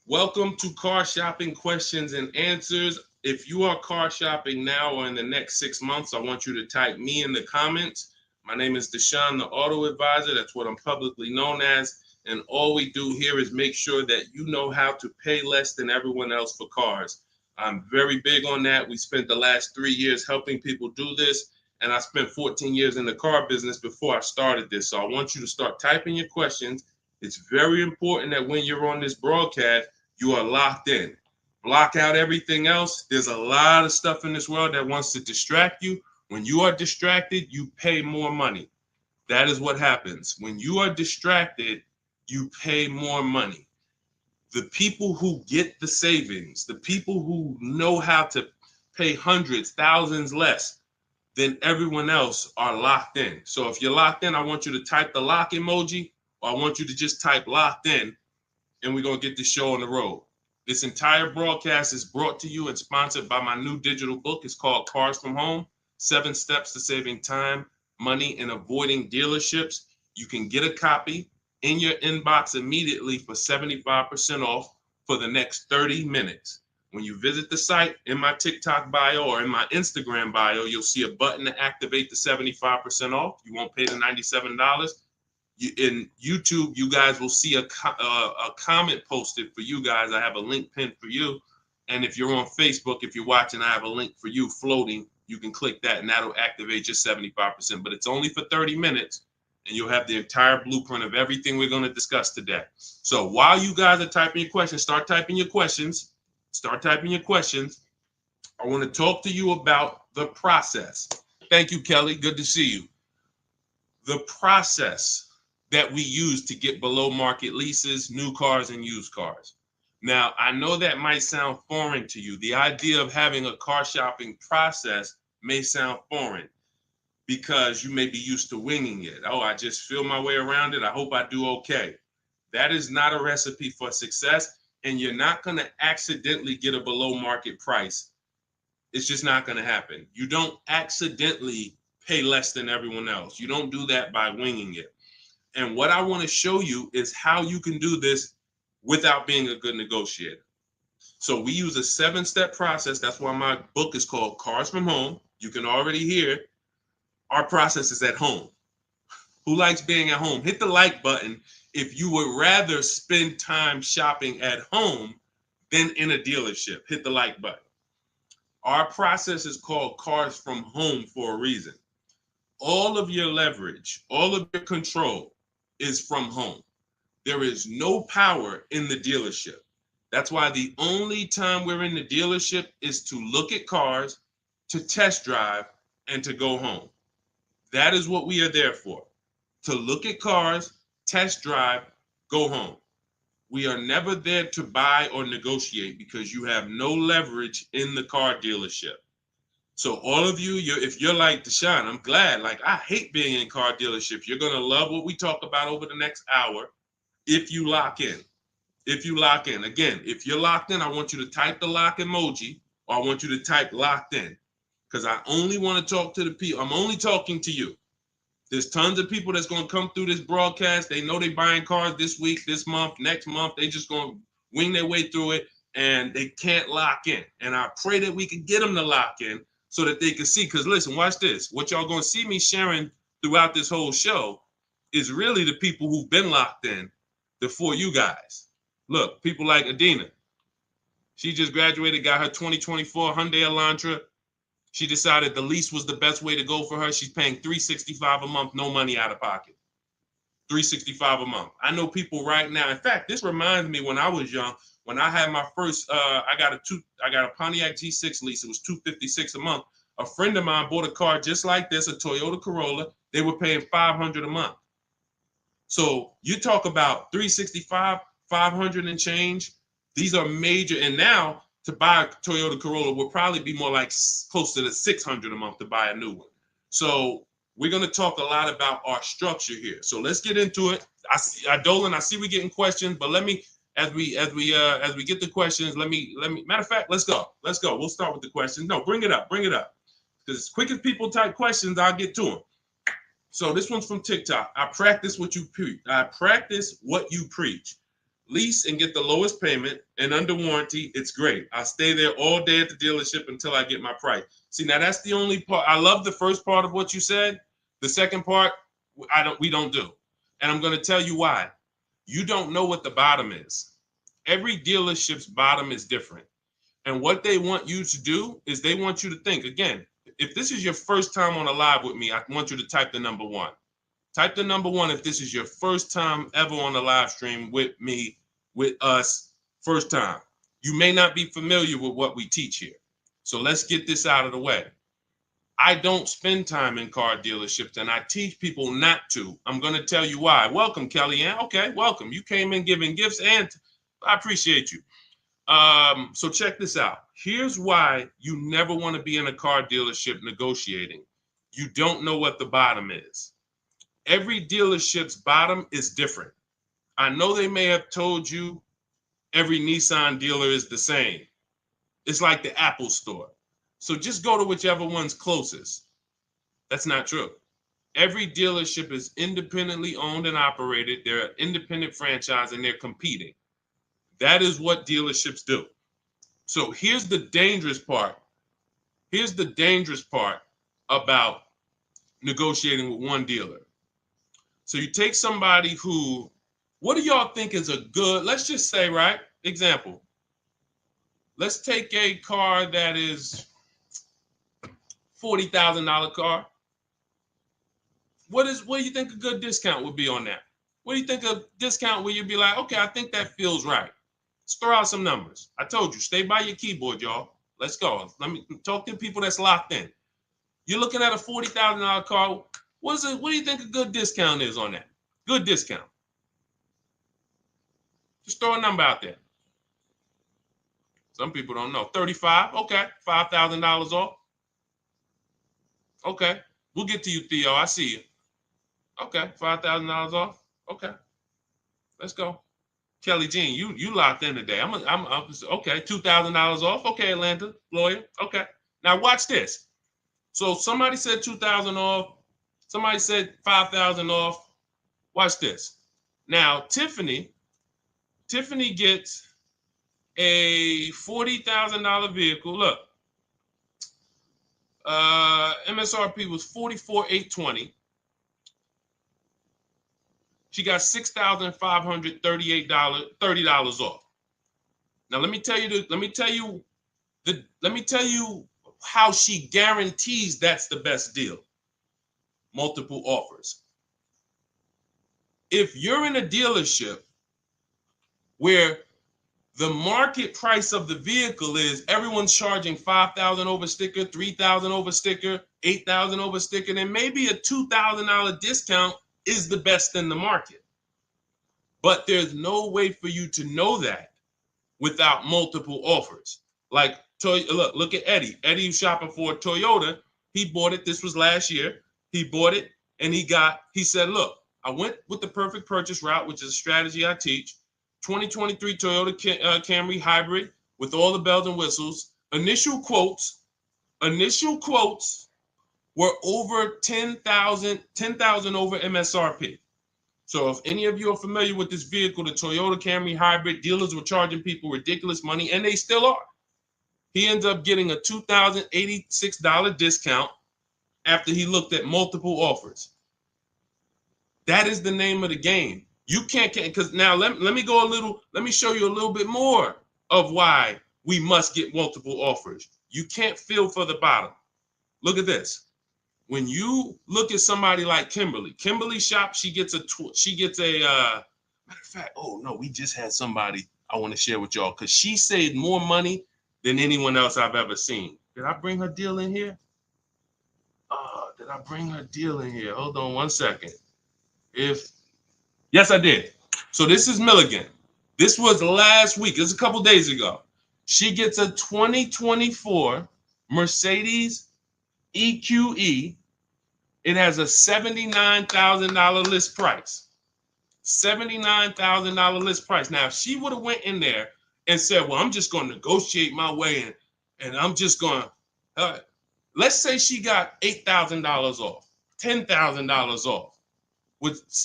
Welcome to Car Shopping Questions and Answers. If you are car shopping now or in the next 6 months, I want you to type me in the comments. My name is Deshone the Auto Advisor. That's what I'm publicly known as. And all we do here is make sure that you know how to pay less than everyone else for cars. I'm very big on that. We spent the last 3 years helping people do this. And I spent 14 years in the car business before I started this. So I want you to start typing your questions. It's very important that when you're on this broadcast, you are locked in. Block out everything else. There's a lot of stuff in this world that wants to distract you. When you are distracted, you pay more money. That is what happens. When you are distracted, you pay more money. The people who get the savings, the people who know how to pay hundreds, thousands less than everyone else are locked in. So if you're locked in, I want you to type the lock emoji, or I want you to just type locked in, and we're going to get this show on the road. This entire broadcast is brought to you and sponsored by my new digital book. It's called Cars from Home, 7 Steps to Saving Time, Money, and Avoiding Dealerships. You can get a copy in your inbox immediately for 75% off for the next 30 minutes. When you visit the site, in my TikTok bio or in my Instagram bio, you'll see a button to activate the 75% off. You won't pay the $97. In YouTube, you guys will see a comment posted for you guys. I have a link pinned for you. And if you're on Facebook, if you're watching, I have a link for you floating. You can click that and that'll activate your 75%. But it's only for 30 minutes and you'll have the entire blueprint of everything we're going to discuss today. So while you guys are typing your questions, start typing your questions. Start typing your questions. I want to talk to you about the process. Thank you, Kelly. Good to see you. The process that we use to get below market leases, new cars, and used cars. Now, I know that might sound foreign to you. The idea of having a car shopping process may sound foreign because you may be used to winging it. Oh, I just feel my way around it. I hope I do okay. That is not a recipe for success, and you're not going to accidentally get a below market price. It's just not going to happen. You don't accidentally pay less than everyone else. You don't do that by winging it. And what I want to show you is how you can do this without being a good negotiator. So we use a 7-step process. That's why my book is called Cars from Home. You can already hear our process is at home. Who likes being at home? Hit the like button if you would rather spend time shopping at home than in a dealership. Hit the like button. Our process is called Cars from Home for a reason. All of your leverage, all of your control is from home. There is no power in the dealership. That's why the only time we're in the dealership is to look at cars, to test drive, and to go home. That is what we are there for. To look at cars, test drive, go home. We are never there to buy or negotiate because you have no leverage in the car dealership. So all of you, if you're like Deshone, I'm glad. Like, I hate being in car dealerships. You're going to love what we talk about over the next hour if you lock in. If you lock in. Again, if you're locked in, I want you to type the lock emoji, or I want you to type locked in, because I only want to talk to the people. I'm only talking to you. There's tons of people that's going to come through this broadcast. They know they're buying cars this week, this month, next month. They just going to wing their way through it, and they can't lock in. And I pray that we can get them to lock in so that they can see. Because listen, watch this. What y'all going to see me sharing throughout this whole show is really the people who've been locked in before you guys. Look, people like Adina. She just graduated, got her 2024 Hyundai Elantra. She decided the lease was the best way to go for her. She's paying $365 a month, no money out of pocket. $365 a month. I know people right now. In fact, this reminds me when I was young, when I had my first, I got a Pontiac G6 lease. It was $256 a month. A friend of mine bought a car just like this, a Toyota Corolla. They were paying $500 a month. So you talk about 365, 500 and change. These are major. And now to buy a Toyota Corolla will probably be more like close to the $600 a month to buy a new one. So we're going to talk a lot about our structure here. So let's get into it. Dolan, I see we getting questions, but let me, as we get the questions, let me, matter of fact, let's go. We'll start with the questions. No, bring it up. Because as quick as people type questions, I'll get to them. So this one's from TikTok. I practice what you preach. lease and get the lowest payment and under warranty, it's great. I stay there all day at the dealership until I get my price. See, now that's the only part. I love the first part of what you said. The second part, we don't do. And I'm going to tell you why. You don't know what the bottom is. Every dealership's bottom is different. And what they want you to do is they want you to think, again, if this is your first time on a live with me, I want you to type the number 1. Type the number 1 if this is your first time ever on a live stream with me, with us, first time. You may not be familiar with what we teach here. So let's get this out of the way. I don't spend time in car dealerships, and I teach people not to. I'm going to tell you why. Welcome, Kellyanne. Okay, welcome. You came in giving gifts, and I appreciate you. So check this out. Here's why you never want to be in a car dealership negotiating. You don't know what the bottom is. Every dealership's bottom is different. I know they may have told you every Nissan dealer is the same. It's like the Apple store. So just go to whichever one's closest. That's not true. Every dealership is independently owned and operated. They're an independent franchise and they're competing. That is what dealerships do. So here's the dangerous part. Here's the dangerous part about negotiating with one dealer. So you take somebody who, what do y'all think is a good, let's just say, right? Example. Let's take a car that is $40,000 car. What do you think a good discount would be on that? What do you think a discount where you'd be like, okay, I think that feels right. Let's throw out some numbers. I told you, stay by your keyboard, y'all. Let's go. Let me talk to people that's locked in. You're looking at a $40,000 car. What do you think a good discount is on that? Good discount. Just throw a number out there. Some people don't know. 35, okay. $5,000 off. Okay. We'll get to you, Theo. I see you. Okay. $5,000 off. Okay. Let's go. Kelly Jean, you locked in today. I'm okay. $2,000 off. Okay, Atlanta lawyer. Okay. Now watch this. So somebody said 2,000 off. Somebody said 5,000 off. Watch this. Now Tiffany gets a $40,000 vehicle. Look, MSRP was $44,820. She got $6,538, $30 off. Now let me tell you how she guarantees that's the best deal. Multiple offers. If you're in a dealership where the market price of the vehicle is everyone's charging $5,000 over sticker, $3,000 over sticker, $8,000 over sticker, then maybe a $2,000 discount is the best in the market. But there's no way for you to know that without multiple offers. Like, look at Eddie. Eddie's shopping for a Toyota. He bought it. This was last year. He bought it and he said, look, I went with the perfect purchase route, which is a strategy I teach. 2023 Toyota Camry hybrid with all the bells and whistles. Initial quotes were over 10,000 over MSRP. So if any of you are familiar with this vehicle, the Toyota Camry hybrid, dealers were charging people ridiculous money, and they still are. He ends up getting a $2,086 discount after he looked at multiple offers. That is the name of the game. You can't, because now let me show you a little bit more of why we must get multiple offers. You can't feel for the bottom. Look at this. When you look at somebody like Kimberly shop, she gets a matter of fact, oh no, we just had somebody I want to share with y'all because she saved more money than anyone else I've ever seen. Did I bring her deal in here? Did I bring her deal in here? Hold on one second. Yes, I did. So this is Milligan. This was last week. It was a couple days ago. She gets a 2024 Mercedes EQE. It has a $79,000 list price. $79,000 list price. Now, if she would have went in there and said, well, I'm just going to negotiate my way in, and I'm just going to, let's say she got $8,000 off, $10,000 off.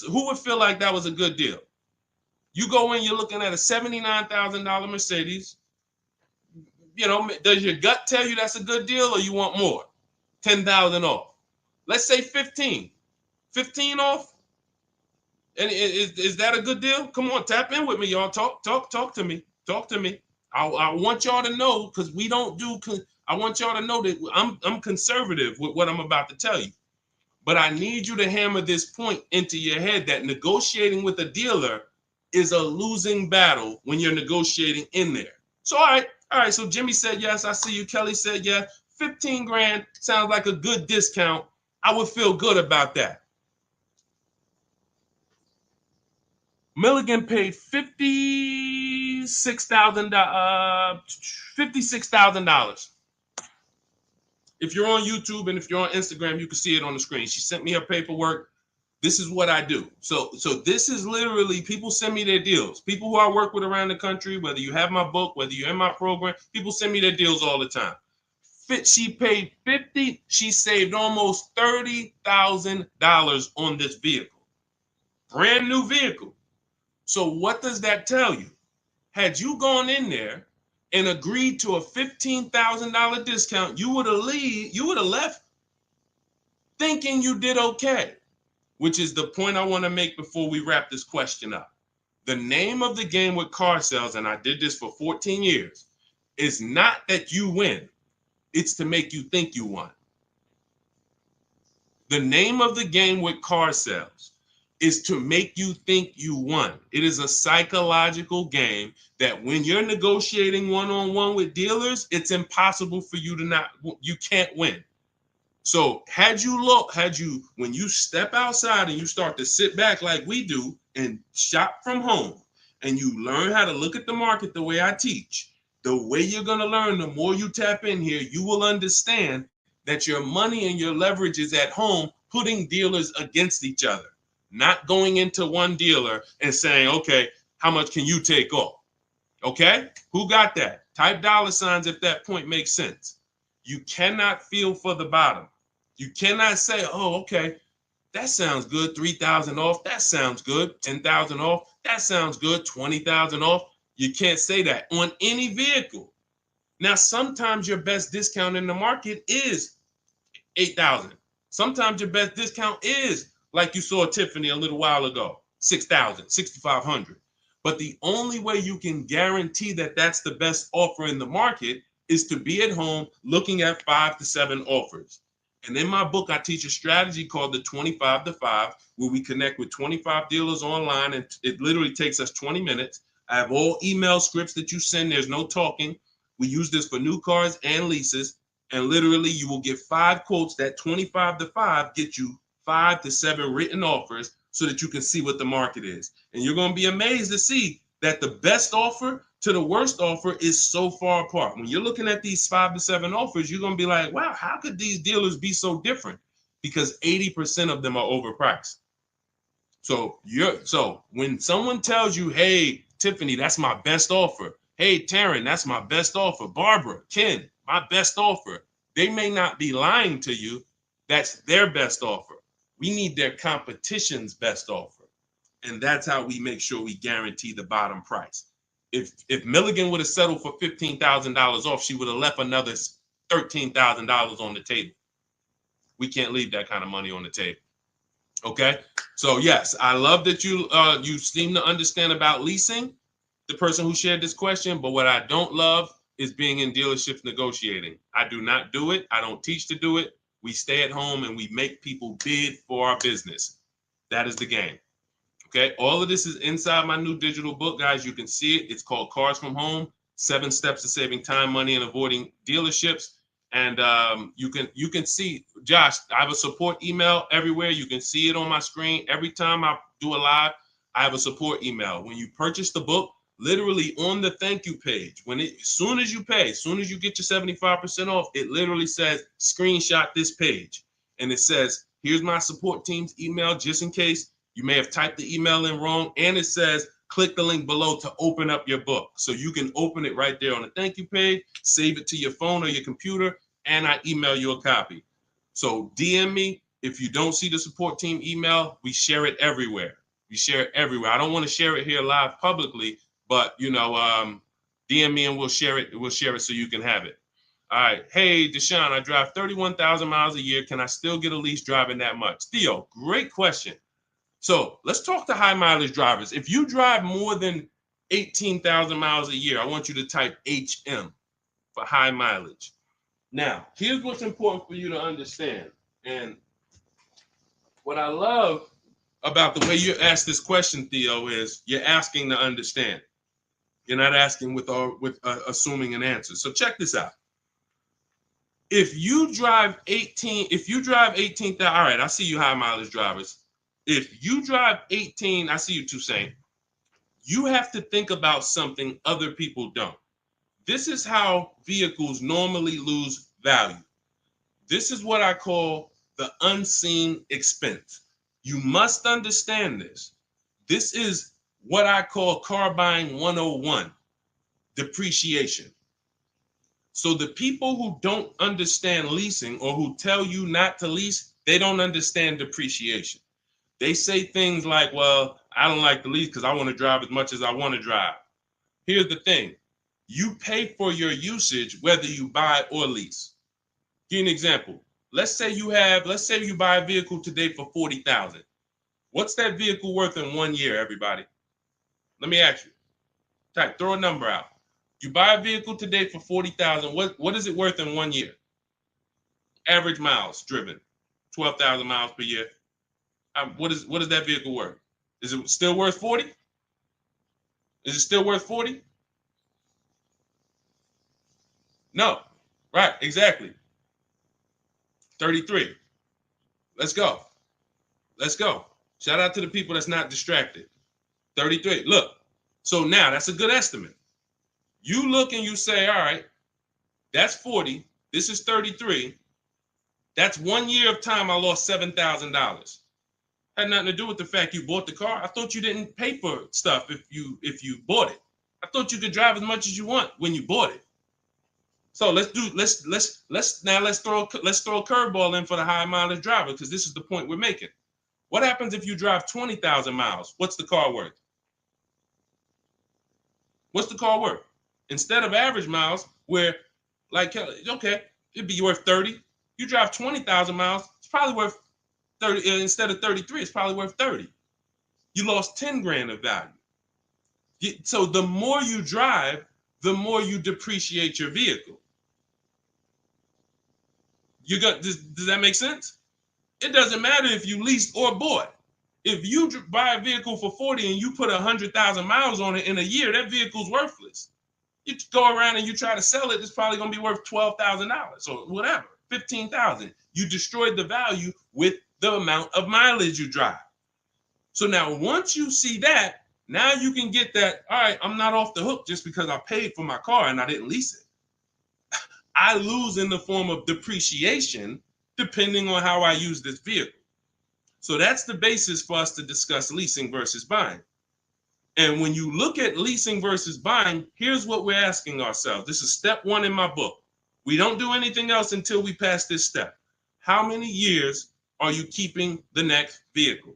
Who would feel like that was a good deal? You go in, you're looking at a $79,000 Mercedes. You know, does your gut tell you that's a good deal, or you want more? 10,000 off. Let's say 15. 15 off. And is that a good deal? Come on, tap in with me, y'all. Talk to me. Talk to me. I want y'all to know, because we don't do. I want y'all to know that I'm conservative with what I'm about to tell you. But I need you to hammer this point into your head that negotiating with a dealer is a losing battle when you're negotiating in there. So all right. So Jimmy said yes. I see you. Kelly said yes. 15 grand sounds like a good discount. I would feel good about that. Milligan paid $56,000. If you're on YouTube and if you're on Instagram, you can see it on the screen. She sent me her paperwork. This is what I do. So this is literally, people send me their deals. People who I work with around the country, whether you have my book, whether you're in my program, people send me their deals all the time. She paid 50. She saved almost $30,000 on this vehicle. Brand new vehicle. So what does that tell you? Had you gone in there and agreed to a $15,000 discount, you would have left thinking you did okay, which is the point I want to make before we wrap this question up. The name of the game with car sales, and I did this for 14 years, is not that you win. It's to make you think you won. The name of the game with car sales is to make you think you won. It is a psychological game that when you're negotiating one-on-one with dealers, it's impossible for you to you can't win. So when you step outside and you start to sit back like we do and shop from home, and you learn how to look at the market the way I teach, the way you're going to learn, the more you tap in here, you will understand that your money and your leverage is at home, putting dealers against each other. Not going into one dealer and saying, okay, how much can you take off? Okay, who got that? Type $ if that point makes sense. You cannot feel for the bottom. You cannot say, oh, okay, that sounds good. 3,000 off. That sounds good. 10,000 off. That sounds good. 20,000 off. You can't say that on any vehicle. Now, sometimes your best discount in the market is 8,000. Sometimes your best discount is, like you saw Tiffany a little while ago, 6,000, 6,500. But the only way you can guarantee that that's the best offer in the market is to be at home looking at 5 to 7 offers. And in my book, I teach a strategy called the 25 to 5, where we connect with 25 dealers online, and it literally takes us 20 minutes. I have all email scripts that you send. There's no talking. We use this for new cars and leases. And literally, you will get 5 quotes. That 25 to 5 get you 5 to 7 written offers so that you can see what the market is. And you're going to be amazed to see that the best offer to the worst offer is so far apart. When you're looking at these 5 to 7 offers, you're going to be like, wow, how could these dealers be so different? Because 80% of them are overpriced. So when someone tells you, hey, Tiffany, that's my best offer. Hey, Taryn, that's my best offer. Barbara, Ken, my best offer. They may not be lying to you. That's their best offer. We need their competition's best offer. And that's how we make sure we guarantee the bottom price. If Milligan would have settled for $15,000 off, she would have left another $13,000 on the table. We can't leave that kind of money on the table. Okay? So yes, I love that you seem to understand about leasing, the person who shared this question, but what I don't love is being in dealerships negotiating. I do not do it. I don't teach to do it. We stay at home and we make people bid for our business. That is the game. Okay, all of this is inside my new digital book, guys. You can see it. It's called Cars from Home: 7 Steps to Saving Time, Money, and Avoiding Dealerships. And you can see, Josh, I have a support email everywhere. You can see it on my screen. Every time I do a live, I have a support email. When you purchase the book, literally on the thank you page, as soon as you pay, as soon as you get your 75% off, it literally says, screenshot this page. And it says, here's my support team's email, just in case you may have typed the email in wrong. And it says, click the link below to open up your book. So you can open it right there on the thank you page, save it to your phone or your computer, and I email you a copy. So DM me. If you don't see the support team email, we share it everywhere. We share it everywhere. I don't want to share it here live publicly, but DM me and we'll share it. We'll share it so you can have it. All right. Hey, Deshone, I drive 31,000 miles a year. Can I still get a lease driving that much? Theo, great question. So let's talk to high mileage drivers. If you drive more than 18,000 miles a year, I want you to type HM for high mileage. Now, here's what's important for you to understand. And what I love about the way you ask this question, Theo, is you're asking to understand. You're not asking with assuming an answer. So check this out. If you drive 18,000, all right, I see you high mileage drivers. If you drive 18, I see you Toussaint. You have to think about something other people don't. This is how vehicles normally lose value. This is what I call the unseen expense. You must understand this. This is what I call car buying 101, depreciation. So the people who don't understand leasing or who tell you not to lease, they don't understand depreciation. They say things like, well, I don't like to lease because I want to drive as much as I want to drive. Here's the thing. You pay for your usage whether you buy or lease. Give you an example. Let's say you buy a vehicle today for $40,000. What's that vehicle worth in 1 year, everybody? Let me ask you. Throw a number out. You buy a vehicle today for $40,000. What is it worth in 1 year? Average miles driven, 12,000 miles per year. What is that vehicle worth? Is it still worth 40? Is it still worth 40? No. Right, exactly. 33. Let's go. Let's go. Shout out to the people that's not distracted. 33. Look. So now that's a good estimate. You look and you say, all right, that's 40. This is 33. That's 1 year of time I lost $7,000. Had nothing to do with the fact you bought the car. I thought you didn't pay for stuff if you bought it. I thought you could drive as much as you want when you bought it. So let's throw a curveball in for the high mileage driver, because this is the point we're making. What happens if you drive 20,000 miles? What's the car worth? What's the car worth? Instead of average miles, where like, okay, it'd be worth 30. You drive 20,000 miles, it's probably worth 30. Instead of 33, it's probably worth 30. You lost 10 grand of value. So the more you drive, the more you depreciate your vehicle. Does that make sense? It doesn't matter if you leased or bought. If you buy a vehicle for 40 and you put 100,000 miles on it in a year, that vehicle's worthless. You go around and you try to sell it, it's probably going to be worth $12,000 or whatever, $15,000. You destroyed the value with the amount of mileage you drive. So now once you see that, now you can get that, all right, I'm not off the hook just because I paid for my car and I didn't lease it. I lose in the form of depreciation depending on how I use this vehicle. So that's the basis for us to discuss leasing versus buying. And when you look at leasing versus buying, here's what we're asking ourselves. This is step one in my book. We don't do anything else until we pass this step. How many years are you keeping the next vehicle?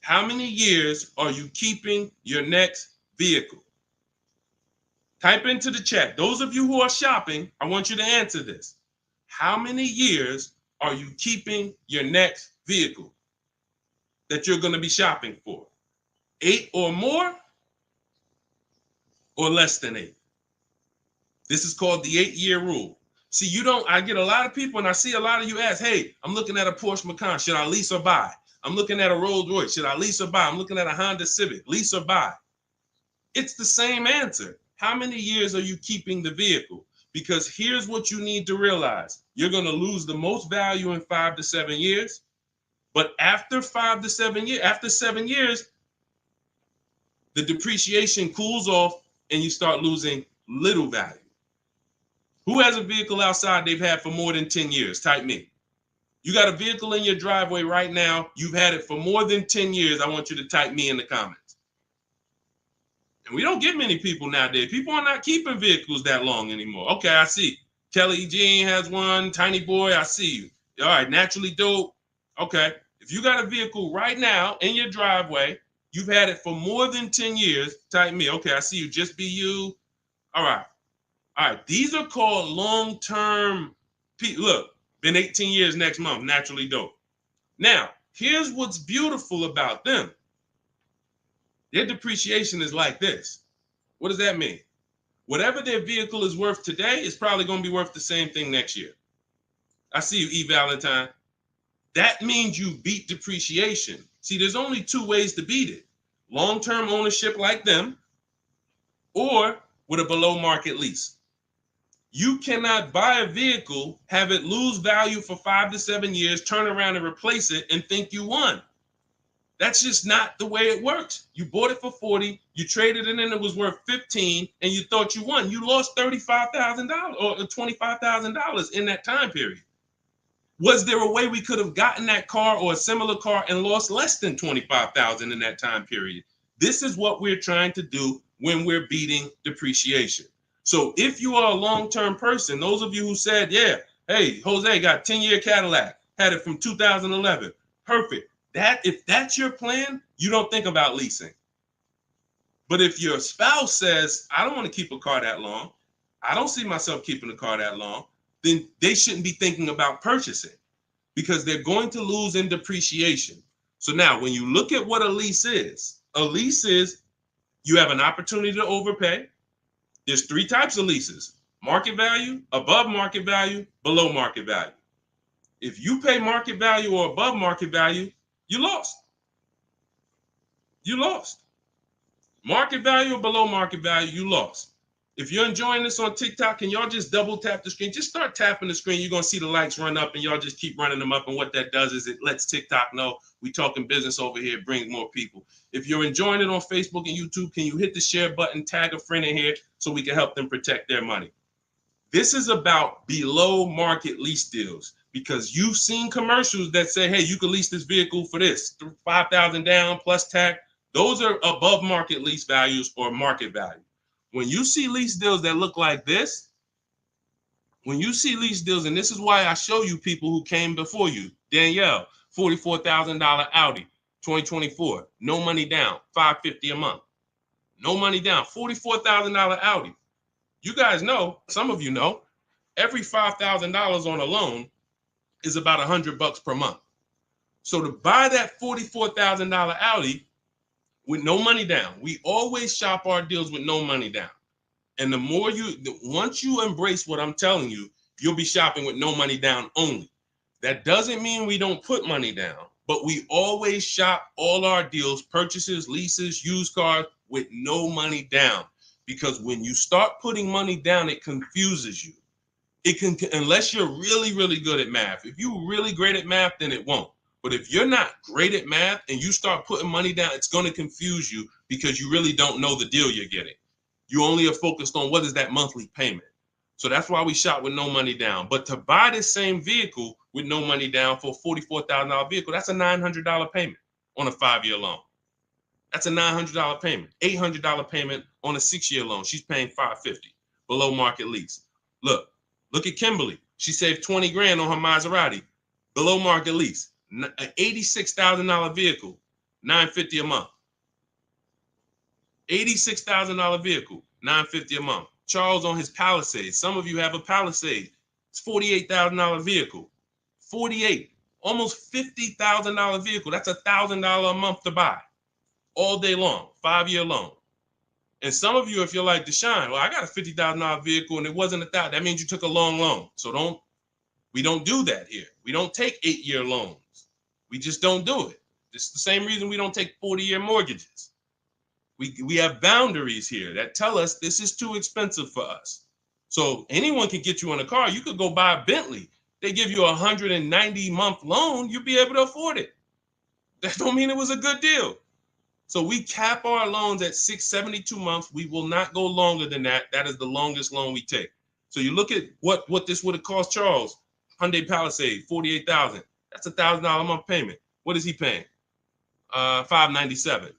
How many years are you keeping your next vehicle? Type into the chat. Those of you who are shopping, I want you to answer this. How many years are you keeping your next vehicle that you're going to be shopping for? 8 or more, or less than 8? This is called the 8-year rule. See, I get a lot of people, and I see a lot of you ask, hey, I'm looking at a Porsche Macan. Should I lease or buy? I'm looking at a Rolls Royce. Should I lease or buy? I'm looking at a Honda Civic. Lease or buy? It's the same answer. How many years are you keeping the vehicle? Because here's what you need to realize. You're going to lose the most value in 5 to 7 years. But after 5 to 7 years, after 7 years, the depreciation cools off and you start losing little value. Who has a vehicle outside they've had for more than 10 years? Type me. You got a vehicle in your driveway right now. You've had it for more than 10 years. I want you to type me in the comments. And we don't get many people nowadays. People are not keeping vehicles that long anymore. Okay, I see. Kelly Jean has one. Tiny Boy, I see you. All right, Naturally Dope. Okay. If you got a vehicle right now in your driveway, you've had it for more than 10 years, type me. Okay, I see you, just be you. All right. All right. These are called long-term. Look, been 18 years next month, naturally dope. Now, here's what's beautiful about them. Their depreciation is like this. What does that mean? Whatever their vehicle is worth today is probably going to be worth the same thing next year. I see you, E. Valentine. That means you beat depreciation. See, there's only two ways to beat it. Long-term ownership like them, or with a below market lease. You cannot buy a vehicle, have it lose value for 5 to 7 years, turn around and replace it and think you won. That's just not the way it works. You bought it for 40, you traded it in, it was worth 15, and you thought you won. You lost $35,000 or $25,000 in that time period. Was there a way we could have gotten that car or a similar car and lost less than $25,000 in that time period? This is what we're trying to do when we're beating depreciation. So if you are a long-term person, those of you who said, yeah, hey, Jose got 10-year Cadillac, had it from 2011, perfect. If that's your plan, you don't think about leasing. But if your spouse says, I don't want to keep a car that long, I don't see myself keeping a car that long, then they shouldn't be thinking about purchasing because they're going to lose in depreciation. So now when you look at what a lease is you have an opportunity to overpay. There's 3 types of leases: market value, above market value, below market value. If you pay market value or above market value, you lost. You lost. Market value or below market value, you lost. If you're enjoying this on TikTok, can y'all just double tap the screen? Just start tapping the screen. You're going to see the likes run up, and y'all just keep running them up. And what that does is it lets TikTok know we talking business over here, bring more people. If you're enjoying it on Facebook and YouTube, can you hit the share button, tag a friend in here so we can help them protect their money? This is about below market lease deals because you've seen commercials that say, hey, you can lease this vehicle for this, $5,000 down plus tax. Those are above market lease values or market value. When you see lease deals that look like this, and this is why I show you people who came before you. Danielle, $44,000 Audi, 2024, no money down, $550 a month. No money down, $44,000 Audi. You guys know, some of you know, every $5,000 on a loan is about $100 per month. So to buy that $44,000 Audi with no money down, we always shop our deals with no money down. And once you embrace what I'm telling you, you'll be shopping with no money down only. That doesn't mean we don't put money down, but we always shop all our deals, purchases, leases, used cars with no money down. Because when you start putting money down, it confuses you. Unless you're really, really good at math. If you're really great at math, then it won't. But if you're not great at math and you start putting money down, it's going to confuse you because you really don't know the deal you're getting. You only are focused on what is that monthly payment. So that's why we shop with no money down. But to buy this same vehicle with no money down for a $44,000 vehicle, that's a $900 payment on a 5-year loan. That's a $900 payment, $800 payment on a 6-year loan. She's paying $550 below market lease. Look at Kimberly. She saved 20 grand on her Maserati, below market lease, an $86,000 vehicle, $950 a month. $86,000 vehicle, $950 a month. Charles on his Palisade. Some of you have a Palisade. It's $48,000 vehicle. 48, almost $50,000 vehicle. That's $1,000 a month to buy. All day long, 5-year loan. And some of you, if you're like Deshone, well, I got a $50,000 vehicle and it wasn't $1,000. That means you took a long loan. So we don't do that here. We don't take 8-year loans. We just don't do it. It's the same reason we don't take 40-year mortgages. We have boundaries here that tell us this is too expensive for us. So anyone can get you in a car. You could go buy a Bentley. They give you a 190-month loan. You'll be able to afford it. That don't mean it was a good deal. So we cap our loans at 672 months. We will not go longer than that. That is the longest loan we take. So you look at what this would have cost Charles. Hyundai Palisade, $48,000. That's $1,000 a month payment. What is he paying? $597.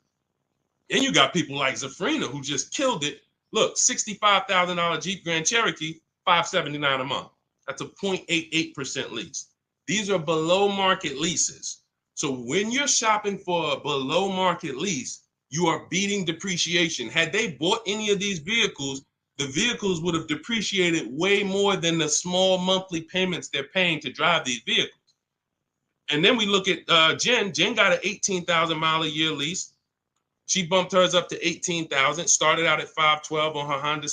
And you got people like Zafrina who just killed it. Look, $65,000 Jeep Grand Cherokee, $579 a month. That's a 0.88% lease. These are below market leases. So when you're shopping for a below market lease, you are beating depreciation. Had they bought any of these vehicles, the vehicles would have depreciated way more than the small monthly payments they're paying to drive these vehicles. And then we look at Jen. Jen got an 18,000 mile a year lease. She bumped hers up to 18,000. Started out at 512 on her Honda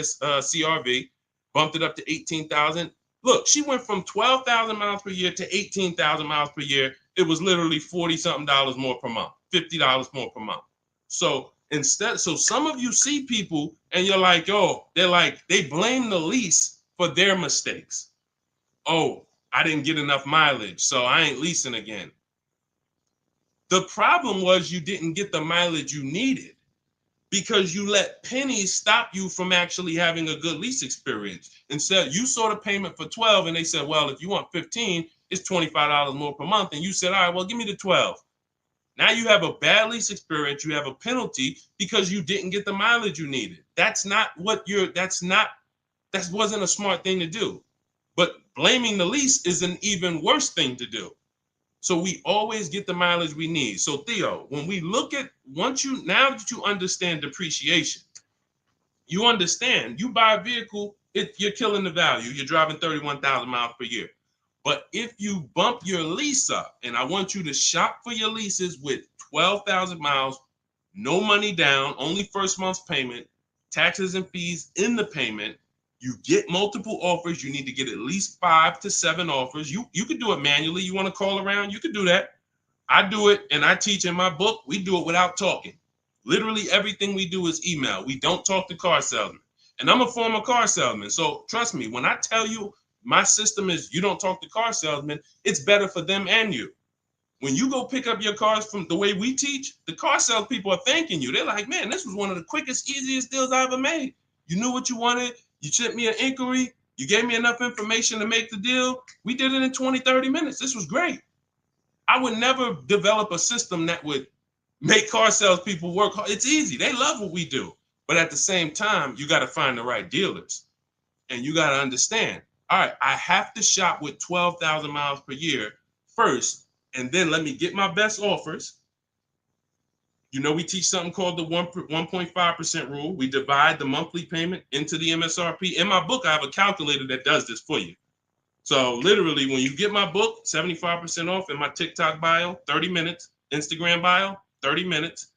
CRV. Bumped it up to 18,000. Look, she went from 12,000 miles per year to 18,000 miles per year. It was literally 40 something dollars more per month, $50 more per month. So some of you see people and you're like, oh, they blame the lease for their mistakes. Oh, I didn't get enough mileage, so I ain't leasing again. The problem was you didn't get the mileage you needed because you let pennies stop you from actually having a good lease experience. Instead, you saw the payment for 12 and they said, well, if you want 15, it's $25 more per month. And you said, all right, well, give me the 12. Now you have a bad lease experience. You have a penalty because you didn't get the mileage you needed. That wasn't a smart thing to do. But blaming the lease is an even worse thing to do. So we always get the mileage we need. So Theo, when we look at now that you understand depreciation, you understand you buy a vehicle, you're killing the value. You're driving 31,000 miles per year. But if you bump your lease up, and I want you to shop for your leases with 12,000 miles, no money down, only first month's payment, taxes and fees in the payment. You get multiple offers. You need to get at least 5 to 7 offers. You could do it manually. You want to call around? You could do that. I do it, and I teach in my book. We do it without talking. Literally everything we do is email. We don't talk to car salesmen. And I'm a former car salesman. So trust me, when I tell you my system is you don't talk to car salesmen, it's better for them and you. When you go pick up your cars from the way we teach, the car sales people are thanking you. They're like, man, this was one of the quickest, easiest deals I ever made. You knew what you wanted. You sent me an inquiry. You gave me enough information to make the deal. We did it in 20, 30 minutes. This was great. I would never develop a system that would make car sales people work hard. It's easy. They love what we do. But at the same time, you got to find the right dealers. And you got to understand, all right, I have to shop with 12,000 miles per year first, and then let me get my best offers. You know, we teach something called the 1.5% rule. We divide the monthly payment into the MSRP. In my book, I have a calculator that does this for you. So literally, when you get my book, 75% off in my TikTok bio, 30 minutes, Instagram bio, 30 minutes,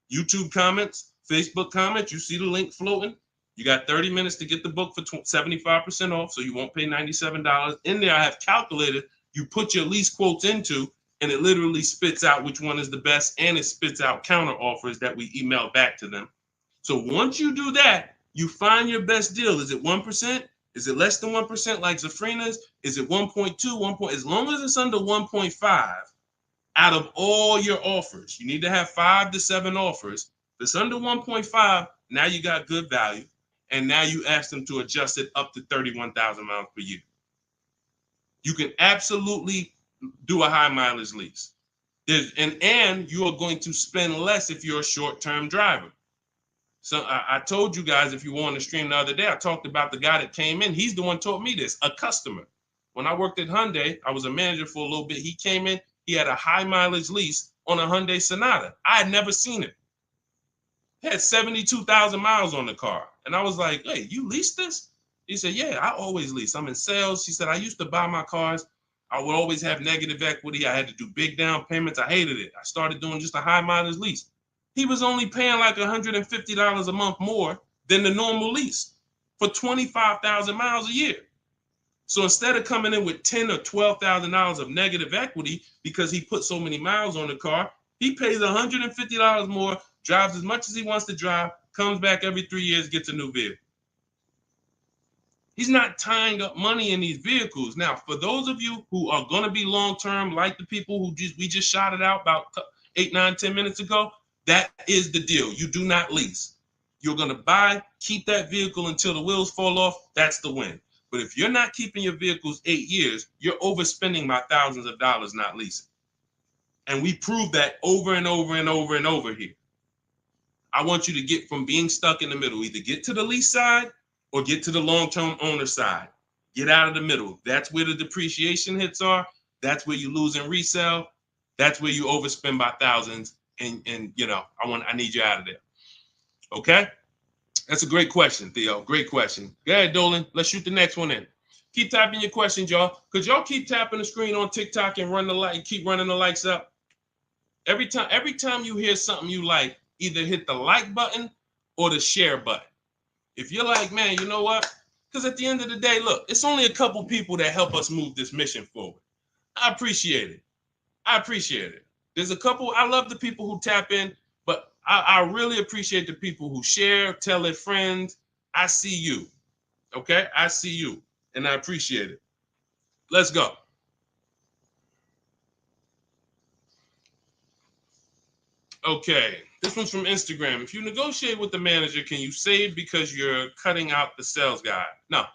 YouTube comments, Facebook comments, you see the link floating. You got 30 minutes to get the book for 75% off, so you won't pay $97. In there, I have calculated, you put your lease quotes into, and it literally spits out which one is the best, and it spits out counter offers that we email back to them. So once you do that, you find your best deal. Is it 1%? Is it less than 1% like Zafrina's? Is it 1.2, 1. As long as it's under 1.5, out of all your offers, you need to have 5 to 7 offers. If it's under 1.5, now you got good value. And now you ask them to adjust it up to 31,000 miles per year. You can absolutely do a high mileage lease. And you are going to spend less if you're a short-term driver. So I told you guys, if you were on the stream the other day, I talked about the guy that came in. He's the one taught me this, a customer. When I worked at Hyundai, I was a manager for a little bit. He came in, he had a high mileage lease on a Hyundai Sonata. I had never seen it. He had 72,000 miles on the car. And I was like, hey, you leased this? He said, yeah, I always lease. I'm in sales. He said, I used to buy my cars. I would always have negative equity. I had to do big down payments. I hated it. I started doing just a high mileage lease. He was only paying like $150 a month more than the normal lease for 25,000 miles a year. So instead of coming in with $10,000 or $12,000 of negative equity because he put so many miles on the car, he pays $150 more, drives as much as he wants to drive, comes back every 3 years, gets a new vehicle. He's not tying up money in these vehicles. Now, for those of you who are going to be long-term, like the people who we just shouted out about 8, 9, 10 minutes ago, that is the deal. You do not lease. You're going to buy, keep that vehicle until the wheels fall off. That's the win. But if you're not keeping your vehicles 8 years, you're overspending by thousands of dollars not leasing. And we prove that over and over and over and over here. I want you to get from being stuck in the middle, either get to the lease side or get to the long-term owner side. Get out of the middle. That's where the depreciation hits are. That's where you lose in resale. That's where you overspend by thousands, and I need you out of there. Okay, that's a great question, Theo. Great question. Go ahead, Dolan. Let's shoot the next one in. Keep typing your questions, y'all. Could y'all keep tapping the screen on TikTok and keep running the likes up? Every time you hear something you like, either hit the like button or the share button. If you're like, man, you know what? Because at the end of the day, look, it's only a couple people that help us move this mission forward. I appreciate it. There's a couple. I love the people who tap in, but I really appreciate the people who share, tell their friends. I see you. Okay? I see you, and I appreciate it. Let's go. Okay, this one's from Instagram. If you negotiate with the manager, can you save because you're cutting out the sales guy? No.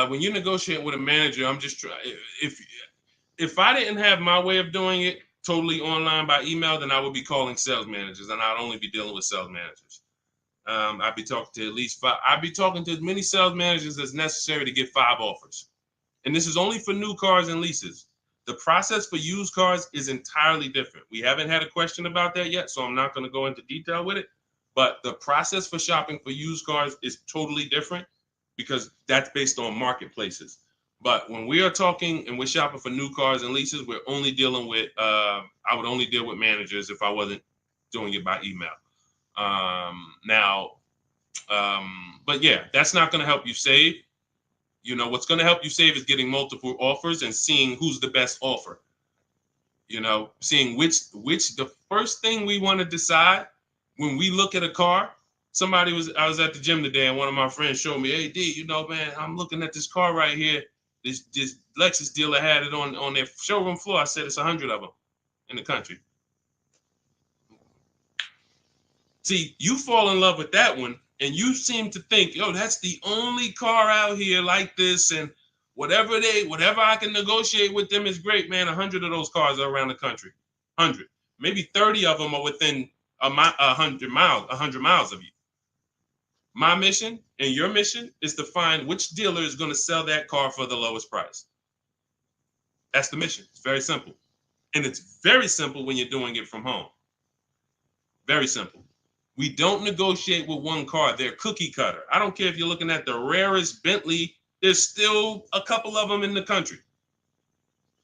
When you negotiate with a manager, I'm just trying. If I didn't have my way of doing it totally online by email, then I would be calling sales managers, and I'd only be dealing with sales managers. I'd be talking to at least 5. I'd be talking to as many sales managers as necessary to get 5 offers. And this is only for new cars and leases. The process for used cars is entirely different. We haven't had a question about that yet, so I'm not going to go into detail with it. But the process for shopping for used cars is totally different because that's based on marketplaces. But when we are talking and we're shopping for new cars and leases, we're only dealing with, I would only deal with managers if I wasn't doing it by email. But yeah, that's not going to help you save. What's going to help you save is getting multiple offers and seeing who's the best offer. Seeing which the first thing we want to decide when we look at a car. I was at the gym today and one of my friends showed me, hey, D, man, I'm looking at this car right here. This Lexus dealer had it on their showroom floor. I said it's 100 of them in the country. See, you fall in love with that one. And you seem to think, that's the only car out here like this, and whatever I can negotiate with them is great, man. 100 of those cars are around the country. 100, maybe 30 of them are within 100 miles of you. My mission and your mission is to find which dealer is going to sell that car for the lowest price. That's the mission. It's very simple, and it's very simple when you're doing it from home. Very simple. We don't negotiate with one car. They're cookie cutter. I don't care if you're looking at the rarest Bentley. There's still a couple of them in the country.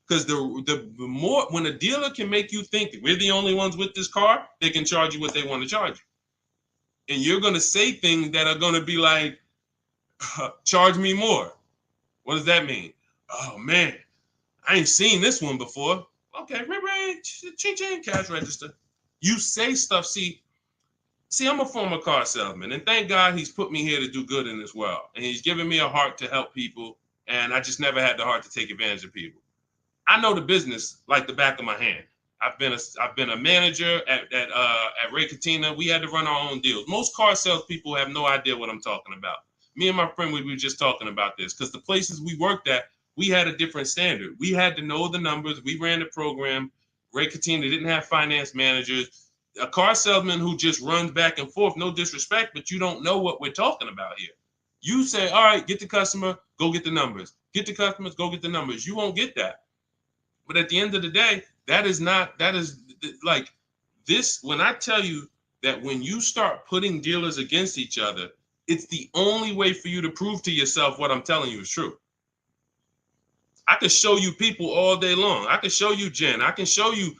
Because the more, when a dealer can make you think we're the only ones with this car, they can charge you what they want to charge you. And you're going to say things that are going to be like, charge me more. What does that mean? Oh, man, I ain't seen this one before. Okay, ching, cash register. You say stuff, See, I'm a former car salesman, and thank God he's put me here to do good in this world. And he's given me a heart to help people, and I just never had the heart to take advantage of people. I know the business like the back of my hand. I've been a manager at Ray Katina. We had to run our own deals. Most car salespeople have no idea what I'm talking about. Me and my friend, we were just talking about this because the places we worked at, we had a different standard. We had to know the numbers. We ran the program. Ray Katina didn't have finance managers. A car salesman who just runs back and forth, no disrespect, but you don't know what we're talking about here. You say, all right, get the customer, go get the numbers. Get the customers, go get the numbers. You won't get that. But at the end of the day, that is like this. When I tell you that when you start putting dealers against each other, it's the only way for you to prove to yourself what I'm telling you is true. I can show you people all day long. I can show you Jen. I can show you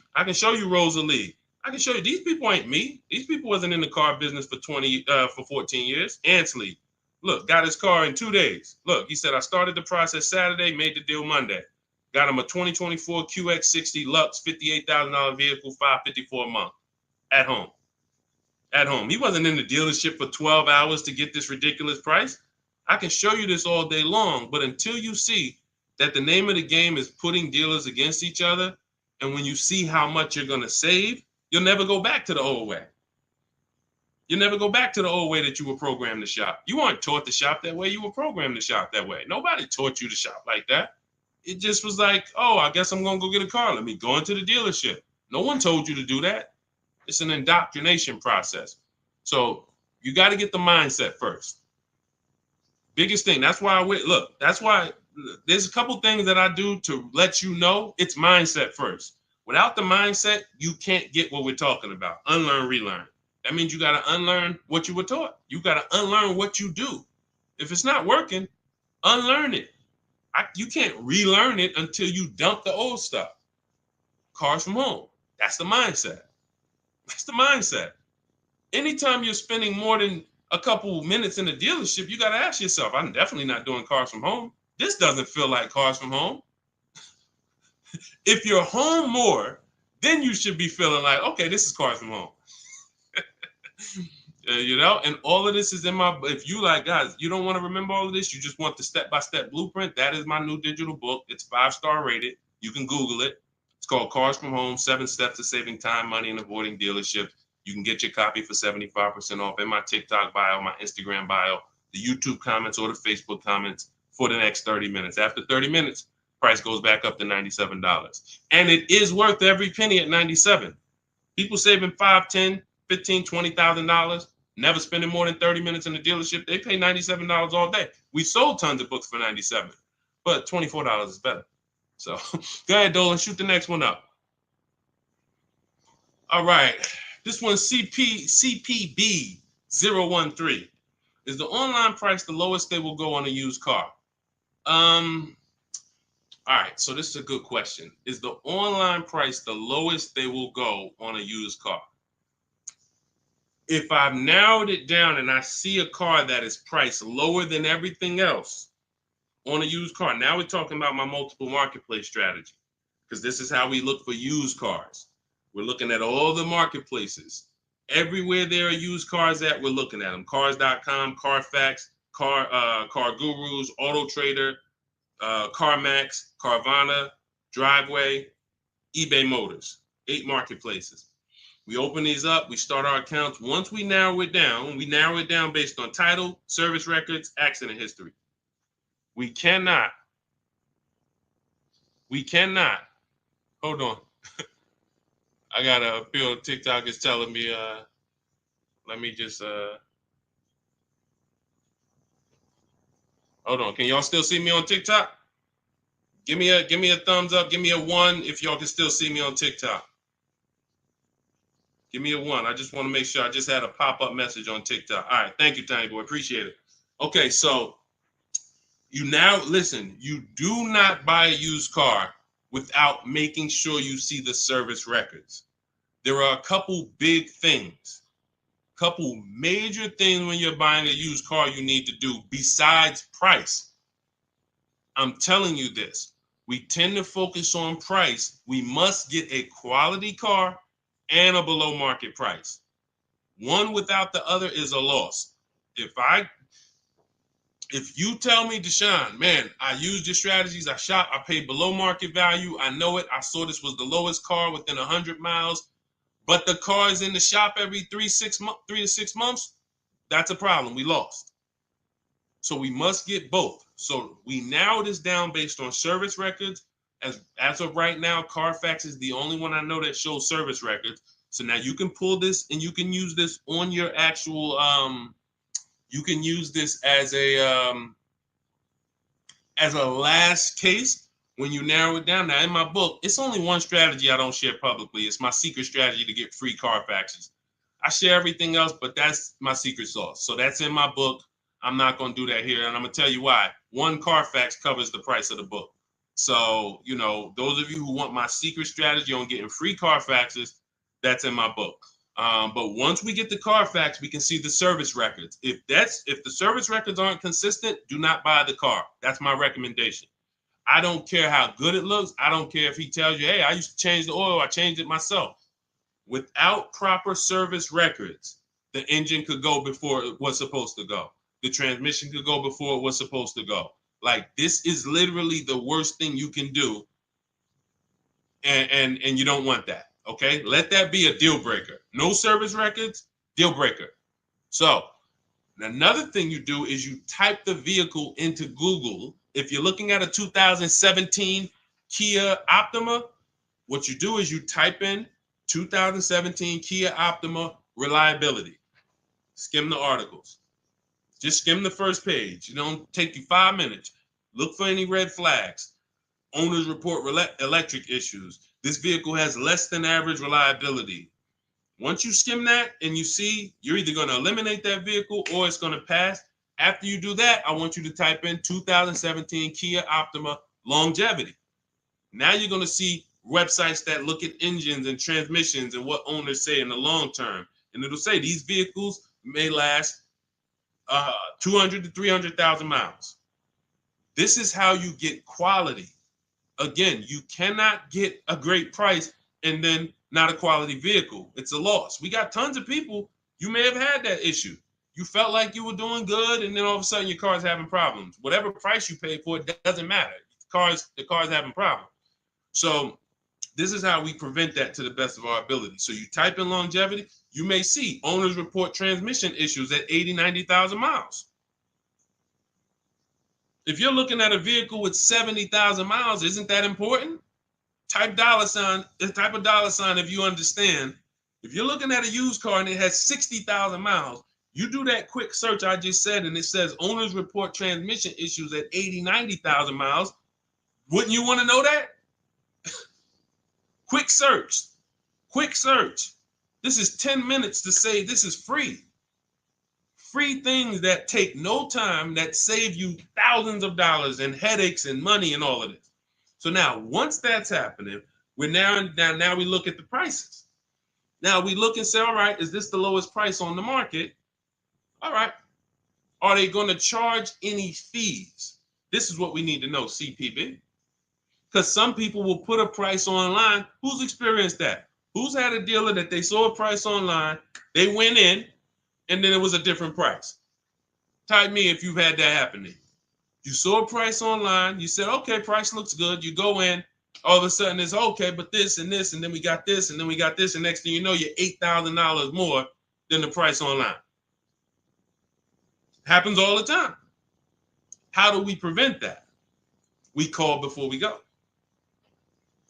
Rosalie. I can show you these people ain't me. These people wasn't in the car business for 14 years. Ansley, look, got his car in 2 days. Look, he said, I started the process Saturday, made the deal Monday. Got him a 2024 QX60 Lux, $58,000 vehicle, $554 a month at home. At home. He wasn't in the dealership for 12 hours to get this ridiculous price. I can show you this all day long, but until you see that the name of the game is putting dealers against each other, and when you see how much you're going to save, you'll never go back to the old way. You'll never go back to the old way that you were programmed to shop. You weren't taught to shop that way. You were programmed to shop that way. Nobody taught you to shop like that. It just was like, oh, I guess I'm going to go get a car. Let me go into the dealership. No one told you to do that. It's an indoctrination process. So you got to get the mindset first. Biggest thing. That's why that's why there's a couple things that I do to let you know it's mindset first. Without the mindset, you can't get what we're talking about. Unlearn, relearn. That means you got to unlearn what you were taught. You got to unlearn what you do. If it's not working, unlearn it. You can't relearn it until you dump the old stuff. Cars from home. That's the mindset. That's the mindset. Anytime you're spending more than a couple minutes in the dealership, you got to ask yourself, I'm definitely not doing cars from home. This doesn't feel like cars from home. If you're home more, then you should be feeling like, okay, this is cars from home. And all of this is in my, if you like, guys, you don't want to remember all of this, you just want the step-by-step blueprint, that is my new digital book. It's 5-star rated. You can Google it. It's called Cars from Home, 7 Steps to Saving Time, Money, and Avoiding Dealerships. You can get your copy for 75% off in my TikTok bio, my Instagram bio, the YouTube comments, or the Facebook comments for the next 30 minutes. After 30 minutes, price goes back up to $97. And it is worth every penny at $97. People saving $5, $10, $15, $20,000, never spending more than 30 minutes in the dealership. They pay $97 all day. We sold tons of books for $97, but $24 is better. So go ahead, Dolan, shoot the next one up. All right. This one's CPB013. Is the online price the lowest they will go on a used car? All right, so this is a good question. Is the online price the lowest they will go on a used car? If I've narrowed it down and I see a car that is priced lower than everything else on a used car, now we're talking about my multiple marketplace strategy, because this is how we look for used cars. We're looking at all the marketplaces. Everywhere there are used cars at, we're looking at them. Cars.com, Carfax, Car Gurus, Auto Trader, CarMax, Carvana, Driveway, eBay Motors. 8 marketplaces. We open these up, we start our accounts. Once we narrow it down based on title, service records, accident history. We cannot, hold on. I got a feel TikTok is telling me, let me just, hold on. Can y'all still see me on TikTok? Give me a thumbs up. Give me a 1 if y'all can still see me on TikTok. Give me a 1. I just want to make sure. I just had a pop-up message on TikTok. All right. Thank you, Tiny Boy. Appreciate it. Okay, so you do not buy a used car without making sure you see the service records. There are a couple big things, couple major things when you're buying a used car you need to do besides price. I'm telling you this. We tend to focus on price. We must get a quality car and a below market price. One without the other is a loss. If you tell me, Deshone, man, I used your strategies, I shop, I paid below market value, I know it, I saw this was the lowest car within 100 miles, but the car is in the shop every 3 to 6 months, that's a problem. We lost. So we must get both. So we narrow this down based on service records. As of right now, Carfax is the only one I know that shows service records. So now you can pull this and you can use this on your actual, you can use this as a last case when you narrow it down. Now in my book, it's only one strategy I don't share publicly. It's my secret strategy to get free Carfaxes. I share everything else, but that's my secret sauce. So that's in my book. I'm not going to do that here. And I'm going to tell you why. One Carfax covers the price of the book. So, those of you who want my secret strategy on getting free Carfaxes, that's in my book. But once we get the Carfax, we can see the service records. If the service records aren't consistent, do not buy the car. That's my recommendation. I don't care how good it looks. I don't care if he tells you, hey, I used to change the oil. I changed it myself. Without proper service records, the engine could go before it was supposed to go. The transmission could go before it was supposed to go. Like, this is literally the worst thing you can do. And you don't want that. Okay, let that be a deal breaker. No service records, deal breaker. So another thing you do is you type the vehicle into Google. If you're looking at a 2017 Kia Optima, what you do is you type in 2017 Kia Optima reliability. Skim the articles. Just skim the first page. It don't take you 5 minutes. Look for any red flags. Owners report electric issues. This vehicle has less than average reliability. Once you skim that and you see you're either going to eliminate that vehicle or it's going to pass, after you do that, I want you to type in 2017 Kia Optima longevity. Now you're going to see websites that look at engines and transmissions and what owners say in the long term. And it'll say these vehicles may last 200 to 300,000 miles. This is how you get quality. Again, you cannot get a great price and then not a quality vehicle. It's a loss. We got tons of people, you may have had that issue. You felt like you were doing good, and then all of a sudden your car's having problems. Whatever price you paid for it doesn't matter. The car's having problems. So this is how we prevent that to the best of our ability. So you type in longevity, you may see owners report transmission issues at 80, 90,000 miles. If you're looking at a vehicle with 70,000 miles, isn't that important? Type dollar sign if you understand. If you're looking at a used car and it has 60,000 miles, you do that quick search I just said, and it says owners report transmission issues at 80, 90,000 miles. Wouldn't you want to know that? Quick search. This is 10 minutes to say this is free. Free things that take no time, that save you thousands of dollars and headaches and money and all of this. So now, once that's happening, we look at the prices. Now we look and say, all right, is this the lowest price on the market? All right. Are they going to charge any fees? This is what we need to know, CPB. Because some people will put a price online. Who's experienced that? Who's had a dealer that they saw a price online, they went in, and then it was a different price? Type me if you've had that happen to you. You saw a price online, you said, okay, price looks good. You go in, all of a sudden it's okay, but this and this, and then we got this, and then we got this, and next thing you know, you're $8,000 more than the price online. Happens all the time. How do we prevent that? We call before we go.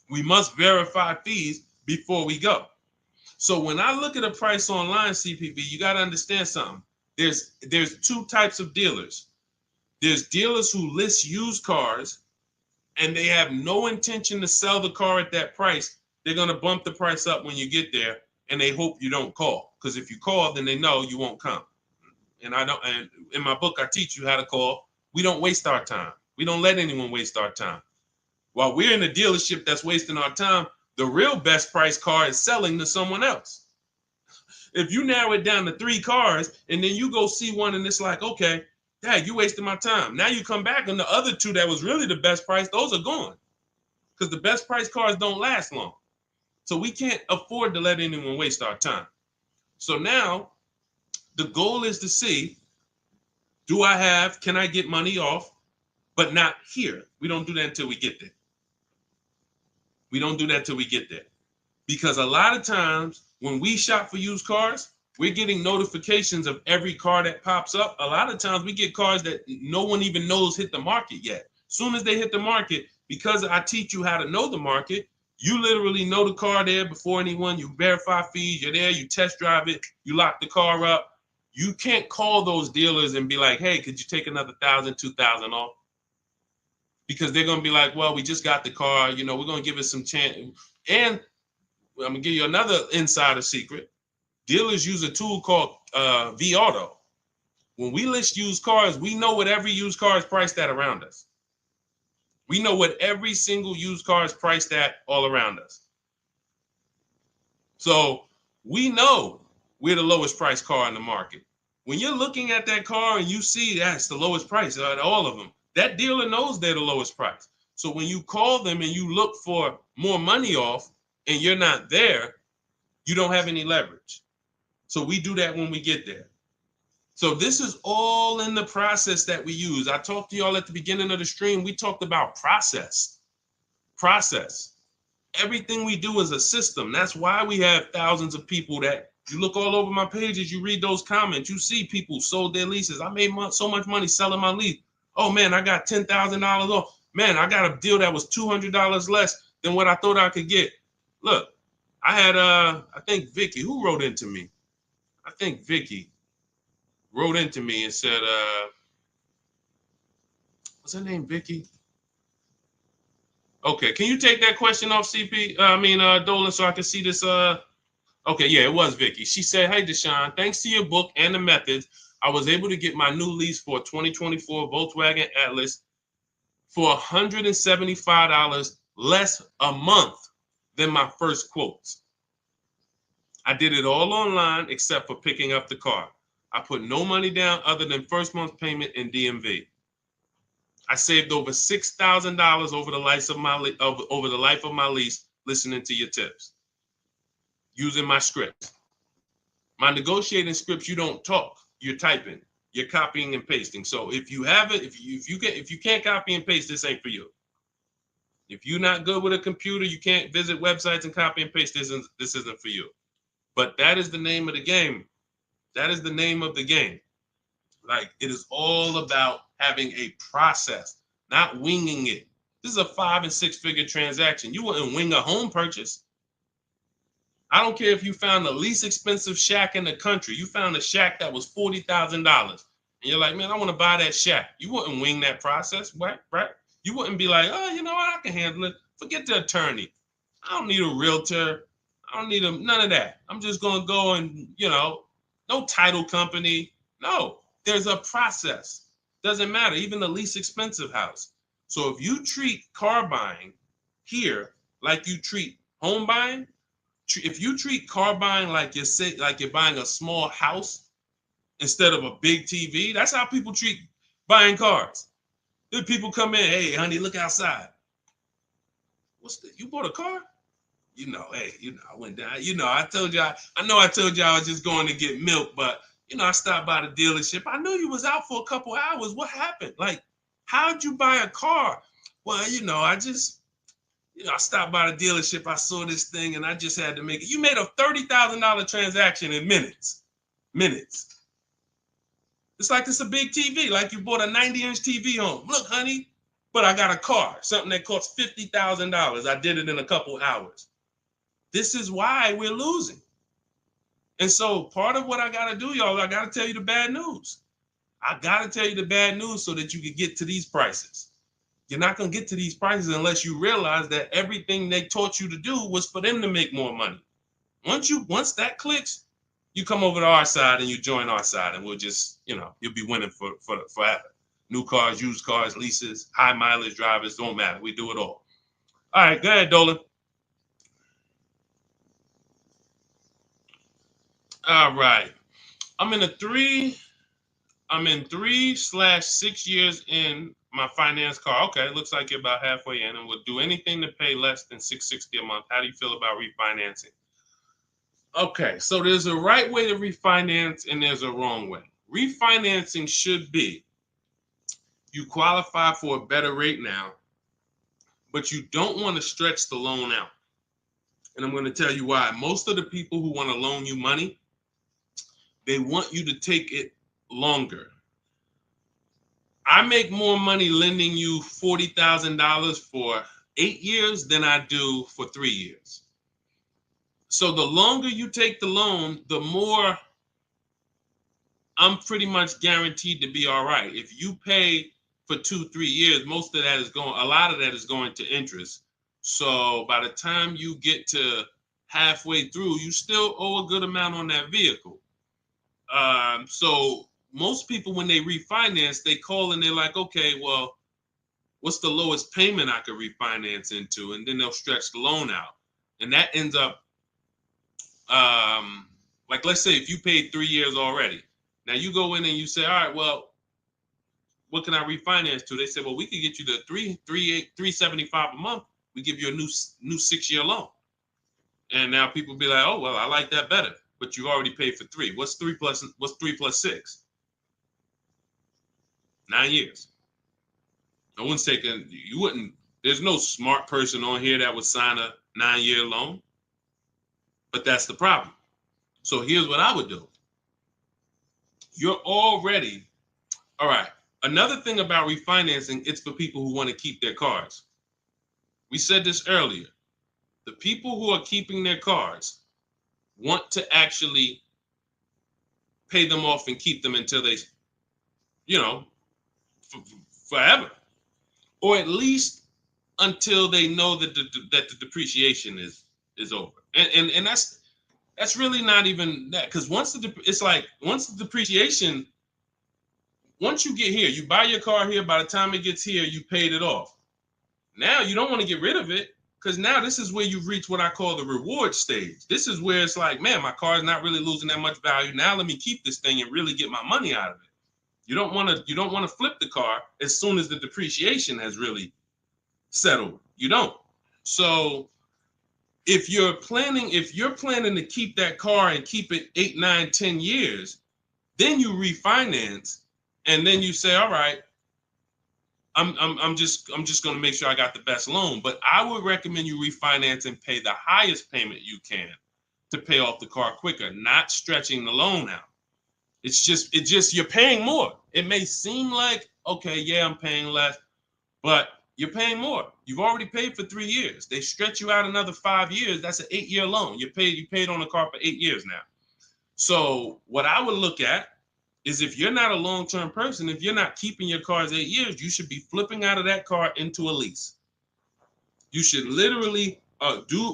We must verify fees before we go. So when I look at a price online, CPV, you got to understand something. There's two types of dealers. There's dealers who list used cars and they have no intention to sell the car at that price. They're going to bump the price up when you get there, and they hope you don't call. Because if you call, then they know you won't come. And in my book, I teach you how to call. We don't waste our time. We don't let anyone waste our time. While we're in a dealership that's wasting our time, the real best price car is selling to someone else. If you narrow it down to 3 cars and then you go see one and it's like, okay, Dad, you wasted my time. Now you come back and the other 2 that was really the best price, those are gone. Because the best price cars don't last long. So we can't afford to let anyone waste our time. So now the goal is to see, can I get money off, but not here. We don't do that until we get there. Because a lot of times when we shop for used cars, we're getting notifications of every car that pops up. A lot of times we get cars that no one even knows hit the market yet. Soon as they hit the market, because I teach you how to know the market, you literally know the car there before anyone. You verify fees, you're there, you test drive it, you lock the car up. You can't call those dealers and be like, hey, could you take another $1,000, $2,000 off? Because they're going to be like, well, we just got the car. We're going to give it some chance. And I'm going to give you another insider secret. Dealers use a tool called V-Auto. When we list used cars, we know what every used car is priced at around us. We know what every single used car is priced at all around us. So we know we're the lowest priced car in the market. When you're looking at that car and you see that's the lowest price out of all of them, that dealer knows they're the lowest price. So when you call them and you look for more money off and you're not there, you don't have any leverage. So we do that when we get there. So this is all in the process that we use. I talked to y'all at the beginning of the stream. We talked about process. Everything we do is a system. That's why we have thousands of people that you look all over my pages, you read those comments, you see people sold their leases. I made so much money selling my lease. Oh man, I got $10,000 off. Man, I got a deal that was $200 less than what I thought I could get. Look, I had, I think Vicky, who wrote into me? I think Vicky wrote into me and said, What's her name, Vicky? Okay, can you take that question off, CP? Dolan, so I can see this. Okay, yeah, it was Vicky. She said, "Hey, Deshone, thanks to your book and the methods, I was able to get my new lease for a 2024 Volkswagen Atlas for $175 less a month than my first quotes. I did it all online except for picking up the car. I put no money down other than first month's payment and DMV. I saved over $6,000 over the life of my lease listening to your tips, using my scripts. My negotiating scripts, you don't talk, you're typing, you're copying and pasting. So if you have it, if you can't copy and paste, this ain't for you. If you're not good with a computer, you can't visit websites and copy and paste. This isn't for you. But that is the name of the game. That is the name of the game. Like, it is all about having a process, not winging it. This is a 5 and 6 figure transaction. You wouldn't wing a home purchase. I don't care if you found the least expensive shack in the country. You found a shack that was $40,000. And you're like, man, I want to buy that shack. You wouldn't wing that process, right? You wouldn't be like, oh, you know what? I can handle it. Forget the attorney. I don't need a realtor. I don't need none of that. I'm just going to go and, no title company. No, there's a process. Doesn't matter. Even the least expensive house. So if you treat car buying here like you treat home buying, if you treat car buying like you're buying a small house instead of a big TV, that's how people treat buying cars. Then people come in, hey, honey, look outside. You bought a car? Hey, I went down. I told you, I told you I was just going to get milk, but I stopped by the dealership. I knew you was out for a couple hours. What happened? Like, how'd you buy a car? Well, I stopped by the dealership. I saw this thing and I just had to make it. You made a $30,000 transaction in minutes. It's like it's a big TV, like you bought a 90-inch TV home. Look, honey, but I got a car, something that costs $50,000. I did it in a couple hours. This is why we're losing. And so part of what I got to do, y'all, I got to tell you the bad news. I got to tell you the bad news so that you can get to these prices. You're not going to get to these prices unless you realize that everything they taught you to do was for them to make more money. Once that clicks, you come over to our side and you join our side, and we'll just, you'll be winning for forever. New cars, used cars, leases, high mileage drivers, don't matter. We do it all. All right, go ahead, Dolan. All right. I'm in 3/6 years in my finance car. Okay, it looks like you're about halfway in, and would do anything to pay less than $660 a month. How do you feel about refinancing? Okay, so there's a right way to refinance and there's a wrong way. Refinancing should be you qualify for a better rate now, but you don't want to stretch the loan out. And I'm going to tell you why. Most of the people who want to loan you money, they want you to take it longer. I make more money lending you $40,000 for 8 years than I do for 3 years. So the longer you take the loan, the more I'm pretty much guaranteed to be all right. If you pay for 2-3 years, a lot of that is going to interest. So by the time you get to halfway through, you still owe a good amount on that vehicle. So most people, when they refinance, they call and they're like, okay, well, what's the lowest payment I could refinance into? And then they'll stretch the loan out. And that ends up, like, let's say if you paid 3 years already. Now you go in and you say, all right, well, what can I refinance to? They say, well, we could get you the $375 a month. We give you a new 6-year loan. And now people be like, oh, well, I like that better. But you already paid for 3. What's 3 plus 6? 9 years. No one's taking, there's no smart person on here that would sign a 9-year loan. But that's the problem. So here's what I would do. You're already, all right. Another thing about refinancing, it's for people who want to keep their cars. We said this earlier. The people who are keeping their cars want to actually pay them off and keep them until they, forever. or at least until they know that the depreciation is over. And that's really not even that, because once the depreciation, once you get here, you buy your car here, by the time it gets here, you paid it off. Now you don't want to get rid of it, because now this is where you've reached what I call the reward stage. This is where it's like, man, my car is not really losing that much value. Now let me keep this thing and really get my money out of it. You don't want to flip the car as soon as the depreciation has really settled. You don't. So if you're planning to keep that car and keep it 8, 9, 10 years, then you refinance, and then you say, all right, I'm just going to make sure I got the best loan. But I would recommend you refinance and pay the highest payment you can to pay off the car quicker, not stretching the loan out. It's just you're paying more. It may seem like, okay, yeah, I'm paying less, but you're paying more. You've already paid for 3 years. They stretch you out another 5 years. That's an 8-year loan. You paid on the car for 8 years now. So what I would look at is, if you're not a long-term person, if you're not keeping your cars 8 years, you should be flipping out of that car into a lease. You should literally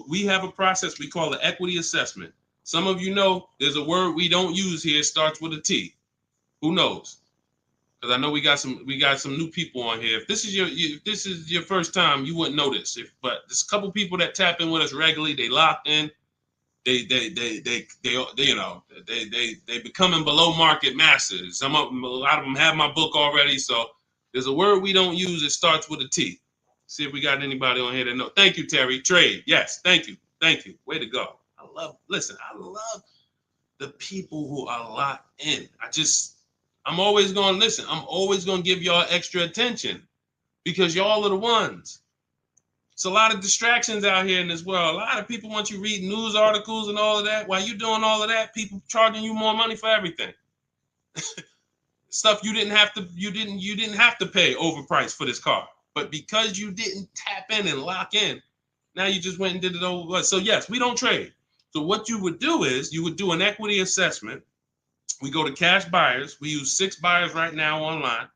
we have a process we call the equity assessment. Some of you know there's a word we don't use here. It starts with a T. Who knows? Because I know we got some new people on here. If this is your first time, you wouldn't know this. But there's a couple people that tap in with us regularly. They locked in. They becoming below market masters. A lot of them have my book already. So there's a word we don't use. It starts with a T. See if we got anybody on here that know. Thank you, Terry. Trade. Yes. Thank you. Way to go. I love the people who are locked in. I'm always going to listen. I'm always going to give y'all extra attention, because y'all are the ones. It's a lot of distractions out here in this world. A lot of people want you reading news articles and all of that. While you doing all of that, people charging you more money for everything. Stuff you didn't have to pay overpriced for this car. But because you didn't tap in and lock in, now you just went and did it over. So yes, we don't trade. So what you would do is you would do an equity assessment. We go to cash buyers. We use 6 buyers right now online.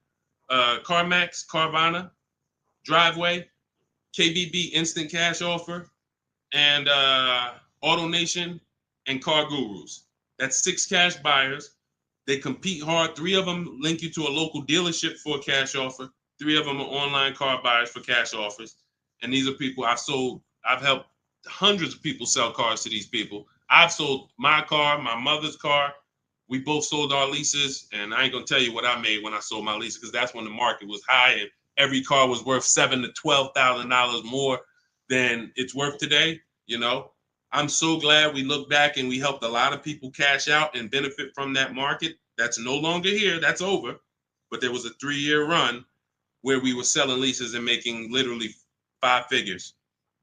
CarMax, Carvana, Driveway, KBB Instant Cash Offer, and AutoNation and Car Gurus. That's 6 cash buyers. They compete hard. 3 of them link you to a local dealership for a cash offer. 3 of them are online car buyers for cash offers. And these are people I've helped hundreds of people sell cars to these people. I've sold my car, my mother's car. We both sold our leases, and I ain't gonna tell you what I made when I sold my leases, because that's when the market was high and every car was worth $7,000 to $12,000 more than it's worth today. You know, I'm so glad we look back and we helped a lot of people cash out and benefit from that market. That's no longer here. That's over. But there was a 3-year run where we were selling leases and making literally 5 figures.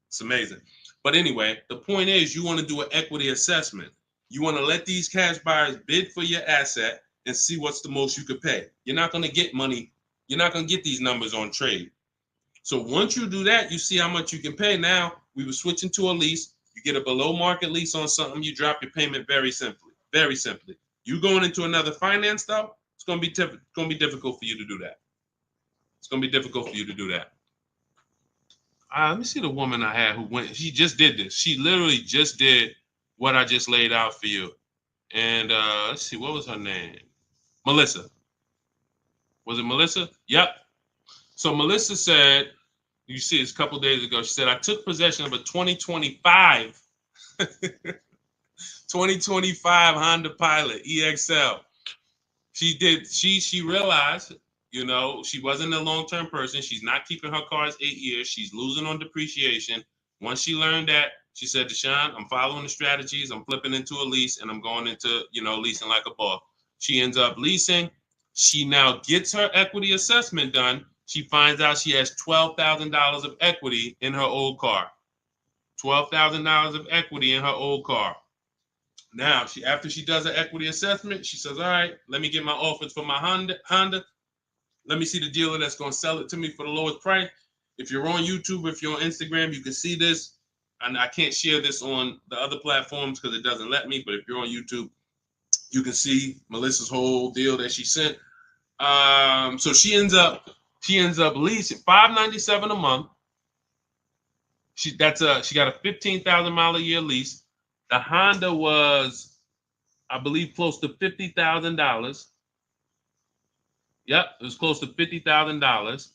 It's amazing. But anyway, the point is, you want to do an equity assessment. You want to let these cash buyers bid for your asset and see what's the most you could pay. You're not going to get money. You're not going to get these numbers on trade. So once you do that, you see how much you can pay. Now, we were switching to a lease. You get a below market lease on something, you drop your payment very simply. Very simply. You going into another finance though, it's going to be difficult for you to do that. It's going to be difficult for you to do that. Let me see the woman I had who went. She just did this. She literally just did what I just laid out for you. And let's see, what was her name? Melissa. Was it Melissa? Yep. So Melissa said, you see this a couple days ago, she said, I took possession of a 2025 Honda Pilot EXL. She realized, you know, she wasn't a long-term person. She's not keeping her cars 8 years. She's losing on depreciation. Once she learned that, she said, Deshone, I'm following the strategies. I'm flipping into a lease and I'm going into, leasing like a boss. She ends up leasing. She now gets her equity assessment done. She finds out she has $12,000 of equity in her old car. $12,000 of equity in her old car. Now, after she does her equity assessment, she says, all right, let me get my offers for my Honda. Let me see the dealer that's going to sell it to me for the lowest price. If you're on YouTube, if you're on Instagram, you can see this. And I can't share this on the other platforms because it doesn't let me. But if you're on YouTube, you can see Melissa's whole deal that she sent. So she ends up She ends up leasing $597 a month. She got a 15,000 mile a year lease. The Honda was, I believe, close to $50,000. Yep, it was close to $50,000.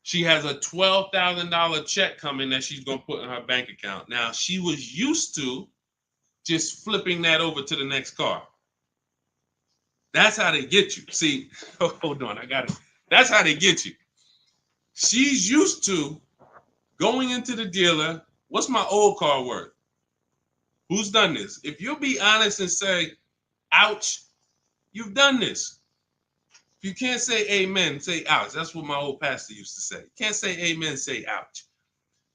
She has a $12,000 check coming that she's gonna put in her bank account. Now she was used to just flipping that over to the next car. That's how they get you. See, hold on, I got it. That's how they get you. She's used to going into the dealer. What's my old car worth? Who's done this? If you'll be honest and say, ouch, you've done this. If you can't say amen, say ouch. That's what my old pastor used to say. Can't say amen, say ouch.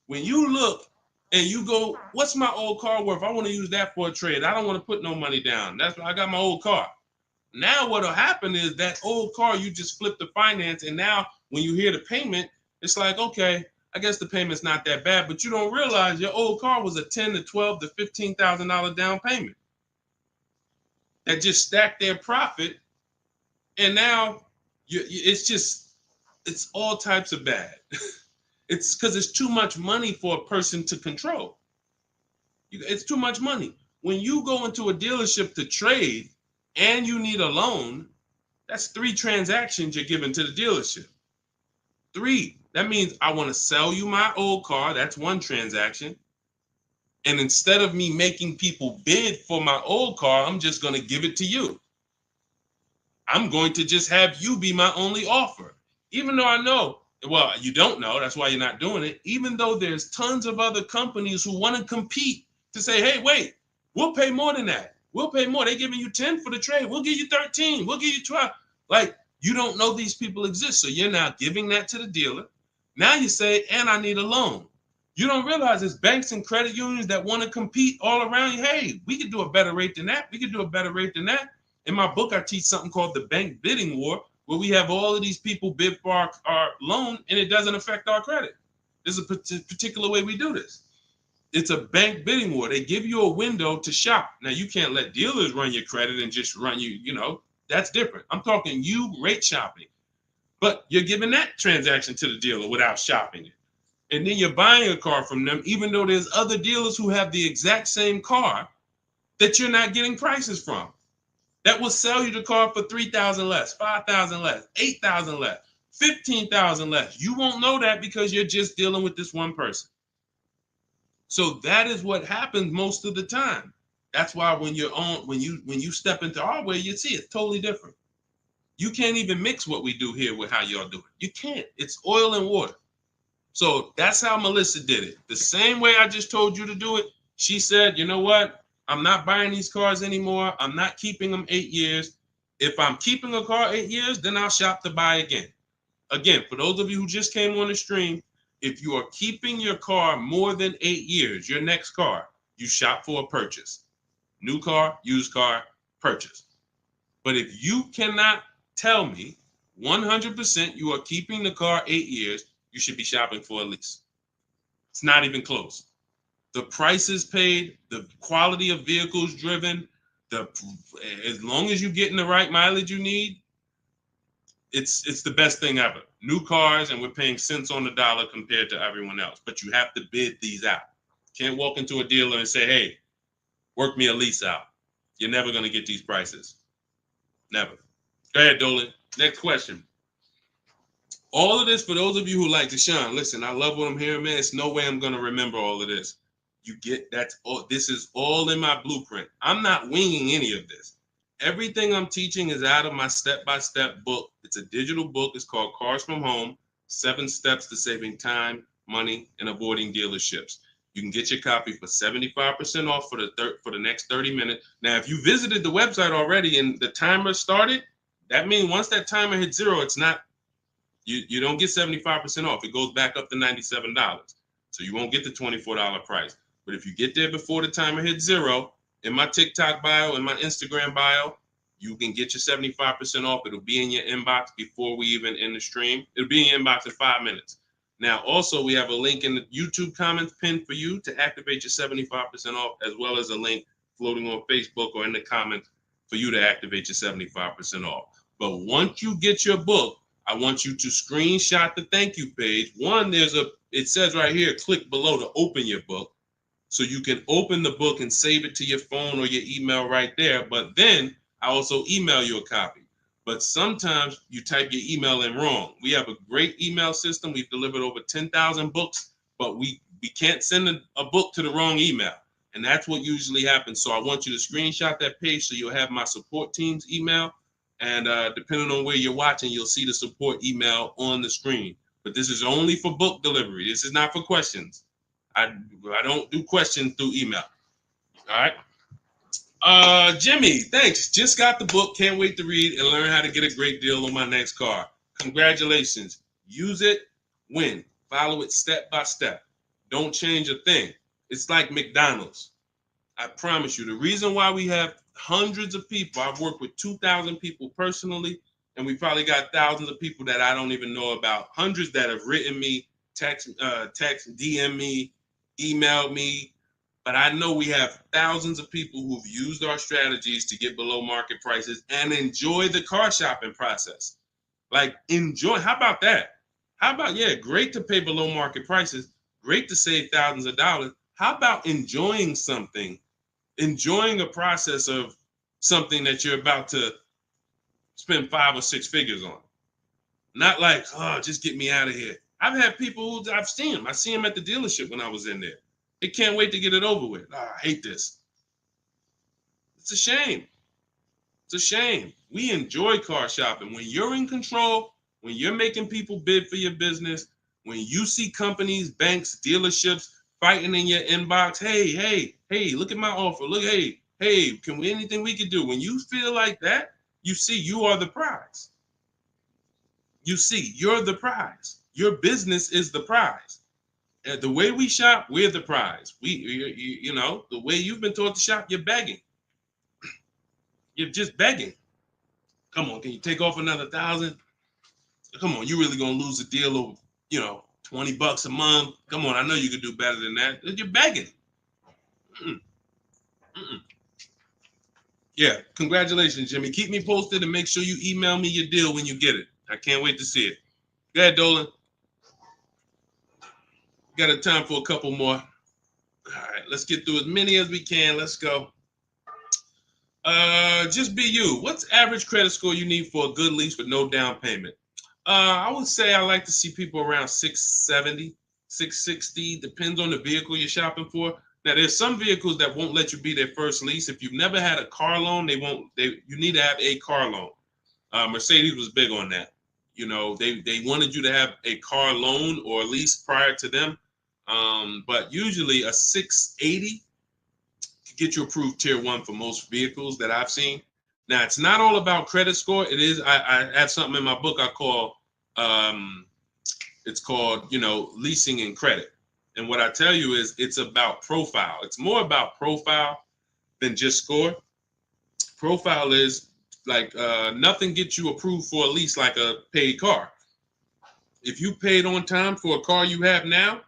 When you look and you go, what's my old car worth? I want to use that for a trade. I don't want to put no money down. That's why I got my old car. Now what'll happen is that old car, you just flip the finance, and now when you hear the payment, it's like, okay, I guess the payment's not that bad, but you don't realize your old car was a $10,000 to $12,000 to $15,000 down payment that just stacked their profit, and now it's all types of bad. It's because it's too much money for a person to control. It's too much money. When you go into a dealership to trade and you need a loan, that's 3 transactions you're giving to the dealership. 3. That means I want to sell you my old car. That's 1 transaction. And instead of me making people bid for my old car, I'm just going to give it to you. I'm going to just have you be my only offer. Even though I know, well, you don't know, that's why you're not doing it. Even though there's tons of other companies who want to compete to say, hey, wait, we'll pay more than that. We'll pay more. They're giving you 10 for the trade. We'll give you 13. We'll give you 12. Like, you don't know these people exist. So you're now giving that to the dealer. Now you say, and I need a loan. You don't realize there's banks and credit unions that want to compete all around you. Hey, we could do a better rate than that. We could do a better rate than that. In my book, I teach something called the bank bidding war, where we have all of these people bid for our loan, and it doesn't affect our credit. There's a particular way we do this. It's a bank bidding war. They give you a window to shop. Now, you can't let dealers run your credit and just run you, that's different. I'm talking you rate shopping. But you're giving that transaction to the dealer without shopping it. And then you're buying a car from them, even though there's other dealers who have the exact same car that you're not getting prices from. That will sell you the car for $3,000 less, $5,000 less, $8,000 less, $15,000 less. You won't know that because you're just dealing with this one person. So that is what happens most of the time. That's why when you step into our way, you see it's totally different. You can't even mix what we do here with how y'all do it. You can't. It's oil and water. So that's how Melissa did it. The same way I just told you to do it. She said, you know what? I'm not buying these cars anymore. I'm not keeping them 8 years. If I'm keeping a car 8 years, then I'll shop to buy again. Again, for those of you who just came on the stream, if you are keeping your car more than 8 years, your next car, you shop for a purchase. New car, used car, purchase. But if you cannot tell me 100% you are keeping the car 8 years, you should be shopping for a lease. It's not even close. The prices paid, the quality of vehicles driven, as long as you're getting the right mileage you need, it's the best thing ever. New cars, and we're paying cents on the dollar compared to everyone else. But you have to bid these out. Can't walk into a dealer and say, hey, work me a lease out. You're never going to get these prices. Never. Go ahead, Dolan. Next question. All of this, for those of you who like Deshone, listen, I love what I'm hearing, man. It's no way I'm going to remember all of this. You get that's all. This is all in my blueprint. I'm not winging any of this. Everything I'm teaching is out of my step-by-step book. It's a digital book. It's called Cars from Home, 7 Steps to Saving Time, Money, and Avoiding Dealerships. You can get your copy for 75% off for the next 30 minutes. Now, if you visited the website already and the timer started, that means once that timer hits 0, it's not, you don't get 75% off. It goes back up to $97. So you won't get the $24 price. But if you get there before the timer hits 0, in my TikTok bio, in my Instagram bio, you can get your 75% off. It'll be in your inbox before we even end the stream. It'll be in your inbox in 5 minutes. Now, also, we have a link in the YouTube comments pinned for you to activate your 75% off, as well as a link floating on Facebook or in the comments for you to activate your 75% off. But once you get your book, I want you to screenshot the thank you page. One, it says right here, click below to open your book. So you can open the book and save it to your phone or your email right there. But then I also email you a copy. But sometimes you type your email in wrong. We have a great email system. We've delivered over 10,000 books, but we can't send a book to the wrong email. And that's what usually happens. So I want you to screenshot that page so you'll have my support team's email. And depending on where you're watching, you'll see the support email on the screen. But this is only for book delivery. This is not for questions. I don't do questions through email. All right. Jimmy, thanks. Just got the book. Can't wait to read and learn how to get a great deal on my next car. Congratulations. Use it, win. Follow it step by step. Don't change a thing. It's like McDonald's. I promise you. The reason why we have hundreds of people, I've worked with 2,000 people personally, and we probably got thousands of people that I don't even know about. Hundreds that have written me, text, DM me, emailed me. But I know we have thousands of people who've used our strategies to get below market prices and enjoy the car shopping process. Like, enjoy. How about that? How about, yeah, great to pay below market prices, great to save thousands of dollars. How about enjoying something, enjoying a process of something that you're about to spend 5 or 6 figures on? Not like, oh, just get me out of here. I've had people who I've seen them. I see them at the dealership when I was in there. They can't wait to get it over with. Oh, I hate this. It's a shame. It's a shame. We enjoy car shopping. When you're in control, when you're making people bid for your business, when you see companies, banks, dealerships fighting in your inbox, hey, look at my offer. Look, hey, can we anything we can do? When you feel like that, you see you are the prize. You see, you're the prize. Your business is the prize. The way we shop, we're the prize. You know, the way you've been taught to shop, you're begging. You're just begging. Come on, can you take off another 1,000? Come on, you really gonna lose a deal over, $20 a month? Come on, I know you could do better than that. You're begging. Mm-mm. Mm-mm. Yeah, congratulations, Jimmy. Keep me posted and make sure you email me your deal when you get it. I can't wait to see it. Go ahead, Dolan. Got a time for a couple more. All right, let's get through as many as we can. Let's go. Just be you. What's average credit score you need for a good lease with no down payment? I would say I like to see people around 670, 660. Depends on the vehicle you're shopping for. Now, there's some vehicles that won't let you be their first lease. If you've never had a car loan, you need to have a car loan. Mercedes was big on that. They wanted you to have a car loan or lease prior to them. But usually a 680 can get you approved tier 1 for most vehicles that I've seen. Now, it's not all about credit score. It is. I have something in my book I call, it's called, leasing and credit. And what I tell you is it's about profile. It's more about profile than just score. Profile is like nothing gets you approved for a lease like a paid car. If you paid on time for a car you have now,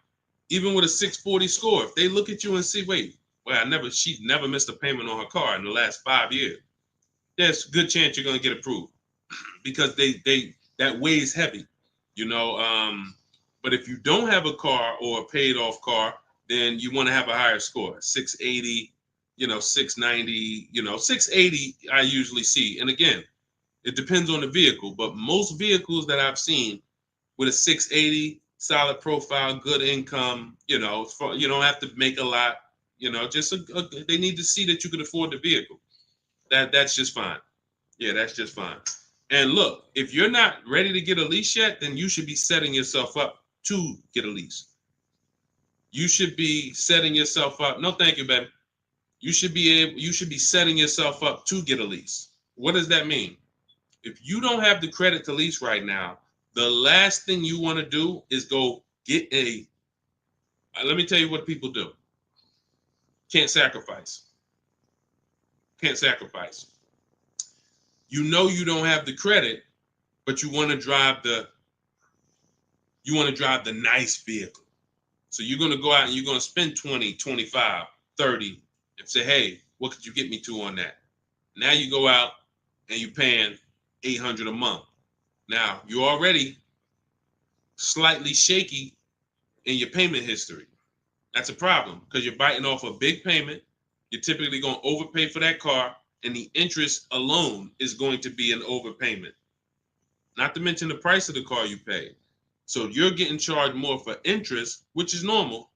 even with a 640 score, if they look at you and see, wait, well, she's never missed a payment on her car in the last 5 years. There's a good chance you're going to get approved because that weighs heavy, But if you don't have a car or a paid off car, then you want to have a higher score, 680, 690, 680 I usually see. And again, it depends on the vehicle, but most vehicles that I've seen with a 680, solid profile, good income, you don't have to make a lot, they need to see that you can afford the vehicle. That's just fine. Yeah, that's just fine. And look, if you're not ready to get a lease yet, then you should be setting yourself up to get a lease. You should be setting yourself up. No, thank you, baby. You should be setting yourself up to get a lease. What does that mean? If you don't have the credit to lease right now, the last thing you want to do is go get let me tell you what people do. Can't sacrifice. Can't sacrifice. You don't have the credit, but you want to drive the nice vehicle. So you're going to go out and you're going to spend 20, 25, 30 and say, hey, what could you get me to on that? Now you go out and you're paying $800 a month. Now, you're already slightly shaky in your payment history. That's a problem because you're biting off a big payment. You're typically going to overpay for that car, and the interest alone is going to be an overpayment. Not to mention the price of the car you pay. So you're getting charged more for interest, which is normal.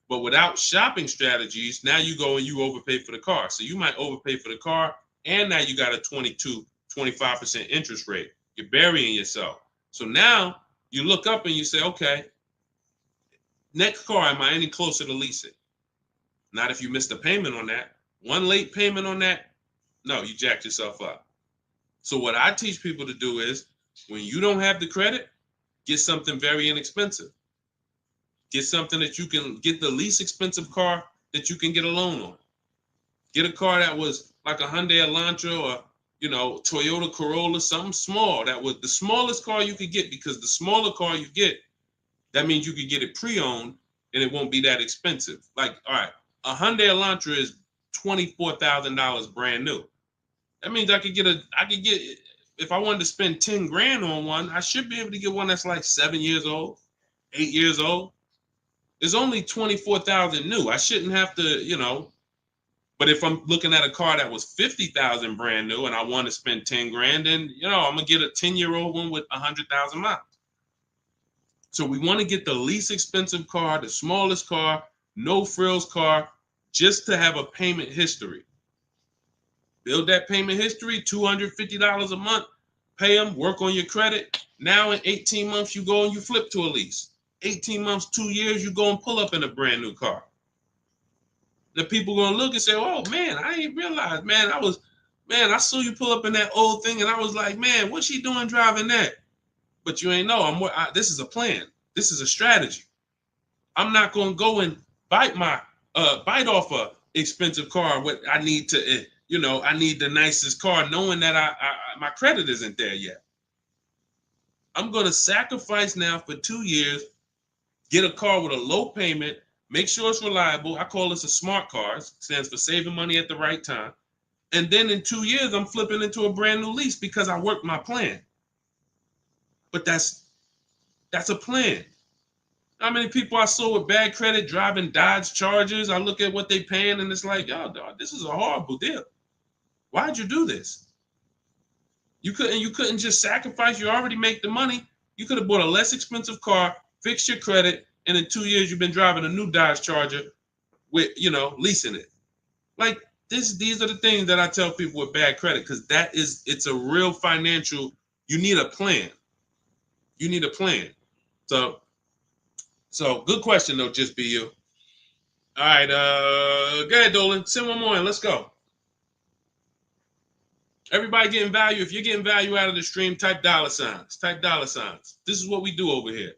But without shopping strategies, now you go and you overpay for the car. So you might overpay for the car, and now you got a 25% interest rate. You're burying yourself. So now you look up and you say, okay, next car, am I any closer to leasing? Not if you missed a payment on that. One late payment on that, no, you jacked yourself up. So what I teach people to do is, when you don't have the credit, get something very inexpensive. Get something that you can get, the least expensive car that you can get a loan on. Get a car that was like a Hyundai Elantra or, Toyota Corolla, something small. That was the smallest car you could get, because the smaller car you get, that means you could get it pre-owned and it won't be that expensive. Like, all right, a Hyundai Elantra is $24,000 brand new. That means I could get, if I wanted to spend 10 grand on one, I should be able to get one that's like 7 years old, 8 years old. It's only 24,000 new. I shouldn't have to, but if I'm looking at a car that was 50,000 brand new and I want to spend 10 grand, then, I'm going to get a 10-year-old one with 100,000 miles. So we want to get the least expensive car, the smallest car, no frills car, just to have a payment history. Build that payment history, $250 a month, pay them, work on your credit. Now in 18 months, you go and you flip to a lease. 18 months, 2 years, you go and pull up in a brand new car. The people going to look and say, oh, man, I ain't realized, man, I saw you pull up in that old thing, and I was like, man, what's she doing driving that? But you ain't know, this is a plan. This is a strategy. I'm not going to go and bite off a expensive car. What I need to, I need the nicest car, knowing that my credit isn't there yet. I'm going to sacrifice now for 2 years, get a car with a low payment, make sure it's reliable. I call this a smart car. It stands for saving money at the right time. And then in 2 years, I'm flipping into a brand new lease because I worked my plan. But that's a plan. How many people I saw with bad credit driving Dodge Chargers? I look at what they paying and it's like, yo, dog, this is a horrible deal. Why'd you do this? You couldn't just sacrifice. You already make the money. You could have bought a less expensive car, fixed your credit, and in 2 years you've been driving a new Dodge Charger with, leasing it. Like these are the things that I tell people with bad credit, because it's a real financial, you need a plan. You need a plan. So good question though, just be you. All right, go ahead, Dolan. Send one more in. Let's go. Everybody getting value. If you're getting value out of the stream, type dollar signs. Type dollar signs. This is what we do over here.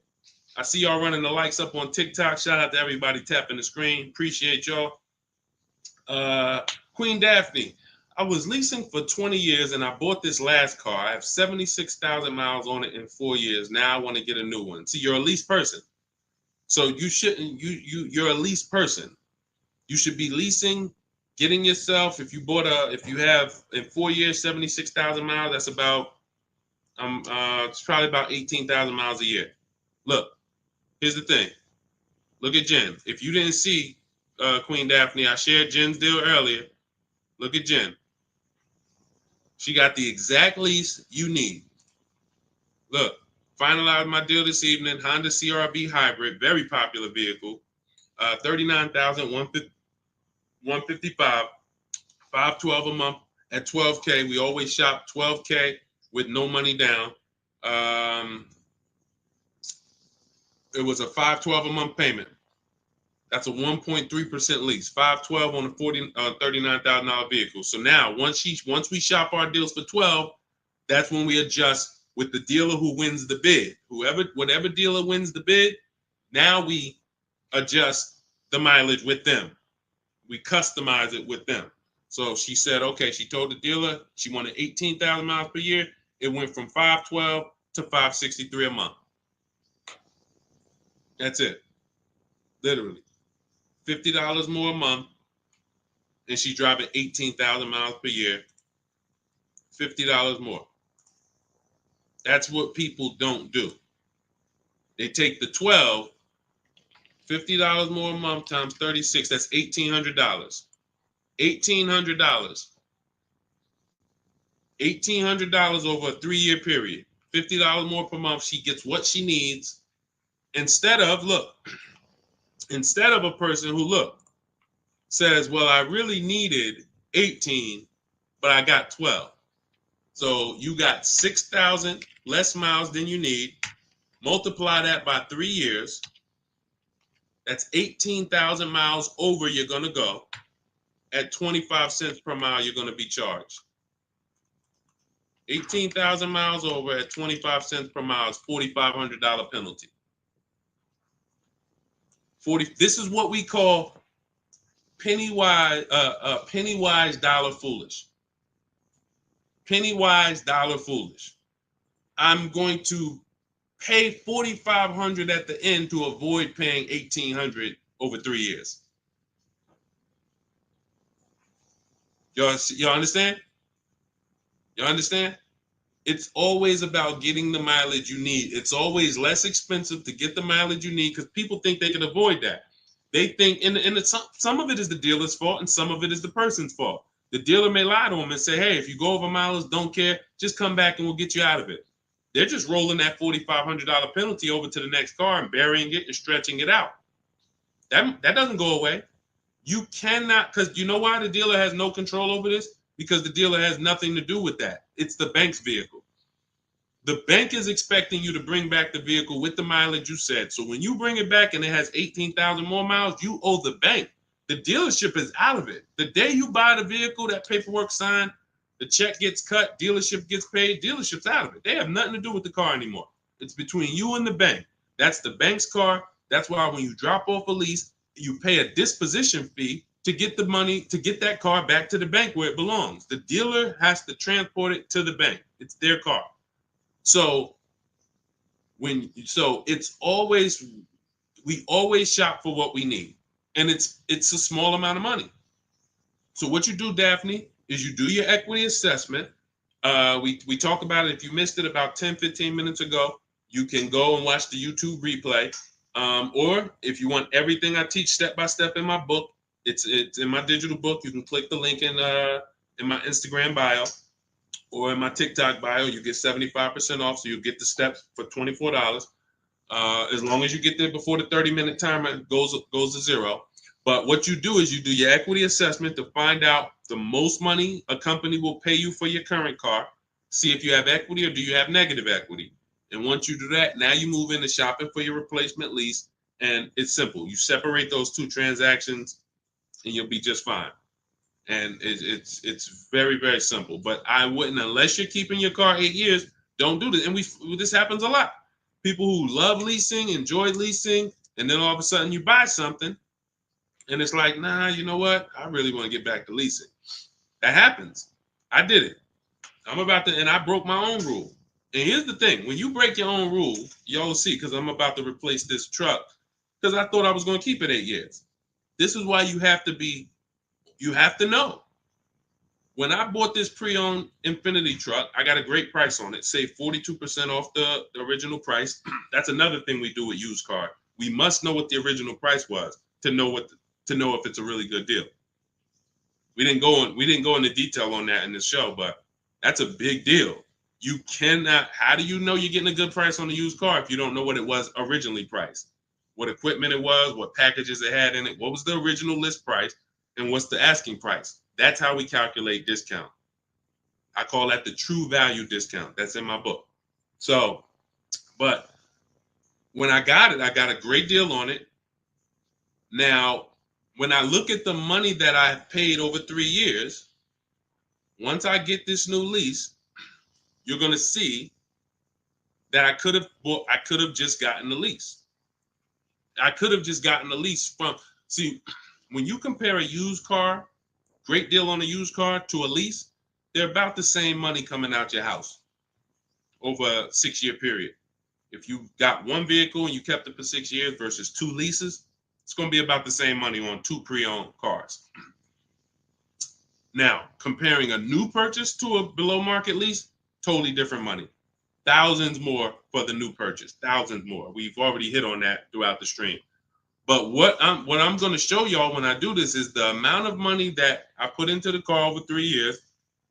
I see y'all running the likes up on TikTok. Shout out to everybody tapping the screen. Appreciate y'all. Queen Daphne, I was leasing for 20 years and I bought this last car. I have 76,000 miles on it in 4 years. Now I want to get a new one. See, you're a lease person. So you shouldn't, you're a lease person. You should be leasing, getting yourself, if you have in 4 years, 76,000 miles, that's about, it's probably about 18,000 miles a year. Look, here's the thing. Look at Jen. If you didn't see Queen Daphne, I shared Jen's deal earlier. Look at Jen. She got the exact lease you need. Look, finalized my deal this evening. Honda CR-V hybrid, very popular vehicle. 39,155, 512 a month at 12K. We always shop 12K with no money down. It was a 512 a month payment. That's a 1.3% lease. 512 on a $39,000 vehicle. So now once we shop our deals for 12, that's when we adjust with the dealer who wins the bid. Whatever dealer wins the bid, now we adjust the mileage with them. We customize it with them. So she said, okay, she told the dealer she wanted 18,000 miles per year. It went from 512 to 563 a month. That's it. Literally. $50 more a month. And she's driving 18,000 miles per year. $50 more. That's what people don't do. They take the 12, $50 more a month times 36, that's $1,800. $1,800. $1,800 over a 3-year period. $50 more per month. She gets what she needs instead of a person who says, well, I really needed 18, but I got 12. So you got 6,000 less miles than you need. Multiply that by 3 years. That's 18,000 miles over you're going to go. At 25 cents per mile, you're going to be charged. 18,000 miles over at 25 cents per mile is $4,500 penalty. This is what we call penny wise, dollar foolish. Penny wise, dollar foolish. I'm going to pay $4,500 at the end to avoid paying $1,800 over 3 years. Y'all understand? You understand? It's always about getting the mileage you need. It's always less expensive to get the mileage you need because people think they can avoid that. They think, some of it is the dealer's fault and some of it is the person's fault. The dealer may lie to them and say, hey, if you go over mileage, don't care, just come back and we'll get you out of it. They're just rolling that $4,500 penalty over to the next car and burying it and stretching it out. That doesn't go away. You cannot, because you know why the dealer has no control over this? Because the dealer has nothing to do with that. It's the bank's vehicle. The bank is expecting you to bring back the vehicle with the mileage you said. So when you bring it back and it has 18,000 more miles, you owe the bank. The dealership is out of it. The day you buy the vehicle, that paperwork signed, the check gets cut, dealership gets paid, dealership's out of it. They have nothing to do with the car anymore. It's between you and the bank. That's the bank's car. That's why when you drop off a lease, you pay a disposition fee to get the money, to get that car back to the bank where it belongs. The dealer has to transport it to the bank. It's their car. So it's always, we always shop for what we need. And it's a small amount of money. So what you do, Daphne, is you do your equity assessment. We talked about it. If you missed it about 10, 15 minutes ago, you can go and watch the YouTube replay. Or if you want everything I teach step by step in my book, it's in my digital book. You can click the link in my Instagram bio or in my TikTok bio. You get 75% off, so you get the steps for $24. As long as you get there before the 30-minute timer goes to zero. But what you do is you do your equity assessment to find out the most money a company will pay you for your current car. See if you have equity or do you have negative equity. And once you do that, now you move into shopping for your replacement lease. And it's simple. You separate those two transactions and you'll be just fine. And it's very, very simple. But I wouldn't, unless you're keeping your car 8 years, don't do this. And this happens a lot. People who love leasing, enjoy leasing, and then all of a sudden you buy something and it's like, nah, you know what? I really want to get back to leasing. That happens. I did it. And I broke my own rule. And here's the thing. When you break your own rule, y'all see, because I'm about to replace this truck, because I thought I was going to keep it 8 years. This is why you have to know. When I bought this pre-owned Infiniti truck, I got a great price on it. Saved 42% off the original price. That's another thing we do with used car. We must know what the original price was to know if it's a really good deal. We didn't go into detail on that in this show, but that's a big deal. You cannot. How do you know you're getting a good price on a used car if you don't know what it was originally priced? What equipment it was, what packages it had in it, what was the original list price, and what's the asking price? That's how we calculate discount. I call that the true value discount. That's in my book. So, but when I got it, I got a great deal on it. Now, when I look at the money that I paid over 3 years, once I get this new lease, you're going to see that I could have just gotten the lease. I could have just gotten the lease when you compare a used car, great deal on a used car, to a lease, they're about the same money coming out your house over a 6-year period. If you got one vehicle and you kept it for 6 years versus 2 leases, it's going to be about the same money on 2 pre-owned cars. Now, comparing a new purchase to a below market lease, totally different money. thousands more for the new purchase, thousands more. We've already hit on that throughout the stream. But what I'm going to show y'all when I do this is the amount of money that I put into the car over 3 years,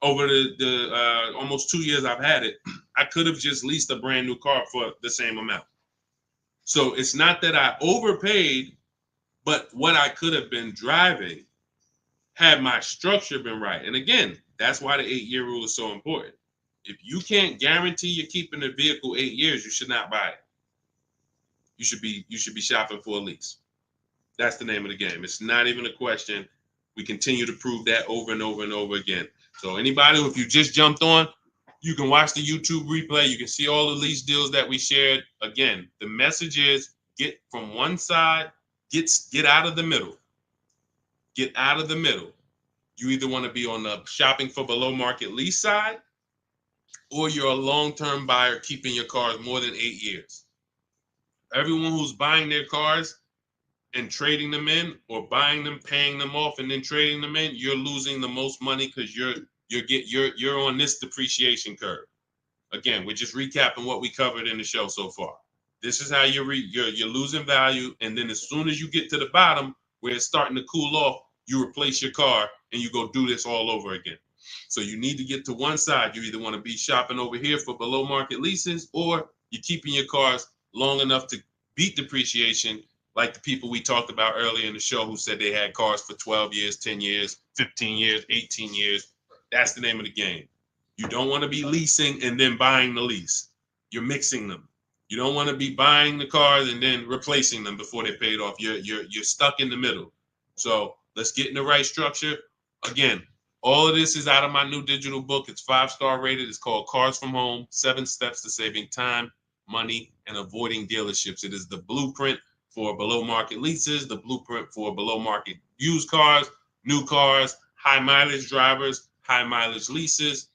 over the almost 2 years I've had it. I could have just leased a brand new car for the same amount. So it's not that I overpaid, but what I could have been driving had my structure been right. And again, that's why the 8-year rule is so important. If you can't guarantee you're keeping the vehicle 8 years, you should not buy it. You should be shopping for a lease. That's the name of the game. It's not even a question. We continue to prove that over and over and over again. So anybody, if you just jumped on, you can watch the YouTube replay. You can see all the lease deals that we shared. Again, the message is get from one side, get out of the middle. Get out of the middle. You either want to be on the shopping for below market lease side, or you're a long-term buyer keeping your cars more than 8 years. Everyone who's buying their cars and trading them in, or buying them, paying them off, and then trading them in, you're losing the most money because you're on this depreciation curve. Again, we're just recapping what we covered in the show so far. This is how you're losing value, and then as soon as you get to the bottom where it's starting to cool off, you replace your car and you go do this all over again. So you need to get to one side. You either want to be shopping over here for below market leases, or you're keeping your cars long enough to beat depreciation, like the people we talked about earlier in the show who said they had cars for 12 years, 10 years, 15 years, 18 years. That's the name of the game. You don't want to be leasing and then buying the lease. You're mixing them. You don't want to be buying the cars and then replacing them before they're paid off. You're stuck in the middle. So let's get in the right structure. Again, all of this is out of my new digital book. It's 5-star rated. It's called Cars from Home, 7 Steps to Saving Time, Money, and Avoiding Dealerships. It is the blueprint for below market leases, the blueprint for below market used cars, new cars, high mileage drivers, high mileage leases.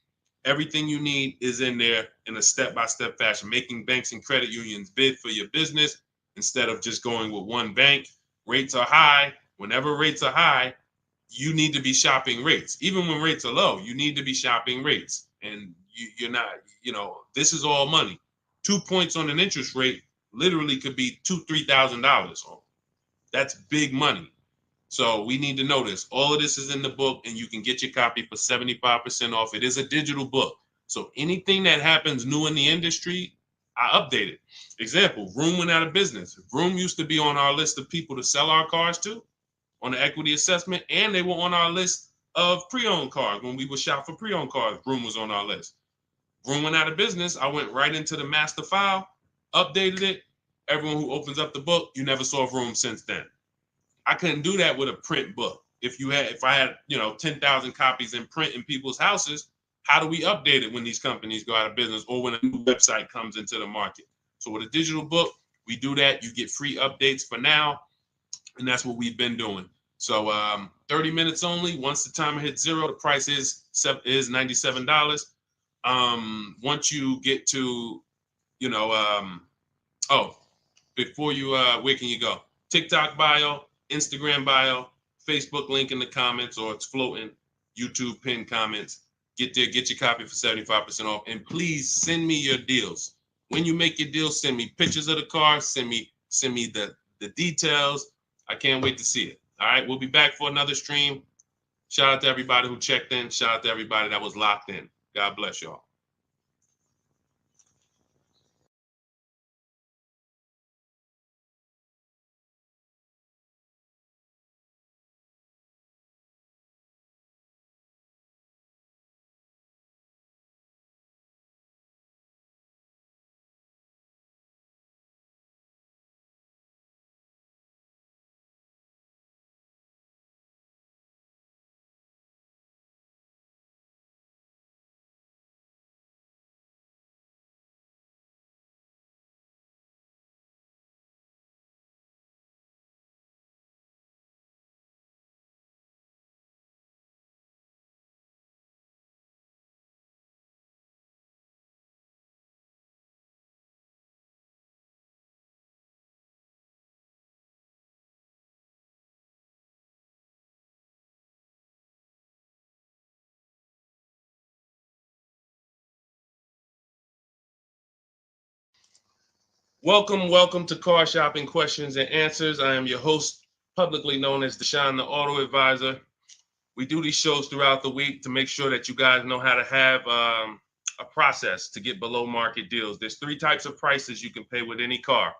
Everything you need is in there in a step-by-step fashion, making banks and credit unions bid for your business instead of just going with one bank. Rates are high. Whenever rates are high, you need to be shopping rates. Even when rates are low, you need to be shopping rates. And you're not, this is all money. 2 points on an interest rate literally could be $2,000-$3,000. That's big money. So we need to know this. All of this is in the book, and you can get your copy for 75% off. It is a digital book. So anything that happens new in the industry, I update it. Example, Vroom went out of business. Vroom used to be on our list of people to sell our cars to on the equity assessment, and they were on our list of pre-owned cars. When we would shop for pre-owned cars, Vroom was on our list. Vroom went out of business. I went right into the master file, updated it. Everyone who opens up the book, you never saw Vroom since then. I couldn't do that with a print book. If I had 10,000 copies in print in people's houses, how do we update it when these companies go out of business or when a new website comes into the market? So with a digital book, we do that. You get free updates for now, and that's what we've been doing. So 30 minutes only. Once the timer hits 0, the price is $97. Once you get to, before you, where can you go? TikTok bio, Instagram bio, Facebook link in the comments, or it's floating, YouTube pinned comments. Get there, get your copy for 75% off. And please send me your deals. When you make your deals, send me pictures of the car, send me the details. I can't wait to see it. All right, we'll be back for another stream. Shout out to everybody who checked in. Shout out to everybody that was locked in. God bless y'all. Welcome to Car Shopping Questions and Answers. I am your host, publicly known as Deshone the Auto Advisor. We do these shows throughout the week to make sure that you guys know how to have a process to get below market deals. There's three types of prices you can pay with any car: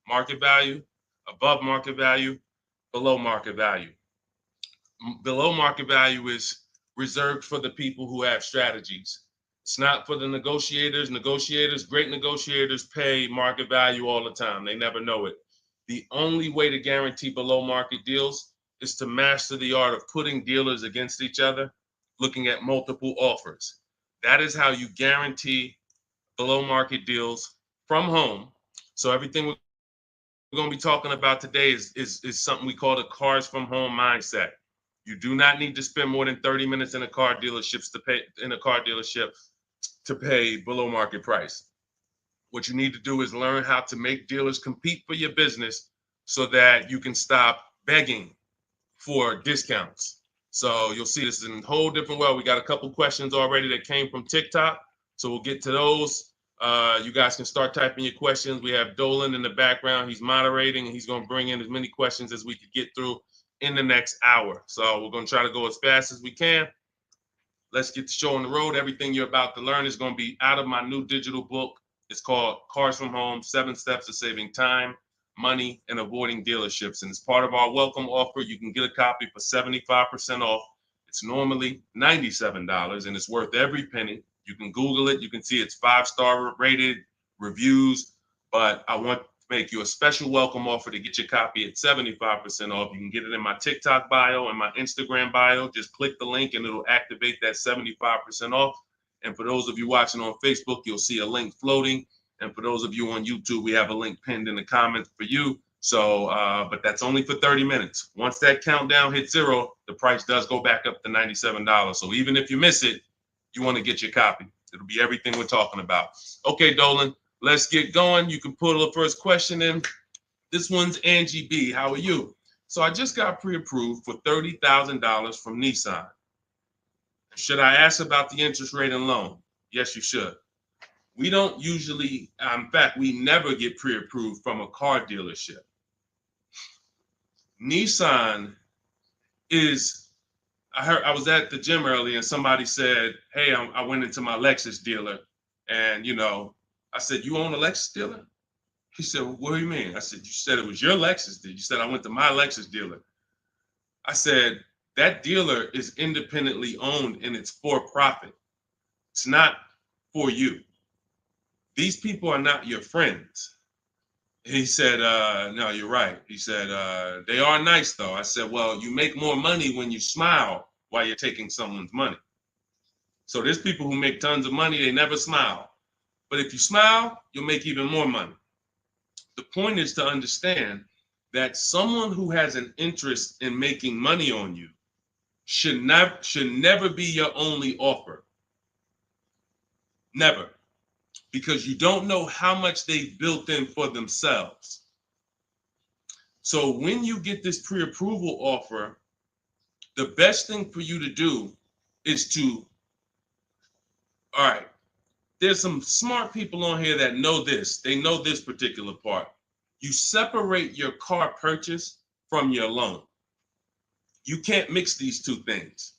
market value, above market value, below market value. Below market value is reserved for the people who have strategies. It's not for the negotiators. Great negotiators pay market value all the time. They never know it. The only way to guarantee below market deals is to master the art of putting dealers against each other, looking at multiple offers. That is how you guarantee below market deals from home. So everything we're going to be talking about today is something we call the cars from home mindset. You do not need to spend more than 30 minutes in a car dealership to pay below market price. What you need to do is learn how to make dealers compete for your business so that you can stop begging for discounts. So you'll see this in a whole different way. We got a couple questions already that came from TikTok. So we'll get to those. You guys can start typing your questions. We have Dolan in the background. He's moderating and he's going to bring in as many questions as we could get through in the next hour. So we're going to try to go as fast as we can. Let's get the show on the road. Everything you're about to learn is going to be out of my new digital book. It's called Cars from Home, 7 Steps to Saving Time, Money, and Avoiding Dealerships. And as part of our welcome offer, you can get a copy for 75% off. It's normally $97 and it's worth every penny. You can Google it. You can see it's 5-star rated reviews, but I want to make you a special welcome offer to get your copy at 75% off. You can get it in my TikTok bio and my Instagram bio. Just click the link and it'll activate that 75% off. And for those of you watching on Facebook, you'll see a link floating. And for those of you on YouTube, we have a link pinned in the comments for you. So, but that's only for 30 minutes. Once that countdown hits 0, the price does go back up to $97. So even if you miss it, you want to get your copy. It'll be everything we're talking about. Okay, Dolan, let's get going. You can put the first question in. This one's Angie B. How are you? So I just got pre-approved for $30,000 from Nissan. Should I ask about the interest rate and loan? Yes, you should. We don't usually, in fact, we never get pre-approved from a car dealership. Nissan is, I was at the gym earlier and somebody said, hey, I went into my Lexus dealer and, I said, you own a Lexus dealer? He said, well, what do you mean? I said, you said it was your Lexus dealer. You said, I went to my Lexus dealer. I said, that dealer is independently owned and it's for profit. It's not for you. These people are not your friends. He said, no, you're right. He said, they are nice though. I said, well, you make more money when you smile while you're taking someone's money. So there's people who make tons of money, they never smile. But if you smile, you'll make even more money. The point is to understand that someone who has an interest in making money on you should never be your only offer. Never. Because you don't know how much they've built in for themselves. So when you get this pre-approval offer, the best thing for you to do is to, all right, there's some smart people on here that know this. They know this particular part. You separate your car purchase from your loan. You can't mix these two things.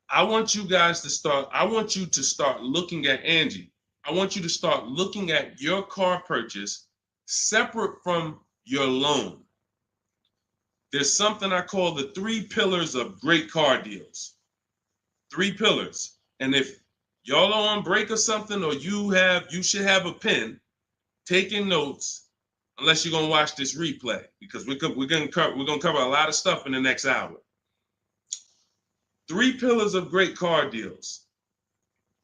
I want you to start looking at Angie. I want you to start looking at your car purchase separate from your loan. There's something I call the 3 pillars of great car deals. 3 pillars. And if y'all are on break or something, or you should have a pen taking notes, unless you're gonna watch this replay, because we're gonna cover a lot of stuff in the next hour. 3 pillars of great car deals.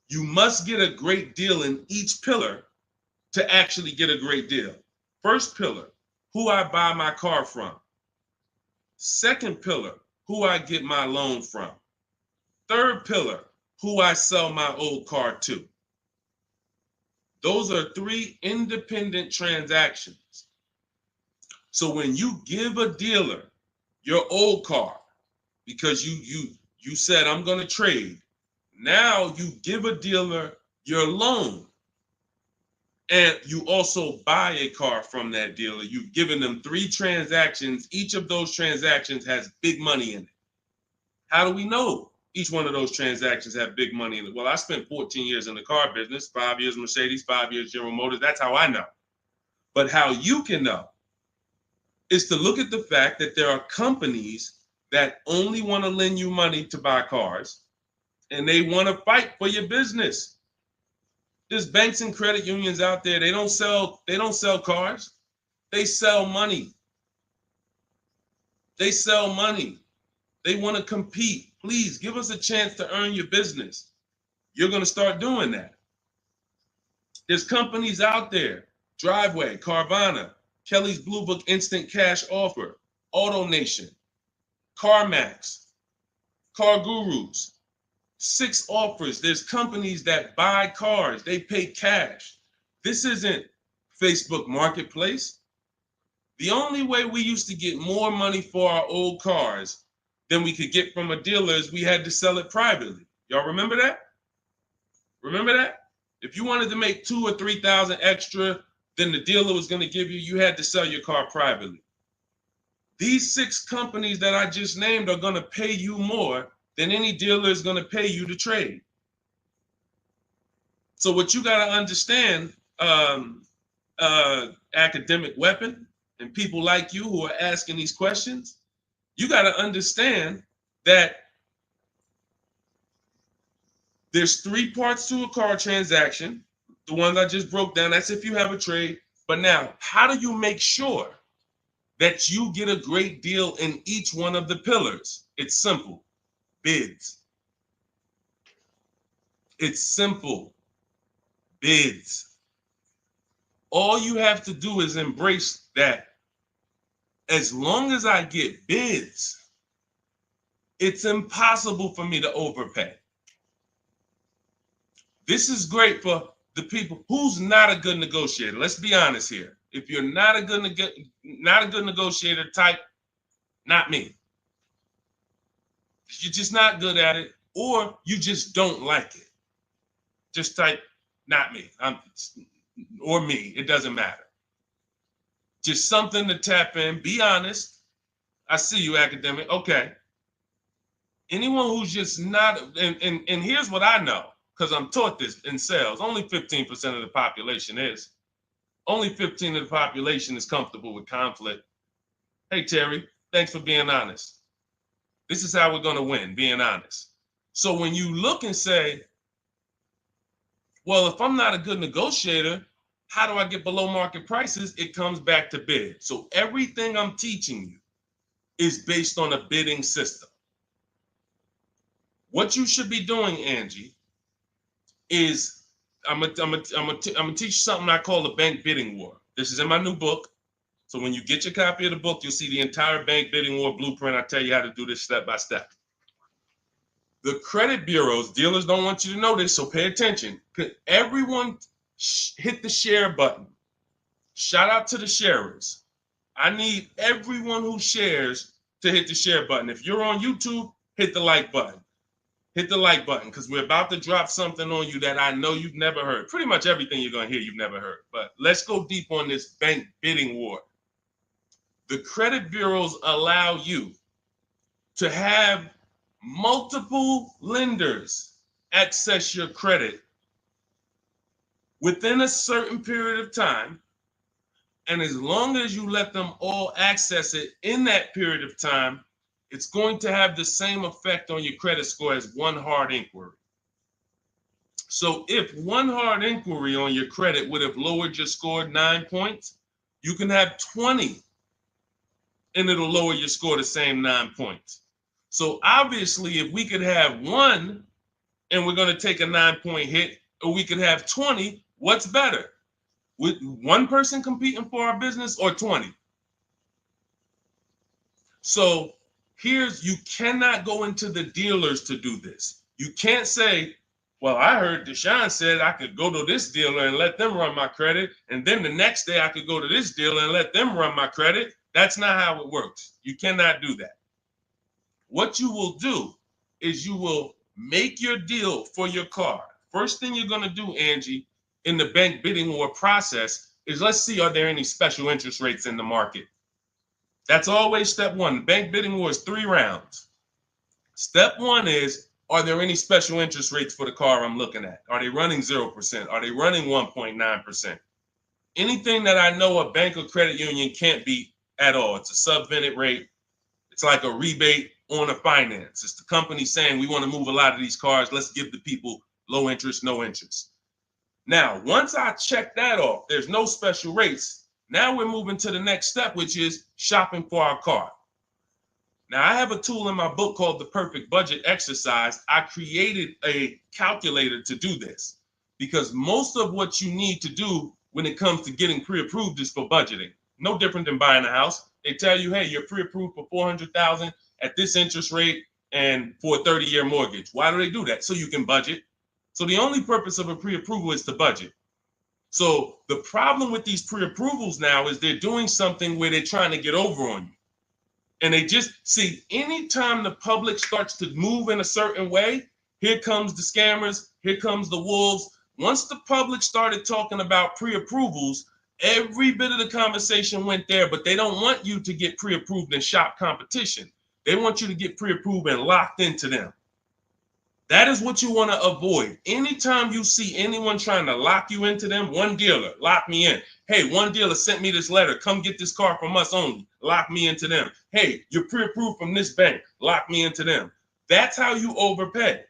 You must get a great deal in each pillar to actually get a great deal. First pillar, who I buy my car from. Second pillar, who I get my loan from. Third pillar, who I sell my old car to. Those are 3 independent transactions. So when you give a dealer your old car, because you said I'm going to trade, now you give a dealer your loan. And you also buy a car from that dealer. You've given them 3 transactions. Each of those transactions has big money in it. How do we know each one of those transactions have big money in it? Well, I spent 14 years in the car business, 5 years Mercedes, 5 years General Motors. That's how I know. But how you can know is to look at the fact that there are companies that only want to lend you money to buy cars, and they want to fight for your business. There's banks and credit unions out there. They don't sell cars. They sell money. They sell money. They want to compete. Please give us a chance to earn your business. You're going to start doing that. There's companies out there, Driveway, Carvana, Kelly's Blue Book Instant Cash Offer, AutoNation, CarMax, Car Gurus, 6 offers. There's companies that buy cars. They pay cash. This isn't Facebook Marketplace. The only way we used to get more money for our old cars than we could get from a dealer is we had to sell it privately. Y'all remember that? Remember that? If you wanted to make 2,000 or 3,000 extra than the dealer was going to give you, you had to sell your car privately. These 6 companies that I just named are going to pay you more than any dealer is going to pay you to trade. So what you got to understand, academic weapon, and people like you who are asking these questions, you got to understand that there's 3 parts to a car transaction. The ones I just broke down, that's if you have a trade. But now, how do you make sure that you get a great deal in each one of the pillars? It's simple. Bids. It's simple. Bids. All you have to do is embrace that. As long as I get bids, it's impossible for me to overpay. This is great for the people who's not a good negotiator. Let's be honest here. If you're not a good negotiator, type not me. You're just not good at it, or you just don't like it. Just type not me. Or me. It doesn't matter. Just something to tap in. Be honest. I see you, academic. Okay. Anyone who's just not, and here's what I know, because I'm taught this in sales. Only 15% of the population is. Only 15% of the population is comfortable with conflict. Hey, Terry, thanks for being honest. This is how we're going to win, being honest. So when you look and say, well, if I'm not a good negotiator, how do I get below market prices? It comes back to bid. So everything I'm teaching you is based on a bidding system. What you should be doing, Angie, is I'm gonna teach you something I call the bank bidding war. This is in my new book. So when you get your copy of the book, you'll see the entire bank bidding war blueprint. I tell you how to do this step by step. The credit bureaus, dealers don't want you to know this, so pay attention. Everyone hit the share button. Shout out to the sharers. I need everyone who shares to hit the share button. If you're on YouTube, hit the like button. Hit the like button, because we're about to drop something on you that I know you've never heard. Pretty much everything you're going to hear you've never heard. But let's go deep on this bank bidding war. The credit bureaus allow you to have multiple lenders access your credit within a certain period of time. And as long as you let them all access it in that period of time, it's going to have the same effect on your credit score as one hard inquiry. So if one hard inquiry on your credit would have lowered your score 9 points, you can have 20 and it'll lower your score the same 9 points. So obviously, if we could have one and we're going to take a 9-point hit, or we could have 20, what's better? With one person competing for our business or 20? So you cannot go into the dealers to do this. You can't say, well, I heard Deshone said I could go to this dealer and let them run my credit, and then the next day I could go to this dealer and let them run my credit. That's not how it works. You cannot do that. What you will do is you will make your deal for your car. First thing you're going to do, Angie, in the bank bidding war process is let's see, are there any special interest rates in the market? That's always step one. The bank bidding war is 3 rounds. Step one is, are there any special interest rates for the car I'm looking at? Are they running 0%? Are they running 1.9%? Anything that I know a bank or credit union can't beat at all. It's a subvented rate. It's like a rebate on a finance. It's the company saying we want to move a lot of these cars. Let's give the people low interest, no interest. Now, once I check that off, there's no special rates. Now we're moving to the next step, which is shopping for our car. Now, I have a tool in my book called the Perfect Budget Exercise. I created a calculator to do this because most of what you need to do when it comes to getting pre-approved is for budgeting. No different than buying a house. They tell you, hey, you're pre-approved for $400,000 at this interest rate and for a 30-year mortgage. Why do they do that? So you can budget. So the only purpose of a pre-approval is to budget. So the problem with these pre-approvals now is they're doing something where they're trying to get over on you. And they just see anytime the public starts to move in a certain way, here comes the scammers, here comes the wolves. Once the public started talking about pre-approvals, every bit of the conversation went there, but they don't want you to get pre-approved and shop competition. They want you to get pre-approved and locked into them. That is what you want to avoid. Anytime you see anyone trying to lock you into them, one dealer, lock me in. Hey, one dealer sent me this letter. Come get this car from us only. Lock me into them. Hey, you're pre-approved from this bank. Lock me into them. That's how you overpay.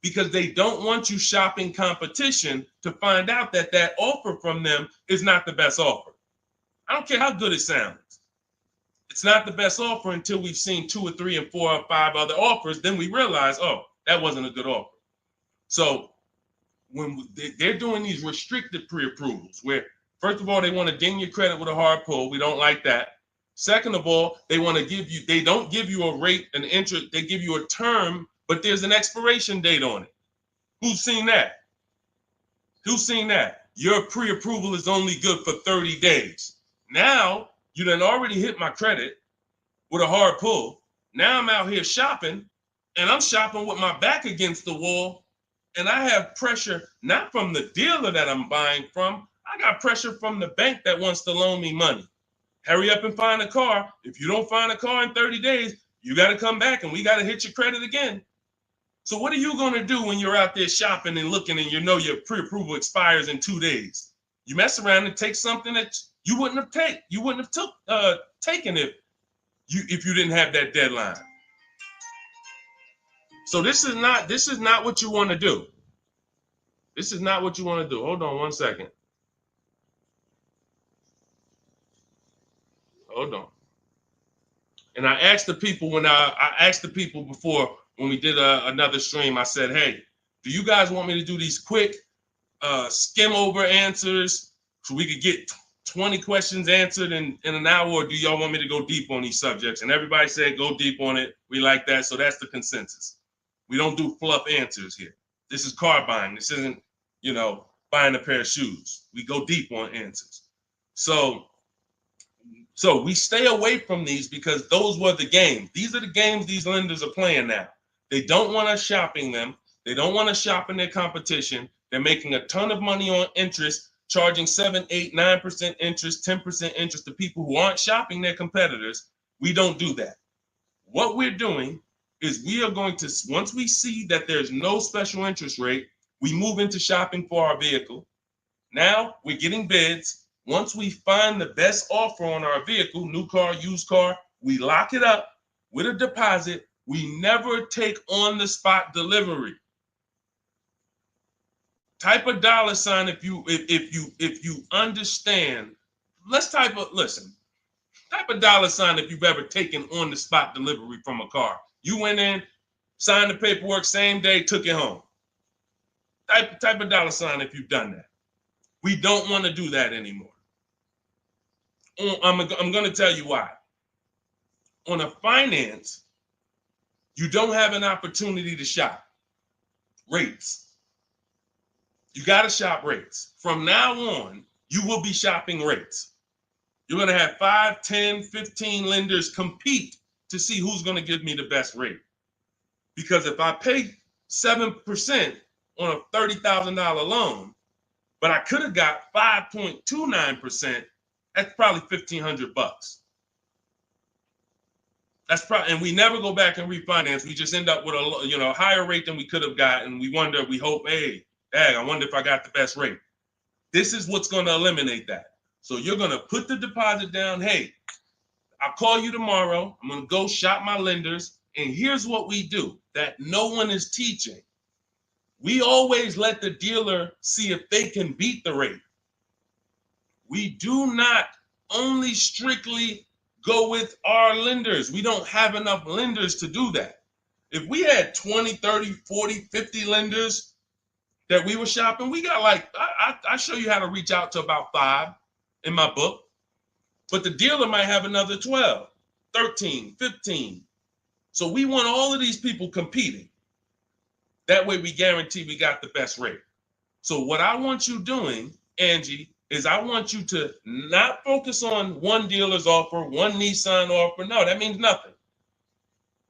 Because they don't want you shopping competition to find out that that offer from them is not the best offer. I don't care how good it sounds. It's not the best offer until we've seen 2 or 3 and 4 or 5 other offers. Then we realize, oh, that wasn't a good offer. So when they're doing these restricted pre-approvals, where first of all, they want to ding your credit with a hard pull. We don't like that. Second of all, they want to give you, they don't give you a rate, an interest, they give you a term, but there's an expiration date on it. Who's seen that? Who's seen that? Your pre-approval is only good for 30 days. Now, you done already hit my credit with a hard pull. Now I'm out here shopping, and I'm shopping with my back against the wall, and I have pressure not from the dealer that I'm buying from. I got pressure from the bank that wants to loan me money. Hurry up and find a car. If you don't find a car in 30 days, you got to come back and we got to hit your credit again. So what are you going to do when you're out there shopping and looking and you know your pre-approval expires in 2 days? You mess around and take something that you wouldn't have taken if you didn't have that deadline. So this is not what you want to do. This is not what you want to do. Hold on one second. Hold on. And I asked the people before when we did another stream, I said, hey, do you guys want me to do these quick skim over answers so we could get 20 questions answered in an hour, or do y'all want me to go deep on these subjects? And everybody said go deep on it. We like that. So that's the consensus. We don't do fluff answers here. This is car buying. This isn't, buying a pair of shoes. We go deep on answers. So we stay away from these because those were the games. These are the games these lenders are playing now. They don't want us shopping them. They don't want us shopping their competition. They're making a ton of money on interest, charging 7, 8, 9% interest, 10% interest to people who aren't shopping their competitors. We don't do that. What we're doing is we are going to, once we see that there's no special interest rate, we move into shopping for our vehicle. Now we're getting bids. Once we find the best offer on our vehicle, new car, used car, we lock it up with a deposit. We never take on the spot delivery. Type a $sign if you understand. Type a $sign if you've ever taken on the spot delivery from a car. You went in, signed the paperwork, same day, took it home. Type a $sign if you've done that. We don't want to do that anymore. I'm going to tell you why. On a finance, you don't have an opportunity to shop rates. You got to shop rates. From now on, you will be shopping rates. You're going to have 5, 10, 15 lenders compete to see who's going to give me the best rate. Because if I pay 7% on a $30,000 loan, but I could have got 5.29%. That's probably $1,500. That's probably, and we never go back and refinance. We just end up with a higher rate than we could have gotten. We wonder, we hope, hey, dang, I wonder if I got the best rate. This is what's going to eliminate that. So you're going to put the deposit down. Hey, I'll call you tomorrow. I'm going to go shop my lenders. And here's what we do that no one is teaching. We always let the dealer see if they can beat the rate. We do not only strictly go with our lenders. We don't have enough lenders to do that. If we had 20, 30, 40, 50 lenders that we were shopping, we got like, I show you how to reach out to about 5 in my book, but the dealer might have another 12, 13, 15. So we want all of these people competing. That way we guarantee we got the best rate. So what I want you doing, Angie, is I want you to not focus on one dealer's offer, one Nissan offer. No, that means nothing.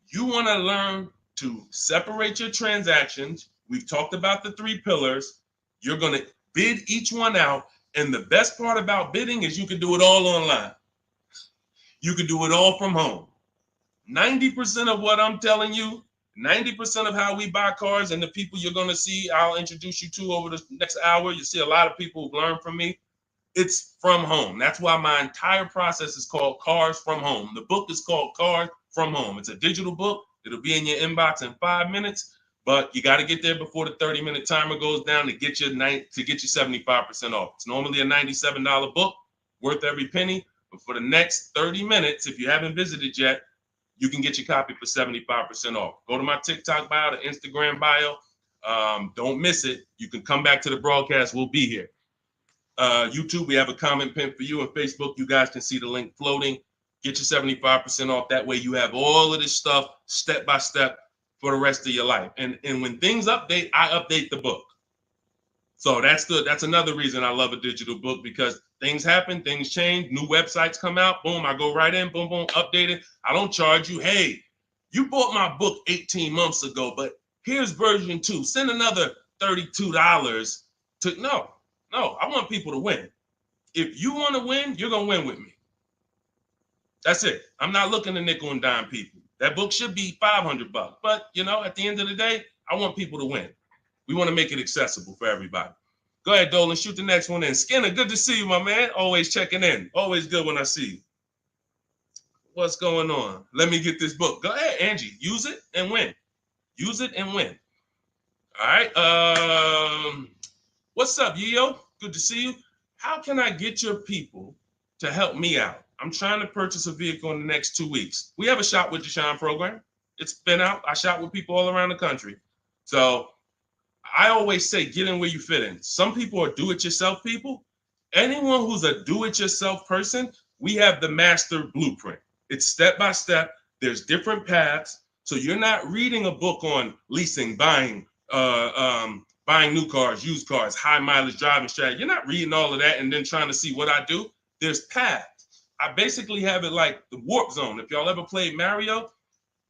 You want to learn to separate your transactions. We've talked about the 3 pillars. You're going to bid each one out. And the best part about bidding is you can do it all online. You can do it all from home. 90% of what I'm telling you, 90% of how we buy cars and the people you're going to see, I'll introduce you to over the next hour. You see a lot of people who've learned from me. It's from home. That's why my entire process is called Cars from Home. The book is called Cars from Home. It's a digital book. It'll be in your inbox in 5 minutes, but you got to get there before the 30-minute timer goes down to get you 75% off. It's normally a $97 book, worth every penny. But for the next 30 minutes, if you haven't visited yet, you can get your copy for 75% off. Go to my TikTok bio, the Instagram bio. Don't miss it. You can come back to the broadcast. We'll be here. YouTube, we have a comment pin for you. On Facebook, you guys can see the link floating. Get your 75% off. That way you have all of this stuff step by step for the rest of your life. And when things update, I update the book. So that's another reason I love a digital book, because things happen, things change, new websites come out, boom, I go right in, boom, boom, update it. I don't charge you. Hey, you bought my book 18 months ago, but here's version 2. Send another $32 to, no, I want people to win. If you want to win, you're going to win with me. That's it. I'm not looking to nickel and dime people. That book should be $500, but at the end of the day, I want people to win. We want to make it accessible for everybody. Go ahead, Dolan, shoot the next one in. Skinner, good to see you, my man. Always checking in. Always good when I see you. What's going on? Let me get this book. Go ahead, Angie. Use it and win. Use it and win. All right. What's up, Yo? Good to see you. How can I get your people to help me out? I'm trying to purchase a vehicle in the next 2 weeks. We have a Shop with Deshone program. It's been out. I shop with people all around the country. So I always say, get in where you fit in. Some people are do-it-yourself people. Anyone who's a do-it-yourself person, we have the master blueprint. It's step-by-step. There's different paths. So you're not reading a book on leasing, buying new cars, used cars, high mileage driving strategy. You're not reading all of that and then trying to see what I do. There's paths. I basically have it like the warp zone. If y'all ever played Mario,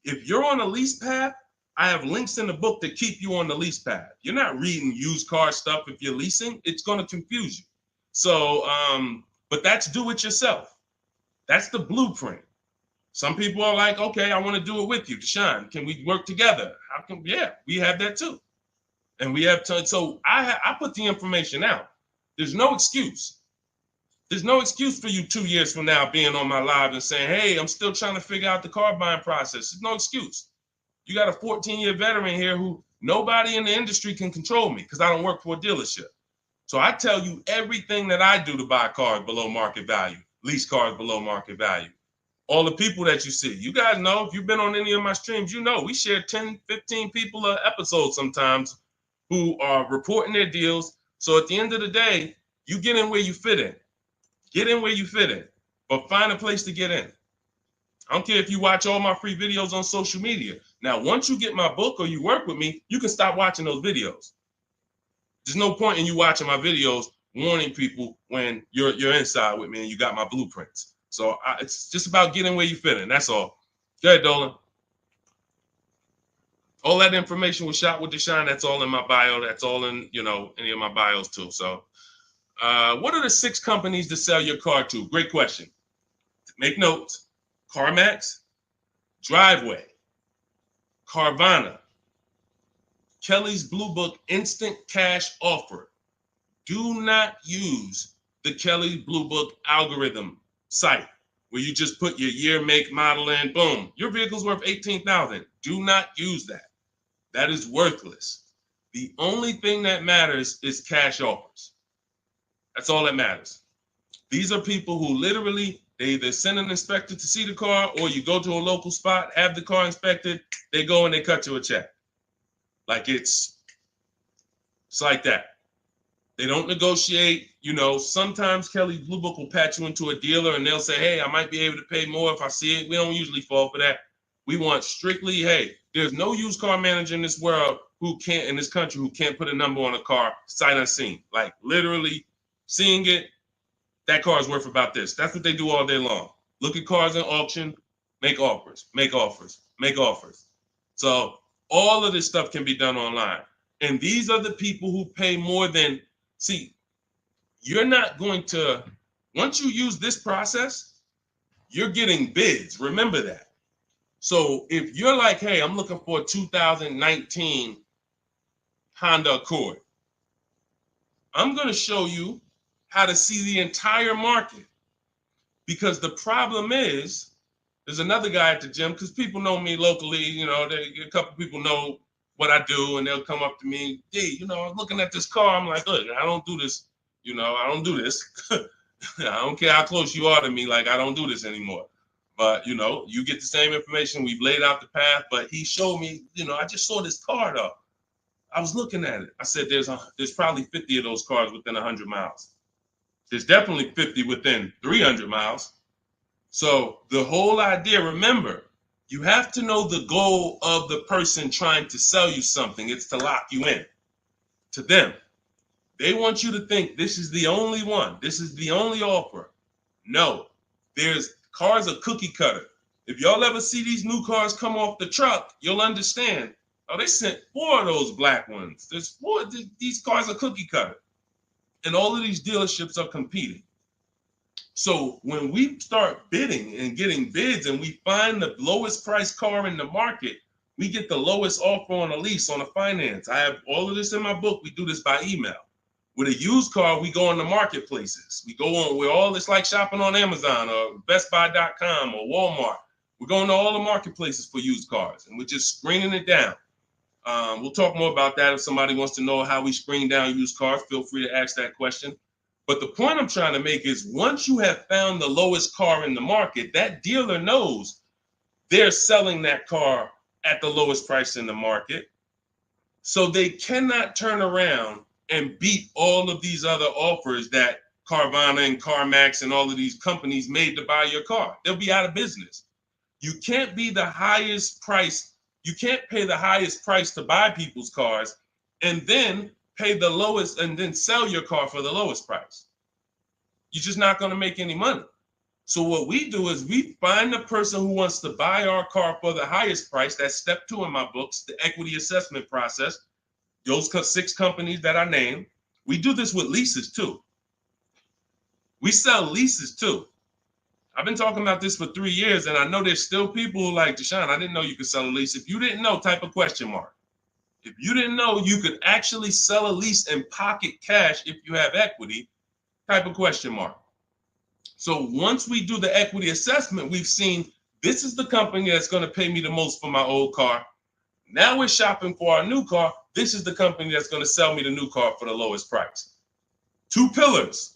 if you're on a lease path, I have links in the book to keep you on the lease path. You're not reading used car stuff if you're leasing. It's going to confuse you. So, but that's do it yourself. That's the blueprint. Some people are like, okay, I want to do it with you, Deshone. Can we work together? How can? Yeah, we have that too. And we have to. So I put the information out. There's no excuse. There's no excuse for you 2 years from now being on my live and saying, hey, I'm still trying to figure out the car buying process. There's no excuse. You got a 14-year veteran here who nobody in the industry can control me because I don't work for a dealership. So I tell you everything that I do to buy cars below market value, lease cars below market value. All the people that you see, you guys know, if you've been on any of my streams, you know we share 10, 15 people an episode sometimes who are reporting their deals. So at the end of the day, you get in where you fit in. Get in where you fit in, but find a place to get in. I don't care if you watch all my free videos on social media. Now, once you get my book or you work with me, you can stop watching those videos. There's no point in you watching my videos warning people when you're inside with me and you got my blueprints. So it's just about getting where you fit in. That's all. Go ahead, Dolan. All that information was Shop with Deshone. That's all in my bio. That's all in, any of my bios too. So what are the 6 companies to sell your car to? Great question. Make notes. CarMax, Driveway, Carvana, Kelly's Blue Book Instant Cash Offer. Do not use the Kelly Blue Book algorithm site where you just put your year, make, model in, boom. Your vehicle's worth $18,000. Do not use that. That is worthless. The only thing that matters is cash offers. That's all that matters. These are people who literally, they either send an inspector to see the car, or you go to a local spot, have the car inspected, they go and they cut you a check. Like it's like that. They don't negotiate. Sometimes Kelly Blue Book will patch you into a dealer and they'll say, hey, I might be able to pay more if I see it. We don't usually fall for that. We want strictly, hey, there's no used car manager in this world in this country who can't put a number on a car sight unseen. Like literally seeing it, that car is worth about this. That's what they do all day long. Look at cars in auction, make offers, make offers, make offers. So all of this stuff can be done online. And these are the people who pay more than, see, you're not going to, once you use this process, you're getting bids. Remember that. So if you're like, hey, I'm looking for a 2019 Honda Accord, I'm going to show you how to see the entire market. Because the problem is, there's another guy at the gym, because people know me locally, a couple people know what I do, and they'll come up to me, hey, I'm looking at this car. I'm like, look, I don't do this. I don't do this. I don't care how close you are to me. Like, I don't do this anymore. But, you get the same information. We've laid out the path. But he showed me, I just saw this car, though. I was looking at it. I said, there's probably 50 of those cars within 100 miles. There's definitely 50 within 300 miles. So the whole idea, remember, you have to know the goal of the person trying to sell you something. It's to lock you in to them. They want you to think this is the only one. This is the only offer. No, there's cars are cookie cutter. If y'all ever see these new cars come off the truck, you'll understand. Oh, they sent 4 of those black ones. There's 4. These cars are cookie cutter. And all of these dealerships are competing. So when we start bidding and getting bids and we find the lowest price car in the market, we get the lowest offer on a lease, on a finance. I have all of this in my book. We do this by email. With a used car, we go on the marketplaces. We go on, it's like shopping on Amazon or BestBuy.com or Walmart. We're going to all the marketplaces for used cars, and we're just screening it down. We'll talk more about that. If somebody wants to know how we screen down used cars, feel free to ask that question. But the point I'm trying to make is, once you have found the lowest car in the market, that dealer knows they're selling that car at the lowest price in the market. So they cannot turn around and beat all of these other offers that Carvana and CarMax and all of these companies made to buy your car. They'll be out of business. You can't be the highest price. You can't pay the highest price to buy people's cars and then pay the lowest and then sell your car for the lowest price. You're just not going to make any money. So what we do is we find the person who wants to buy our car for the highest price. That's step 2 in my books, the equity assessment process. Those 6 companies that I named. We do this with leases too. We sell leases too. I've been talking about this for 3 years, and I know there's still people who like, Deshone, I didn't know you could sell a lease. If you didn't know, type a question mark. If you didn't know you could actually sell a lease and pocket cash if you have equity, type a question mark. So once we do the equity assessment, we've seen this is the company that's going to pay me the most for my old car. Now we're shopping for our new car. This is the company that's going to sell me the new car for the lowest price. 2 pillars.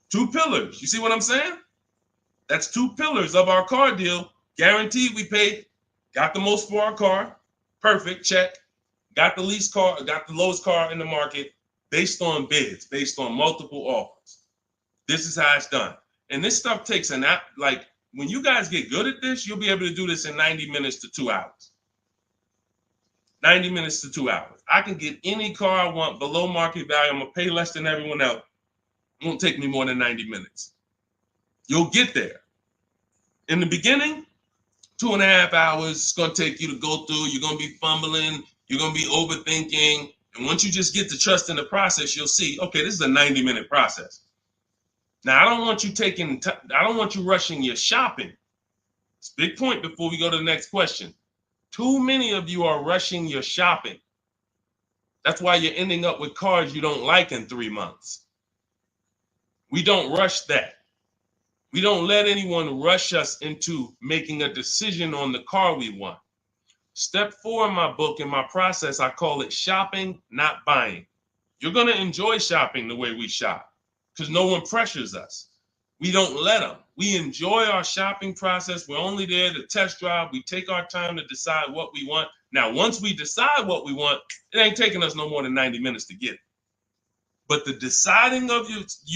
2 pillars. You see what I'm saying? That's 2 pillars of our car deal. Guaranteed we paid, got the most for our car. Perfect, check. Got the least car, got the lowest car in the market based on bids, based on multiple offers. This is how it's done. And this stuff takes an app. Like, when you guys get good at this, you'll be able to do this in 90 minutes to 2 hours. 90 minutes to 2 hours. I can get any car I want below market value. I'm going to pay less than everyone else. It won't take me more than 90 minutes. You'll get there. In the beginning, 2.5 hours it's going to take you to go through. You're going to be fumbling. You're going to be overthinking. And once you just get to trust in the process, you'll see, okay, this is a 90-minute process. Now, I don't want you rushing your shopping. It's a big point before we go to the next question. Too many of you are rushing your shopping. That's why you're ending up with cars you don't like in 3 months. We don't rush that. We don't let anyone rush us into making a decision on the car we want. Step 4 in my book, in my process, I call it shopping, not buying. You're going to enjoy shopping the way we shop because no one pressures us. We don't let them. We enjoy our shopping process. We're only there to test drive. We take our time to decide what we want. Now, once we decide what we want, it ain't taking us no more than 90 minutes to get it. But the deciding of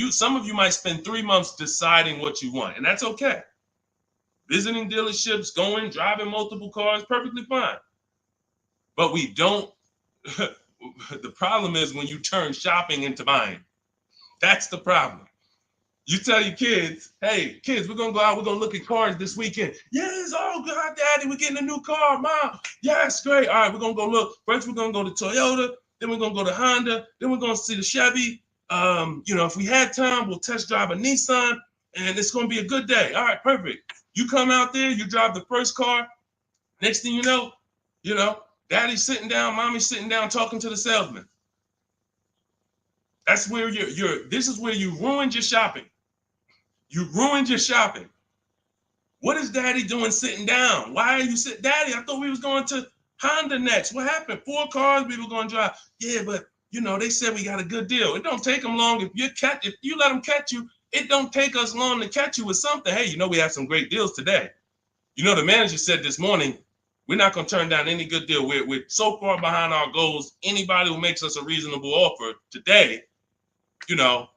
some of you might spend 3 months deciding what you want, and that's okay. Visiting dealerships, driving multiple cars, perfectly fine. But we don't, the problem is when you turn shopping into buying. That's the problem. You tell your kids, hey, kids, we're going to go out, we're going to look at cars this weekend. Yes, oh, God, Daddy, we're getting a new car, Mom. Yes, great. All right, we're going to go look. First, we're going to go to Toyota. Then we're going to go to Honda. Then we're going to see the Chevy. If we had time, we'll test drive a Nissan, and it's going to be a good day. All right, perfect. You come out there, you drive the first car. Next thing you know, Daddy's sitting down, Mommy's sitting down talking to the salesman. That's where this is where you ruined your shopping. You ruined your shopping. What is Daddy doing sitting down? Why are you sitting? Daddy, I thought we was going to Honda next. What happened? 4 cars we were going to drive. Yeah, but they said we got a good deal. It don't take them long. If you let them catch you, it don't take us long to catch you with something. Hey, we have some great deals today. The manager said this morning, we're not going to turn down any good deal. We're so far behind our goals. Anybody who makes us a reasonable offer today, the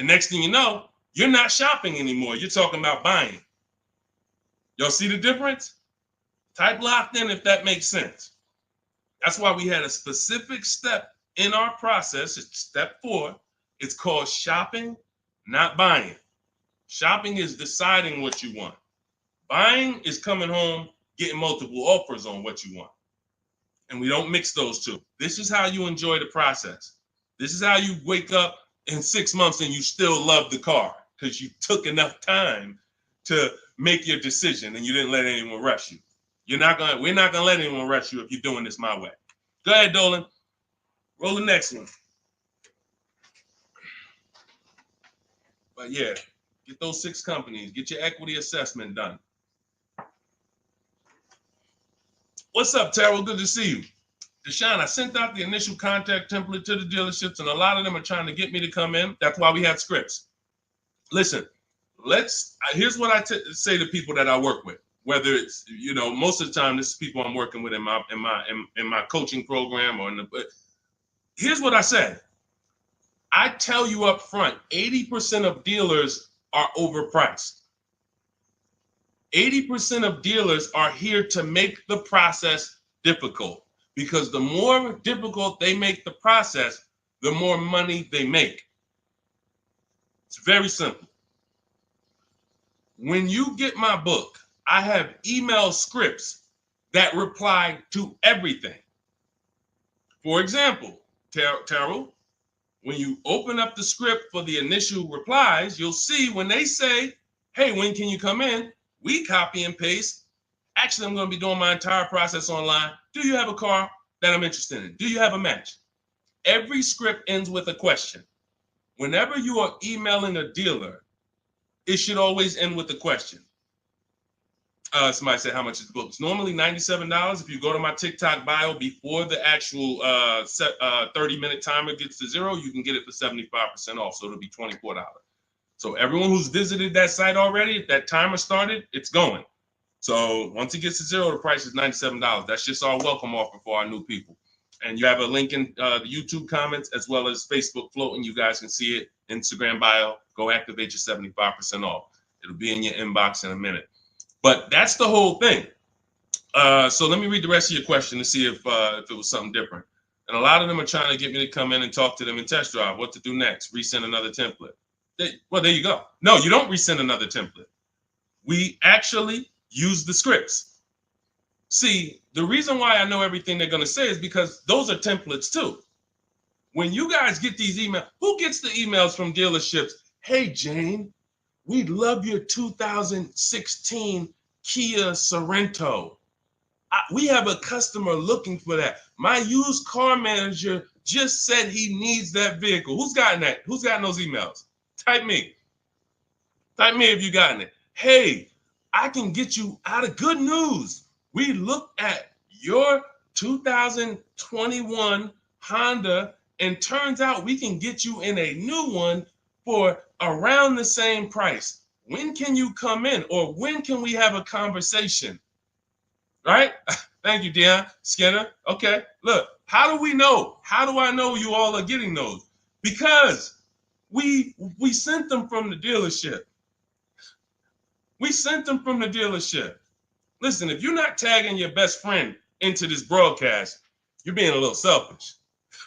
next thing you know, you're not shopping anymore. You're talking about buying. Y'all see the difference? Type locked in if that makes sense. That's why we had a specific step in our process. It's step 4. It's called shopping, not buying. Shopping is deciding what you want. Buying is coming home, getting multiple offers on what you want. And we don't mix those two. This is how you enjoy the process. This is how you wake up in 6 months and you still love the car because you took enough time to make your decision and you didn't let anyone rush you. We're not gonna let anyone rush you if you're doing this my way. Go ahead, Dolan. Roll the next one. But yeah, get those 6 companies. Get your equity assessment done. What's up, Terrell? Good to see you. Deshone, I sent out the initial contact template to the dealerships, and a lot of them are trying to get me to come in. That's why we had scripts. Listen, here's what I say to people that I work with. Whether it's most of the time this is people I'm working with in my coaching program here's what I say. I tell you up front, 80% of dealers are overpriced. 80% of dealers are here to make the process difficult because the more difficult they make the process, the more money they make. It's very simple. When you get my book, I have email scripts that reply to everything. For example, Terrell, when you open up the script for the initial replies, you'll see when they say, hey, when can you come in? We copy and paste. Actually, I'm going to be doing my entire process online. Do you have a car that I'm interested in? Do you have a match? Every script ends with a question. Whenever you are emailing a dealer, it should always end with a question. Somebody said, how much is the book? It's normally $97. If you go to my TikTok bio before the actual 30-minute timer gets to 0, you can get it for 75% off. So it'll be $24. So everyone who's visited that site already, if that timer started, it's going. So once it gets to 0, the price is $97. That's just our welcome offer for our new people. And you have a link in the YouTube comments as well as Facebook floating. You guys can see it. Instagram bio. Go activate your 75% off. It'll be in your inbox in a minute. But that's the whole thing. So let me read the rest of your question to see if it was something different. And a lot of them are trying to get me to come in and talk to them and test drive. What to do next? Resend another template. Well, there you go. No, you don't resend another template. We actually use the scripts. See, the reason why I know everything they're going to say is because those are templates too. When you guys get these emails, who gets the emails from dealerships? Hey, Jane, we love your 2016 Kia Sorento. We have a customer looking for that. My used car manager just said he needs that vehicle. Who's gotten that? Who's gotten those emails? Type me. Type me if you gotten it. Hey, I can get you out of good news. We looked at your 2021 Honda, and turns out we can get you in a new one for around the same price. When can you come in? Or when can we have a conversation? Right? Thank you, Dion Skinner. Okay, look, how do we know? How do I know you all are getting those? Because we sent them from the dealership. We sent them from the dealership. Listen, if you're not tagging your best friend into this broadcast, you're being a little selfish,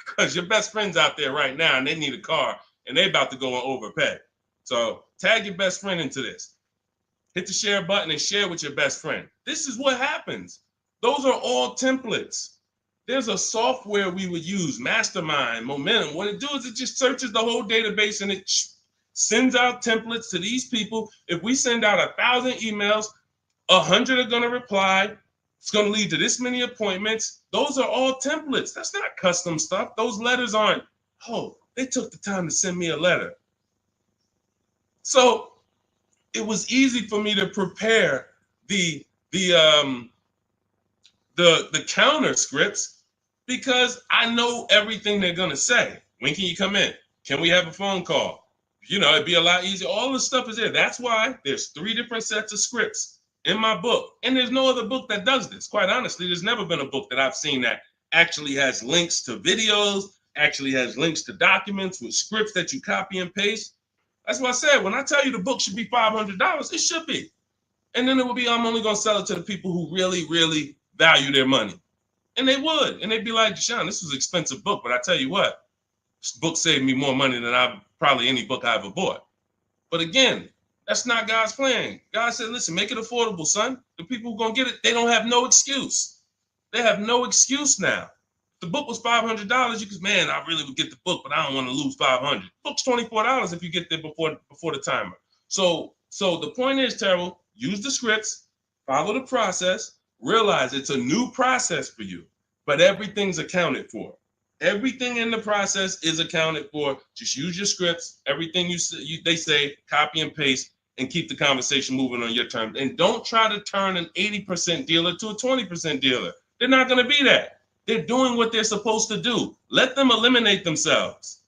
because your best friend's out there right now and they need a car and they about to go and overpay. So tag your best friend into this. Hit the share button and share with your best friend. This is what happens. Those are all templates. There's a software we would use, Mastermind, Momentum. What it does is it just searches the whole database and it sends out templates to these people. If we send out 1,000 emails, 100 are going to reply. It's going to lead to this many appointments. Those are all templates. That's not custom stuff. Those letters aren't, oh, they took the time to send me a letter. So it was easy for me to prepare the counter scripts because I know everything they're going to say. When can you come in? Can we have a phone call? You know, it'd be a lot easier. All the stuff is there. That's why there's 3 different sets of scripts in my book. And there's no other book that does this. Quite honestly, there's never been a book that I've seen that actually has links to videos, actually has links to documents with scripts that you copy and paste. That's why I said, when I tell you the book should be $500, it should be. And then it would be, I'm only going to sell it to the people who really, really value their money. And they would. And they'd be like, Deshone, this was an expensive book, but I tell you what, this book saved me more money than probably any book I ever bought. But again, that's not God's plan. God said, listen, make it affordable, son. The people who are going to get it, they don't have no excuse. They have no excuse now. If the book was $500, you could, man, I really would get the book, but I don't want to lose $500. Book's $24 if you get there before the timer. So the point is, Terrell, use the scripts, follow the process, realize it's a new process for you, but everything's accounted for. Everything in the process is accounted for. Just use your scripts. Everything they say, copy and paste, and keep the conversation moving on your terms. And don't try to turn an 80% dealer to a 20% dealer. They're not going to be that. They're doing what they're supposed to do. Let them eliminate themselves.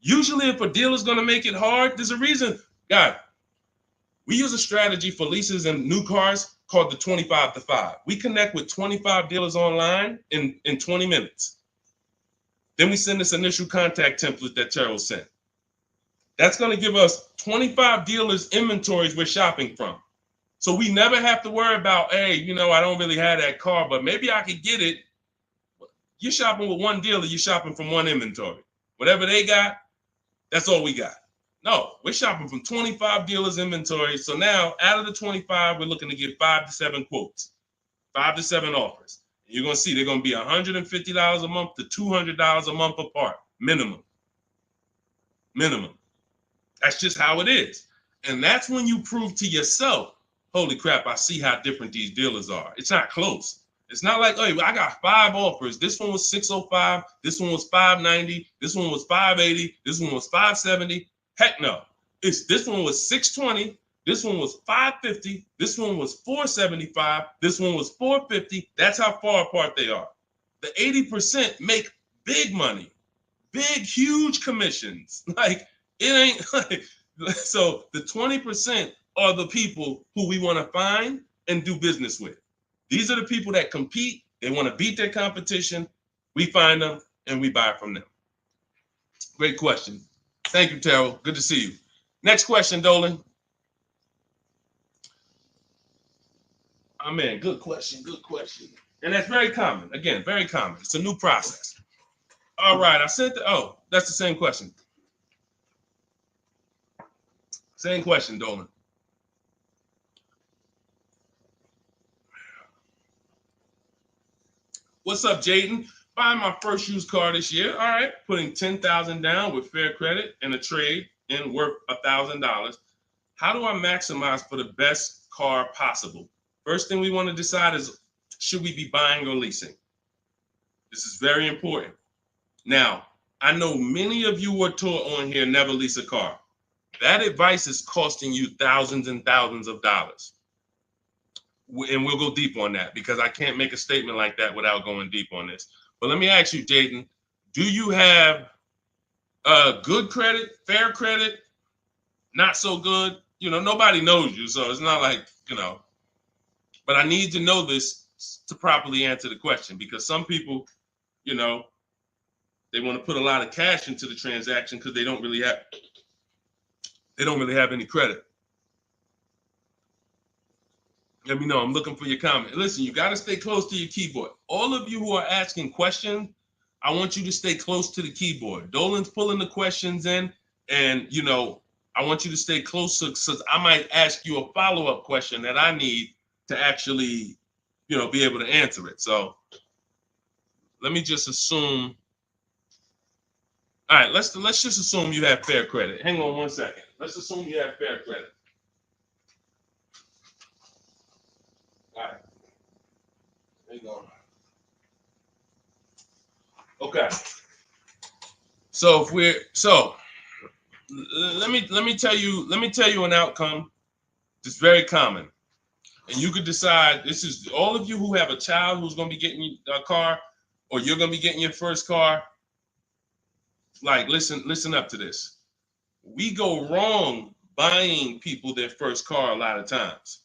Usually, if a dealer's going to make it hard, there's a reason. God, we use a strategy for leases and new cars called the 25 to 5. We connect with 25 dealers online in 20 minutes. Then we send this initial contact template that Terrell sent. That's going to give us 25 dealers' inventories we're shopping from. So we never have to worry about, hey, you know, I don't really have that car, but maybe I could get it. You're shopping with one dealer, you're shopping from one inventory. Whatever they got, that's all we got. No, we're shopping from 25 dealers' inventory. So now out of the 25, we're looking to get 5 to 7 quotes, 5 to 7 offers. You're going to see they're going to be $150 a month to $200 a month apart, minimum. That's just how it is. And that's when you prove to yourself, holy crap, I see how different these dealers are. It's not close. It's not like, hey, I got 5 offers. This one was $605. This one was $590. This one was $580. This one was $570. Heck no. This one was $620. This one was $550. This one was $475. This one was $450. That's how far apart they are. The 80% make big money, big, huge commissions. Like, it ain't like, so the 20% are the people who we want to find and do business with. These are the people that compete. They want to beat their competition. We find them and we buy from them. Great question. Thank you, Terrell. Good to see you. Next question, Dolan. Oh, man, good question. And that's very common. Again, very common. It's a new process. All right, I said that's the same question. Same question, Dolan. What's up, Jaden? Buying my first used car this year. All right, putting $10,000 down with fair credit and a trade in worth $1,000. How do I maximize for the best car possible? First thing we want to decide is, should we be buying or leasing? This is very important. Now, I know many of you were taught on here, never lease a car. That advice is costing you thousands and thousands of dollars. And we'll go deep on that because I can't make a statement like that without going deep on this. But let me ask you, Jaden, do you have good credit, fair credit, not so good? You know, nobody knows you, so it's not like, you know. But I need to know this to properly answer the question, because some people, you know, they want to put a lot of cash into the transaction because they don't really have any credit. Let me know. I'm looking for your comment. Listen, you got to stay close to your keyboard. All of you who are asking questions, I want you to stay close to the keyboard. Dolan's pulling the questions in, and, you know, I want you to stay close, because I might ask you a follow-up question that I need to actually, you know, be able to answer it. So let me just assume. All right, let's just assume you have fair credit. Hang on one second. Let's assume you have fair credit. All right. Hang on. Okay. So let me tell you an outcome that's very common. And you could decide, this is all of you who have a child who's going to be getting a car, or you're going to be getting your first car. Like, listen up to this. We go wrong buying people their first car a lot of times,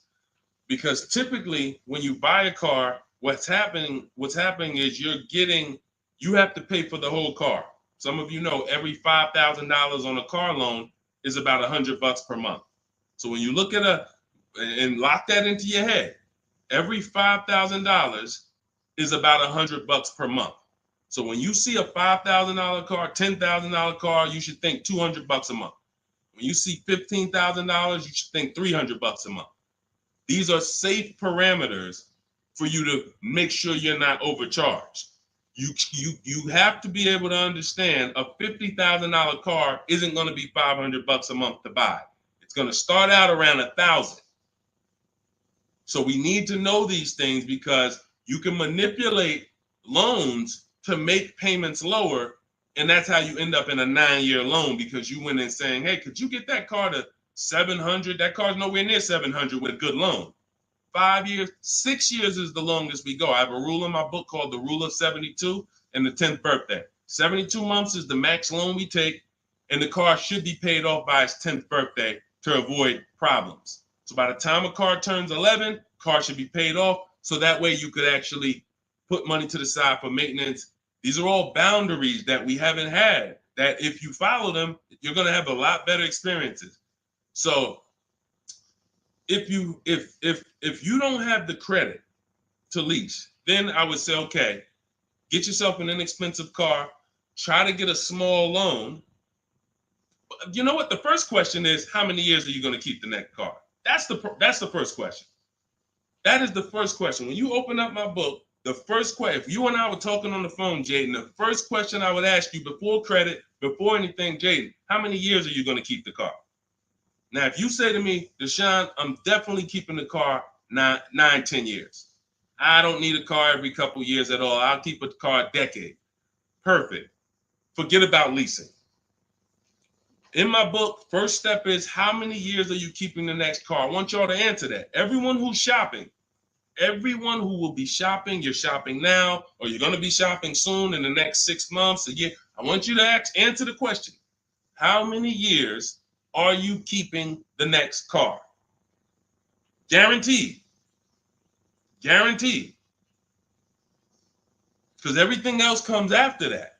because typically when you buy a car, what's happening is you have to pay for the whole car. Some of you know every $5,000 on a car loan is about $100 per month. So when you look at and lock that into your head, every $5,000 is about $100 per month. So when you see a $5,000 car, $10,000 car, you should think $200 a month. When you see $15,000, you should think $300 a month. These are safe parameters for you to make sure you're not overcharged. You have to be able to understand a $50,000 car isn't going to be $500 a month to buy. It's going to start out around $1,000. So we need to know these things, because you can manipulate loans to make payments lower, and that's how you end up in a 9-year loan, because you went in saying, hey, could you get that car to 700? That car's nowhere near 700 with a good loan. 5 years, 6 years is the longest we go. I have a rule in my book called the Rule of 72 and the 10th birthday. 72 months is the max loan we take, and the car should be paid off by its 10th birthday to avoid problems. So by the time a car turns 11, car should be paid off, so that way you could actually put money to the side for maintenance. These are all boundaries that we haven't had, that if you follow them, you're going to have a lot better experiences. So if you don't have the credit to lease, then I would say, okay, get yourself an inexpensive car, try to get a small loan. You know what? The first question is, how many years are you going to keep the next car? That's the first question. That is the first question. When you open up my book, the first question, if you and I were talking on the phone, Jaden, the first question I would ask you before credit, before anything, Jaden, how many years are you going to keep the car? Now, if you say to me, Deshone, I'm definitely keeping the car 9-10 years. I don't need a car every couple years at all. I'll keep a car a decade. Perfect. Forget about leasing. In my book, first step is, how many years are you keeping the next car? I want y'all to answer that. Everyone who's shopping, everyone who will be shopping, you're shopping now, or you're going to be shopping soon in the next 6 months, a year. I want you to answer the question. How many years are you keeping the next car? Guaranteed. Guaranteed. Because everything else comes after that.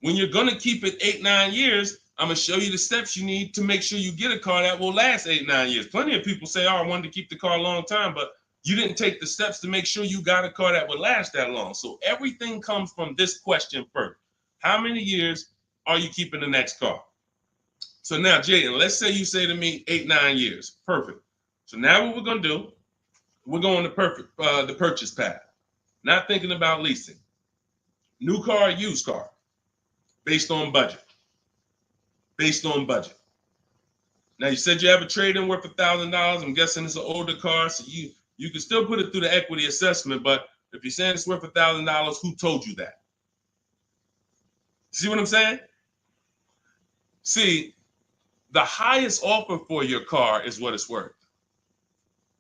When you're going to keep it 8-9 years, I'm going to show you the steps you need to make sure you get a car that will last 8-9 years. Plenty of people say, oh, I wanted to keep the car a long time, but you didn't take the steps to make sure you got a car that would last that long. So everything comes from this question first. How many years are you keeping the next car? So now, Jaden, let's say you say to me 8-9 years. Perfect. So now what we're going to do, we're going to the purchase path. Not thinking about leasing. New car, used car, based on budget. Based on budget. Now you said you have a trade-in worth $1,000. I'm guessing it's an older car, so you can still put it through the equity assessment. But if you're saying it's worth $1,000, who told you that? See what I'm saying? See, the highest offer for your car is what it's worth.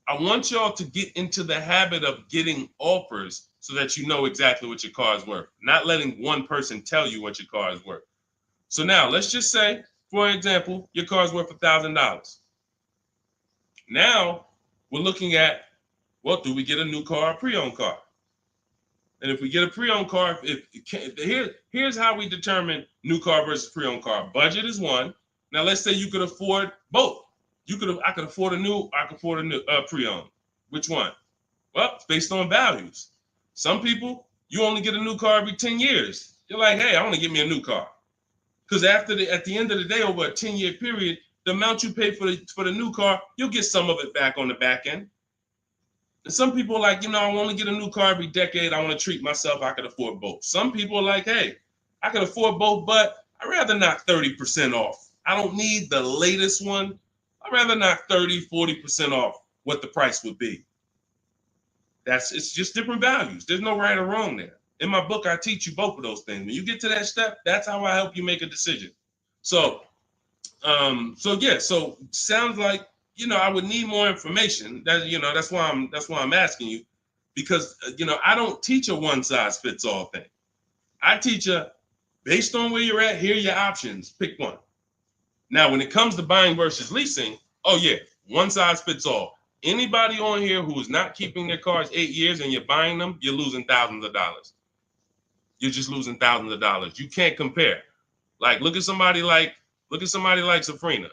I want y'all to get into the habit of getting offers so that you know exactly what your car is worth, not letting one person tell you what your car is worth. So now let's just say, for example, your car is worth $1,000. Now we're looking at, well, do we get a new car or pre-owned car? And if we get a pre-owned car, here's how we determine new car versus pre-owned car. Budget is one. Now let's say you could afford both. I could afford a new, I could afford a new pre-owned. Which one? Well, it's based on values. Some people, you only get a new car every 10 years. You're like, hey, I want to get me a new car. Because at the end of the day, over a 10-year period, the amount you pay for the new car, you'll get some of it back on the back end. And some people are like, I want to get a new car every decade. I want to treat myself. I could afford both. Some people are like, hey, I can afford both, but I'd rather knock 30% off. I don't need the latest one. I'd rather knock 30, 40% off what the price would be. It's just different values. There's no right or wrong there. In my book, I teach you both of those things. When you get to that step, that's how I help you make a decision. So sounds like, I would need more information. That's why I'm asking you, because I don't teach a one size fits all thing. I teach based on where you're at, here are your options. Pick one. Now, when it comes to buying versus leasing, oh yeah, one size fits all. Anybody on here who is not keeping their cars 8 years and you're buying them, you're losing thousands of dollars. You're just losing thousands of dollars. You can't compare. Like, look at somebody like Safrina.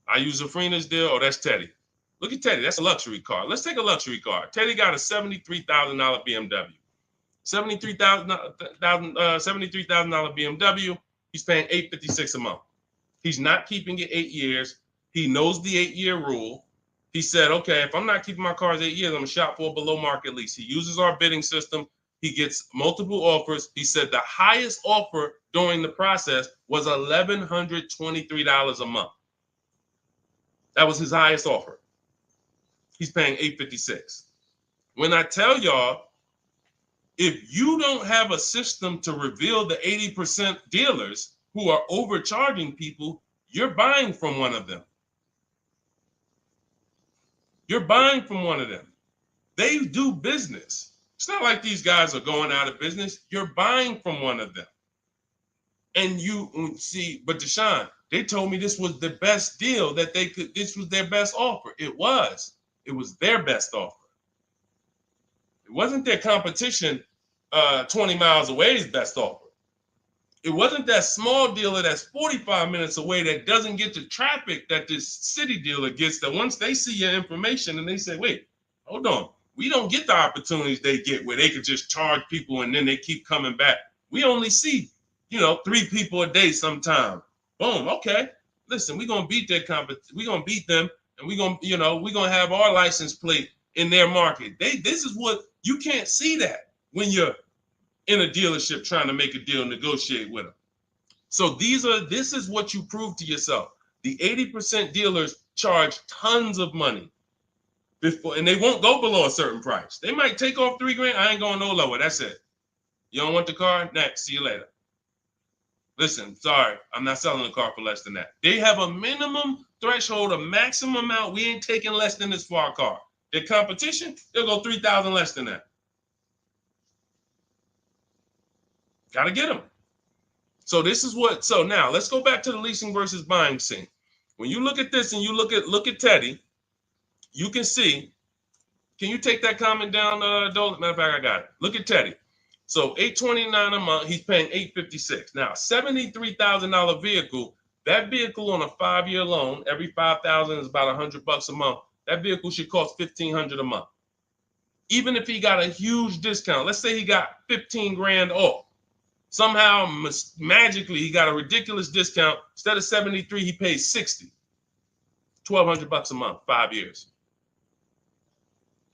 I use Safrina's deal. Oh, that's Teddy. Look at Teddy. That's a luxury car. Let's take a luxury car. Teddy got a $73,000 BMW. $73,000 BMW. He's paying $856 a month. He's not keeping it 8 years. He knows the 8-year rule. He said, okay, if I'm not keeping my cars 8 years, I'm going to shop for a below market lease. He uses our bidding system. He gets multiple offers. He said the highest offer during the process was $1,123 a month. That was his highest offer. He's paying $856. When I tell y'all, if you don't have a system to reveal the 80% dealers who are overcharging people, you're buying from one of them. You're buying from one of them. They do business. It's not like these guys are going out of business. You're buying from one of them. And you see, but Deshone, they told me this was the best deal that they could, this was their best offer. It was their best offer. It wasn't their competition 20 miles away's best offer. It wasn't that small dealer that's 45 minutes away that doesn't get the traffic that this city dealer gets, that once they see your information and they say, wait, hold on, we don't get the opportunities they get where they could just charge people and then they keep coming back. We only see, 3 people a day sometime. Boom, okay. Listen, we're gonna beat their we're gonna beat them, and we're gonna have our license plate in their market. This is what you can't see that when you're in a dealership trying to make a deal, negotiate with them. So this is what you prove to yourself. The 80% dealers charge tons of money before, and they won't go below a certain price. They might take off $3,000. I ain't going no lower. That's it. You don't want the car? Next. See you later. Listen, sorry, I'm not selling a car for less than that. They have a minimum threshold, a maximum amount. We ain't taking less than this for our car. Their competition, they'll go 3,000 less than that. Got to get them. So now let's go back to the leasing versus buying scene. When you look at this and you look at Teddy, you can see, can you take that comment down, Dolan? Matter of fact, I got it. Look at Teddy. So $829 a month, he's paying $856. Now, $73,000 vehicle, that vehicle on a 5-year loan, every $5,000 is about $100 a month. That vehicle should cost $1,500 a month. Even if he got a huge discount, let's say he got 15 grand off. Somehow, magically, he got a ridiculous discount. Instead of 73, he pays 60. $1,200 a month, 5 years.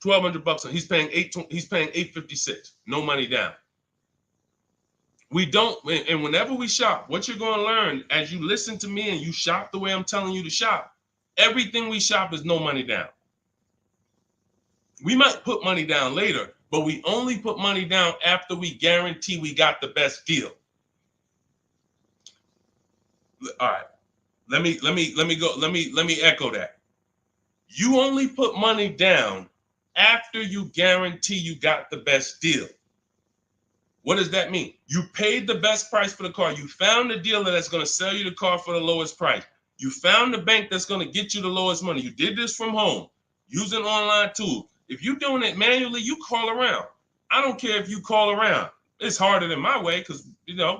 $1,200 he's paying $856. No money down. We don't, and whenever we shop, what you're going to learn as you listen to me and you shop the way I'm telling you to shop, everything we shop is no money down. We might put money down later, but we only put money down after we guarantee we got the best deal. All right. Let me echo that. You only put money down after you guarantee you got the best deal. What does that mean? You paid the best price for the car. You found the dealer that's going to sell you the car for the lowest price. You found the bank that's going to get you the lowest money. You did this from home using online tools. If you're doing it manually, you call around. I don't care if you call around. It's harder than my way because,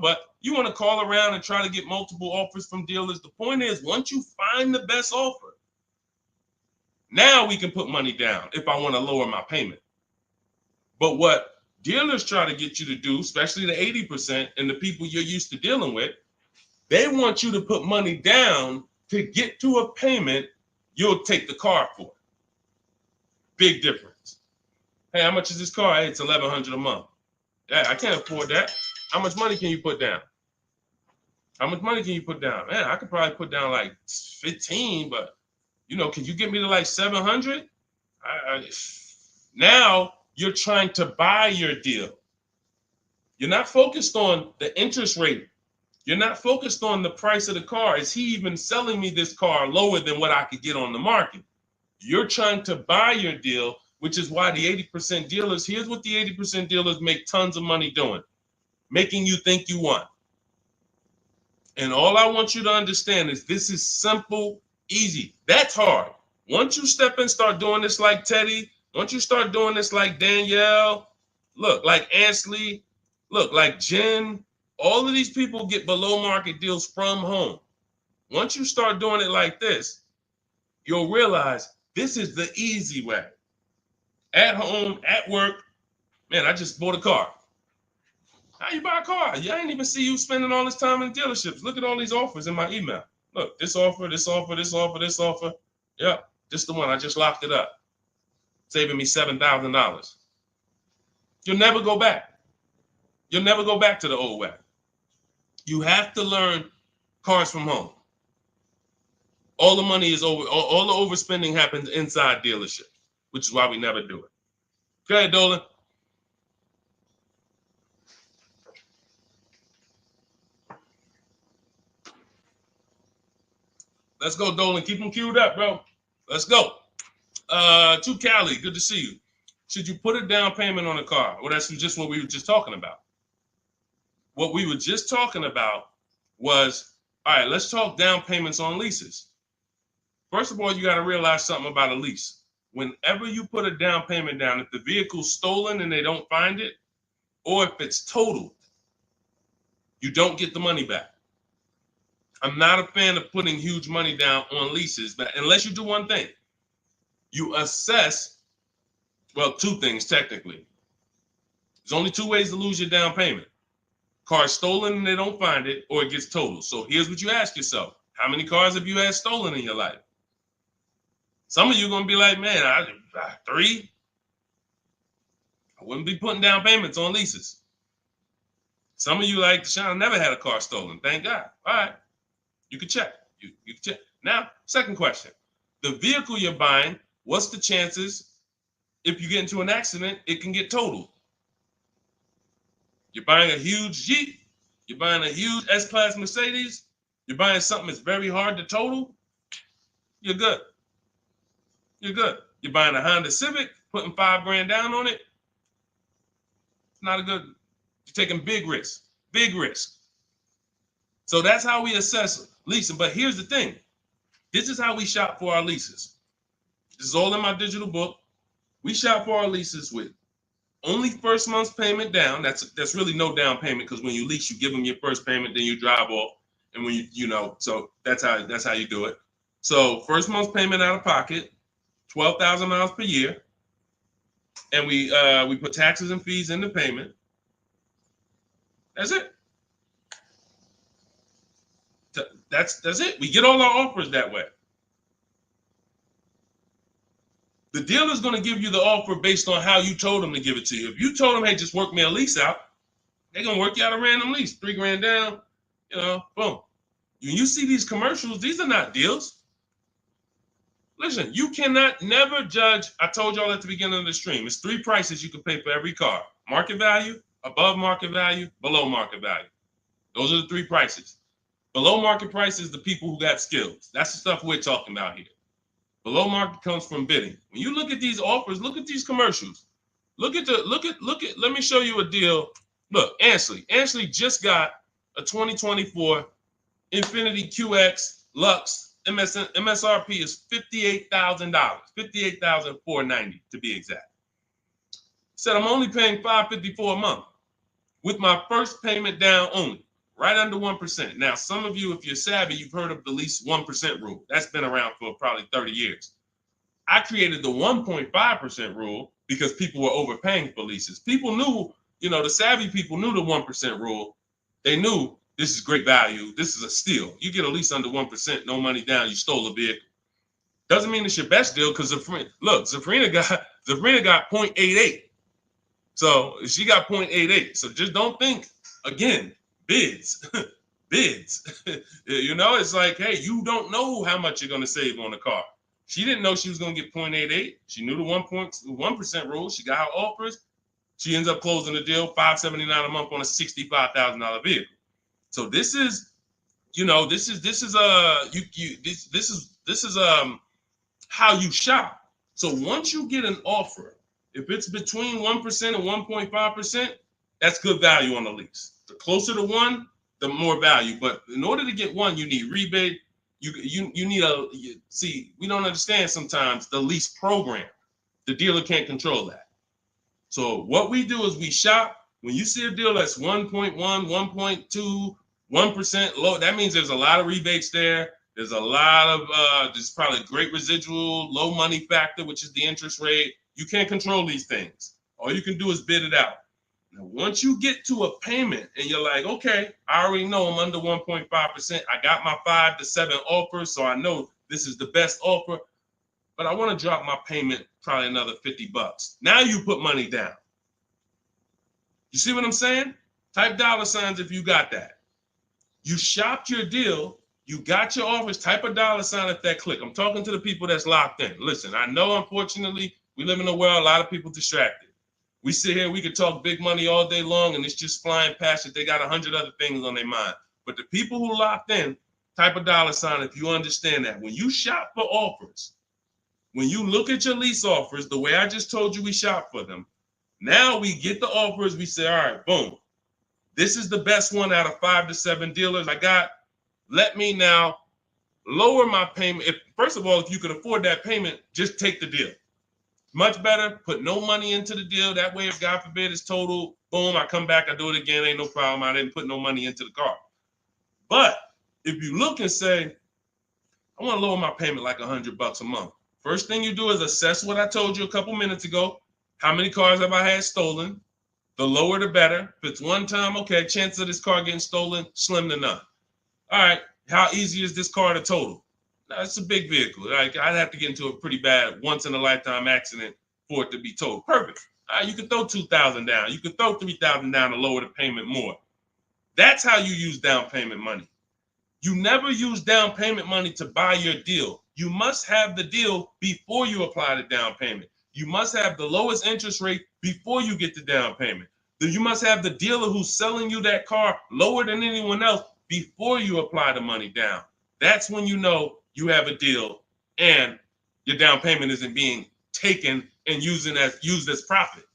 but you want to call around and try to get multiple offers from dealers. The point is, once you find the best offer, now we can put money down if I want to lower my payment. But what dealers try to get you to do, especially the 80% and the people you're used to dealing with, they want you to put money down to get to a payment you'll take the car for. Big difference. Hey, how much is this car? Hey, it's $1,100 a month. Yeah, I can't afford that. How much money can you put down? How much money can you put down? Man, I could probably put down like 15, but can you get me to like 700? Now you're trying to buy your deal. You're not focused on the interest rate. You're not focused on the price of the car. Is he even selling me this car lower than what I could get on the market? You're trying to buy your deal, which is why the 80% dealers, here's what the 80% dealers make tons of money doing, making you think you want. And all I want you to understand is this is simple, easy. That's hard. Once you step in, start doing this like Teddy, once you start doing this like Danielle, look, like Ansley, look, like Jen, all of these people get below market deals from home. Once you start doing it like this, you'll realize this is the easy way. At home, at work, man, I just bought a car. How you buy a car? I ain't even see you spending all this time in dealerships. Look at all these offers in my email. Look, this offer, this offer, this offer, this offer. Yep, just the one. I just locked it up, saving me $7,000. You'll never go back. You'll never go back to the old way. You have to learn cars from home. All the money is over. All the overspending happens inside dealerships, which is why we never do it. Go ahead, Dolan. Let's go, Dolan. Keep them queued up, bro. Let's go. To Cali, good to see you. Should you put a down payment on a car? Well, that's just what we were just talking about. What we were just talking about was, all right, let's talk down payments on leases. First of all, you got to realize something about a lease. Whenever you put a down payment down, if the vehicle's stolen and they don't find it, or if it's totaled, you don't get the money back. I'm not a fan of putting huge money down on leases, but unless you do one thing, you assess, well, two things technically. There's only two ways to lose your down payment. Car's stolen and they don't find it, or it gets totaled. So here's what you ask yourself. How many cars have you had stolen in your life? Some of you are going to be like, man, 3. I wouldn't be putting down payments on leases. Some of you like, Deshone, I never had a car stolen. Thank God. All right. You can check. You can check. Now, second question. The vehicle you're buying, what's the chances if you get into an accident, it can get totaled? You're buying a huge Jeep. You're buying a huge S-Class Mercedes. You're buying something that's very hard to total. You're good. You're good. You're buying a Honda Civic, putting $5,000 down on it. It's not a good. You're taking big risks. Big risk. So that's how we assess leasing. But here's the thing. This is how we shop for our leases. This is all in my digital book. We shop for our leases with only first month's payment down. That's really no down payment because when you lease, you give them your first payment, then you drive off. And when so that's how you do it. So first month's payment out of pocket, 12,000 miles per year. And we put taxes and fees in the payment. That's it. That's it. We get all our offers that way. The dealer's going to give you the offer based on how you told them to give it to you. If you told them, hey, just work me a lease out, They're gonna work you out a random lease, $3 grand down, boom. When you see these commercials, these are not deals. Listen, you cannot never judge. I told y'all at the beginning of the stream, it's 3 prices you can pay for every car: market value, above market value, below market value. Those are the 3 prices. Below market price is the people who got skills. That's the stuff we're talking about here. Below market comes from bidding. When you look at these offers, look at these commercials. Look at. Let me show you a deal. Look, Ansley just got a 2024 Infiniti QX Lux. MSRP is $58,000, $58,490 to be exact. Said I'm only paying $554 a month with my first payment down only, right under 1%. Now, some of you, if you're savvy, you've heard of the lease 1% rule. That's been around for probably 30 years. I created the 1.5% rule because people were overpaying for leases. People knew, the savvy people knew the 1% rule. They knew this is great value. This is a steal. You get a lease under 1%, no money down, you stole a vehicle. Doesn't mean it's your best deal because Zafrina got 0.88. So she got 0.88. So just don't think, again, bids. Bids. It's like, hey, you don't know how much you're going to save on the car. She didn't know she was going to get 0.88. She knew the 1% rule. She got her offers. She ends up closing the deal, $579 a month on a $65,000 vehicle. So this is how you shop. So once you get an offer, if it's between 1% and 1.5%, that's good value on the lease. The closer to 1, the more value. But in order to get 1, you need rebate. You need we don't understand sometimes the lease program. The dealer can't control that. So what we do is we shop. When you see a deal that's 1.1, 1.2, 1% low, that means there's a lot of rebates there. There's a lot of there's probably great residual, low money factor, which is the interest rate. You can't control these things. All you can do is bid it out. Now, once you get to a payment and you're like, okay, I already know I'm under 1.5%. I got my 5 to 7 offers, so I know this is the best offer. But I want to drop my payment probably another $50. Now you put money down. You see what I'm saying? Type $signs if you got that. You shopped your deal. You got your offers. Type a $sign at that click. I'm talking to the people that's locked in. Listen, I know, unfortunately, we live in a world, a lot of people distracted. We sit here, we could talk big money all day long, and it's just flying past it. They got 100 other things on their mind. But the people who locked in, type a $sign if you understand that. When you shop for offers, when you look at your lease offers, the way I just told you we shop for them, now we get the offers, we say, all right, boom. This is the best one out of 5 to 7 dealers I got. Let me now lower my payment. First of all, if you can afford that payment, just take the deal. Much better, put no money into the deal. That way, if God forbid it's total, boom, I come back, I do it again, ain't no problem. I didn't put no money into the car. But if you look and say, I want to lower my payment like $100 a month. First thing you do is assess what I told you a couple minutes ago. How many cars have I had stolen? The lower, the better. If it's one time, okay, chances of this car getting stolen, slim to none. All right, how easy is this car to total? Now, it's a big vehicle. Like, I'd have to get into a pretty bad once-in-a-lifetime accident for it to be totaled. Perfect. All right, you can throw $2,000 down. You can throw $3,000 down to lower the payment more. That's how you use down payment money. You never use down payment money to buy your deal. You must have the deal before you apply the down payment. You must have the lowest interest rate before you get the down payment. You must have the dealer who's selling you that car lower than anyone else before you apply the money down. That's when you know you have a deal and your down payment isn't being taken and used as profit.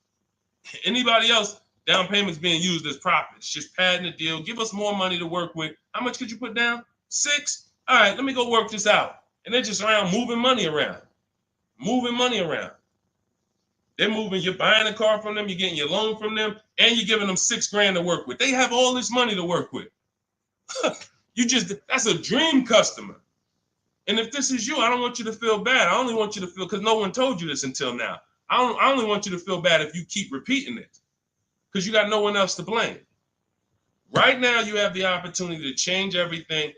Anybody else, down payment's being used as profit. It's just padding the deal. Give us more money to work with. How much could you put down? 6? All right, let me go work this out. And they're just around moving money around. They're moving, you're buying a car from them, you're getting your loan from them, and you're giving them $6,000 to work with. They have all this money to work with. That's a dream customer. And if this is you, I don't want you to feel bad. I only want you to feel, because no one told you this until now. I only want you to feel bad if you keep repeating it, because you got no one else to blame. Right now, you have the opportunity to change everything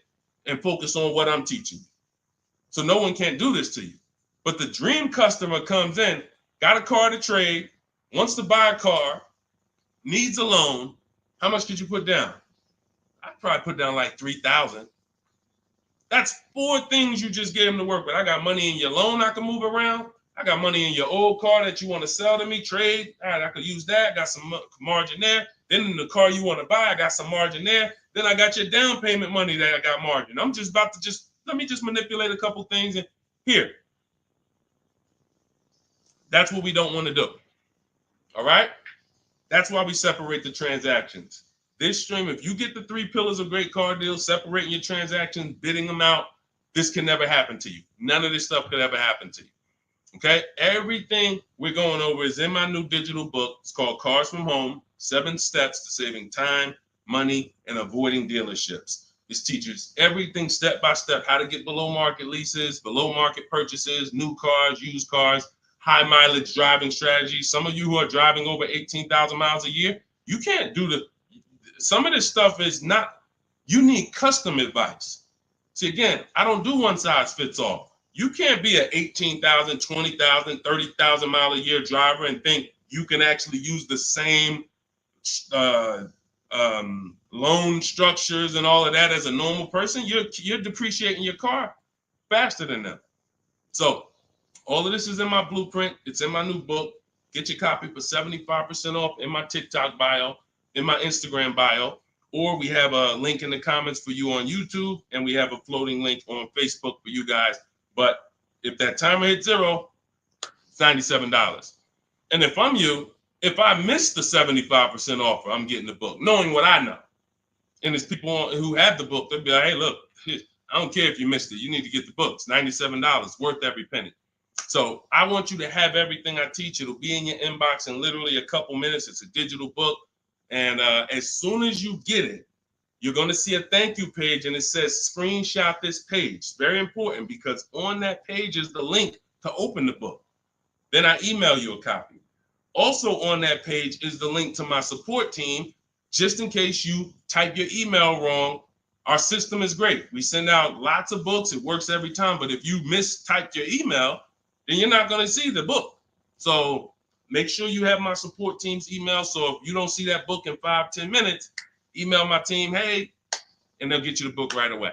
and focus on what I'm teaching you. So no one can do this to you. But the dream customer comes in, got a car to trade, wants to buy a car, needs a loan, How much could you put down? I'd probably put down like 3,000. That's 4 things you just gave him to work with. I got money in your loan I can move around. I got money in your old car that you want to sell to me, trade. All right, I could use that. Got some margin there. Then in the car you want to buy, I got some margin there. Then I got your down payment money that I got margin. I'm just about to let me manipulate a couple things and here. That's what we don't want to do. All right? That's why we separate the transactions. This stream, if you get the 3 pillars of great car deals, separating your transactions, bidding them out, this can never happen to you. None of this stuff could ever happen to you. Okay? Everything we're going over is in my new digital book. It's called Cars from Home, 7 Steps to Saving Time, Money, and Avoiding Dealerships. This teaches everything step by step, how to get below market leases, below market purchases, new cars, used cars, high mileage driving strategies. Some of you who are driving over 18,000 miles a year, you can't do some of this stuff is not, you need custom advice. See, again, I don't do one size fits all. You can't be an 18,000, 20,000, 30,000 mile a year driver and think you can actually use the same loan structures and all of that as a normal person. You're depreciating your car faster than them. So all of this is in my blueprint. It's in my new book. Get your copy for 75% off in my TikTok bio, in my Instagram bio, or we have a link in the comments for you on YouTube, and we have a floating link on Facebook for you guys. But if that timer hits 0, it's $97. And if I'm you, if I miss the 75% offer, I'm getting the book, knowing what I know. And there's people who have the book, they'll be like, hey, look, I don't care if you missed it. You need to get the book. It's $97, worth every penny. So I want you to have everything I teach. It'll be in your inbox in literally a couple minutes. It's a digital book. And as soon as you get it, you're going to see a thank you page, and it says screenshot this page. Very important, because on that page is the link to open the book. Then I email you a copy. Also on that page is the link to my support team, just in case you type your email wrong. Our system is great. We send out lots of books. It works every time. But if you mistyped your email, then you're not going to see the book. So make sure you have my support team's email. So if you don't see that book in 5-10 minutes, email my team, hey, and they'll get you the book right away.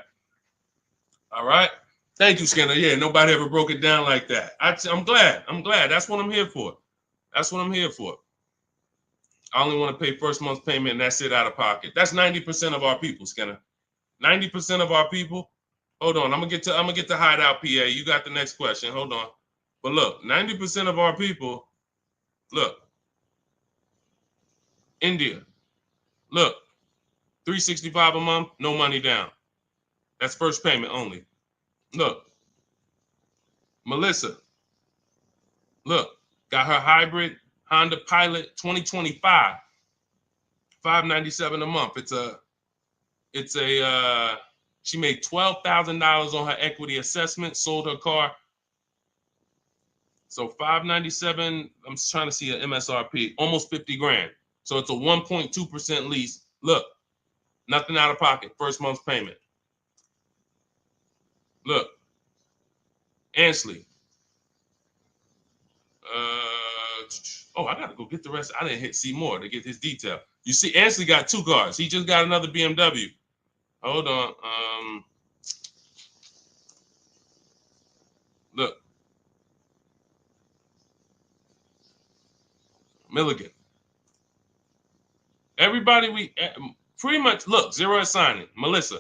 All right. Thank you, Skinner. Yeah, nobody ever broke it down like that. I'm glad. That's what I'm here for. That's what I'm here for. I only want to pay first month's payment, and that's it out of pocket. That's 90% of our people, Skinner. 90% of our people. Hold on, I'm gonna get to Hideout PA. You got the next question. Hold on. But look, 90% of our people, look, India, look, $365 a month, no money down. That's first payment only. Look, Melissa, look, got her hybrid Honda Pilot 2025, $597 a month. She made $12,000 on her equity assessment, sold her car. So $597, I'm trying to see an MSRP, almost 50 grand. So it's a 1.2% lease. Look, nothing out of pocket, first month's payment. Look, Ansley. I gotta go get the rest. I didn't hit see more to get his detail. You see, Ansley got 2 cars. He just got another BMW. Hold on. Look. Milligan. Everybody, we pretty much, look, zero is signing. Melissa.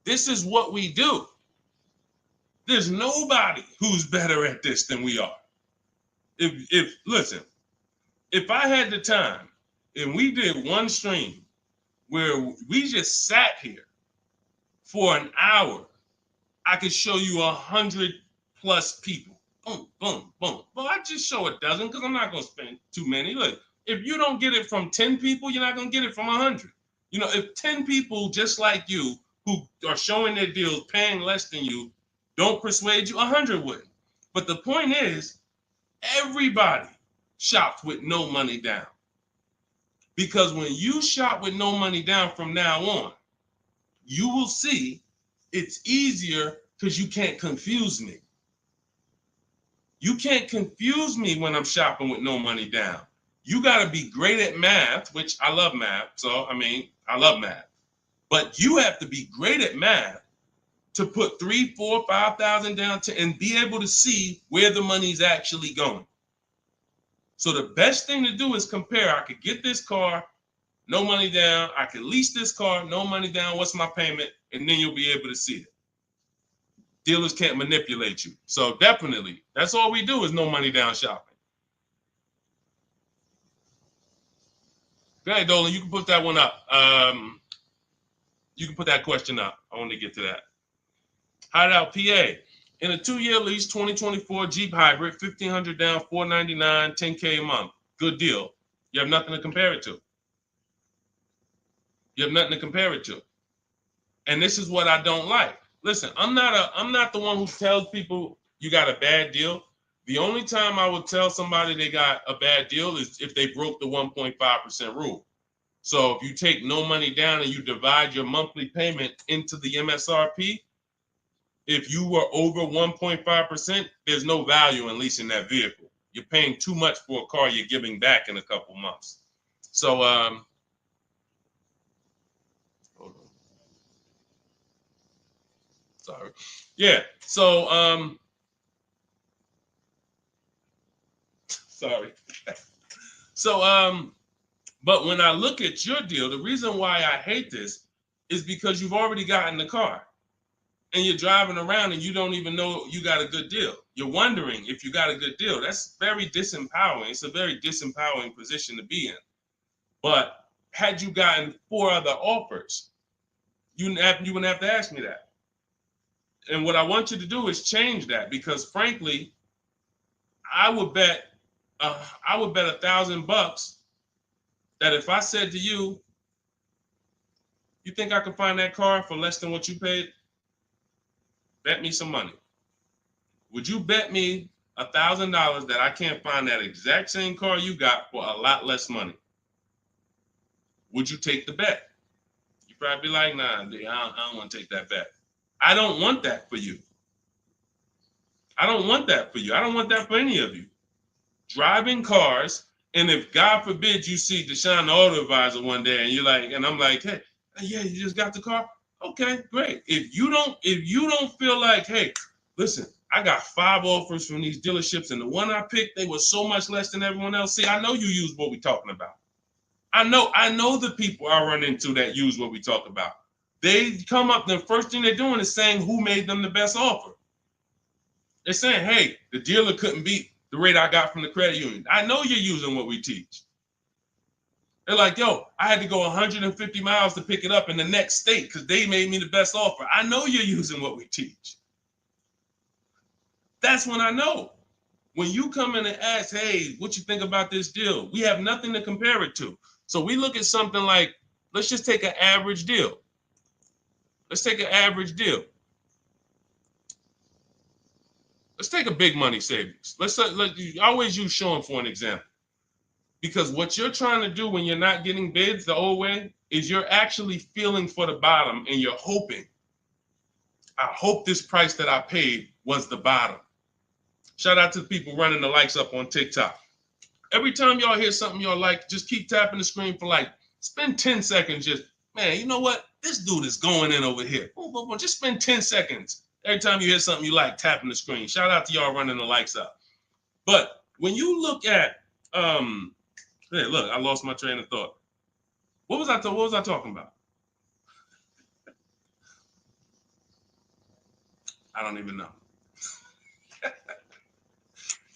This is what we do. There's nobody who's better at this than we are. Listen, if I had the time and we did one stream where we just sat here for an hour, I could show you 100+ people. Boom, boom, boom. Well, I just show a dozen because I'm not going to spend too many. Look, if you don't get it from 10 people, you're not going to get it from 100. You know, if 10 people just like you who are showing their deals, paying less than you, don't persuade you, 100 wouldn't. But the point is, everybody shops with no money down. Because when you shop with no money down from now on, you will see it's easier because you can't confuse me. You can't confuse me when I'm shopping with no money down. You got to be great at math, which I love math. So, I mean, I love math. But you have to be great at math to put 3, 4, 5,000 down and be able to see where the money's actually going. So the best thing to do is compare. I could get this car, no money down. I could lease this car, no money down. What's my payment? And then you'll be able to see it. Dealers can't manipulate you. So definitely, that's all we do is no money down shopping. Go ahead, Dolan. You can put that one up. You can put that question up. I want to get to that. Hideout PA. In a 2-year lease, 2024 Jeep Hybrid, 1,500 down, 499, 10K a month. Good deal. You have nothing to compare it to. You have nothing to compare it to. And this is what I don't like. Listen, I'm not the one who tells people you got a bad deal. The only time I would tell somebody they got a bad deal is if they broke the 1.5% rule. So if you take no money down and you divide your monthly payment into the MSRP, if you were over 1.5%, there's no value in leasing that vehicle. You're paying too much for a car you're giving back in a couple months. So, hold on. Sorry. Yeah. So, sorry. So, but when I look at your deal, the reason why I hate this is because you've already gotten the car and you're driving around and you don't even know you got a good deal. You're wondering if you got a good deal. That's very disempowering. It's a very disempowering position to be in. But had you gotten 4 other offers, you wouldn't have to ask me that. And what I want you to do is change that, because frankly, I would bet $1,000 that if I said to you, you think I can find that car for less than what you paid? Bet me some money. Would you bet me $1,000 that I can't find that exact same car you got for a lot less money? Would you take the bet? You'd probably be like, nah, I don't want to take that bet. I don't want that for you. I don't want that for you. I don't want that for any of you. Driving cars, and if God forbid you see Deshone the Auto Advisor one day and you're like, and I'm like, hey, yeah, you just got the car? Okay, great. If you don't feel like, hey, listen, I got 5 offers from these dealerships, and the one I picked, they were so much less than everyone else. See, I know you use what we're talking about. I know the people I run into that use what we talk about. They come up, the first thing they're doing is saying who made them the best offer. They're saying, hey, the dealer couldn't beat the rate I got from the credit union. I know you're using what we teach. They're like, yo, I had to go 150 miles to pick it up in the next state because they made me the best offer. I know you're using what we teach. That's when I know. When you come in and ask, hey, what you think about this deal? We have nothing to compare it to. So we look at something like, let's just take an average deal. Let's take an average deal. Let's take a big money savings. Let's always use Sean for an example. Because what you're trying to do when you're not getting bids the old way is you're actually feeling for the bottom, and you're hoping, I hope this price that I paid was the bottom. Shout out to the people running the likes up on TikTok. Every time y'all hear something y'all like, just keep tapping the screen for like, spend 10 seconds just, man, you know what? This dude is going in over here. Just spend 10 seconds. Every time you hear something you like, tapping the screen. Shout out to y'all running the likes up. But when you look at, hey, look, I lost my train of thought. What was I talking about? I don't even know.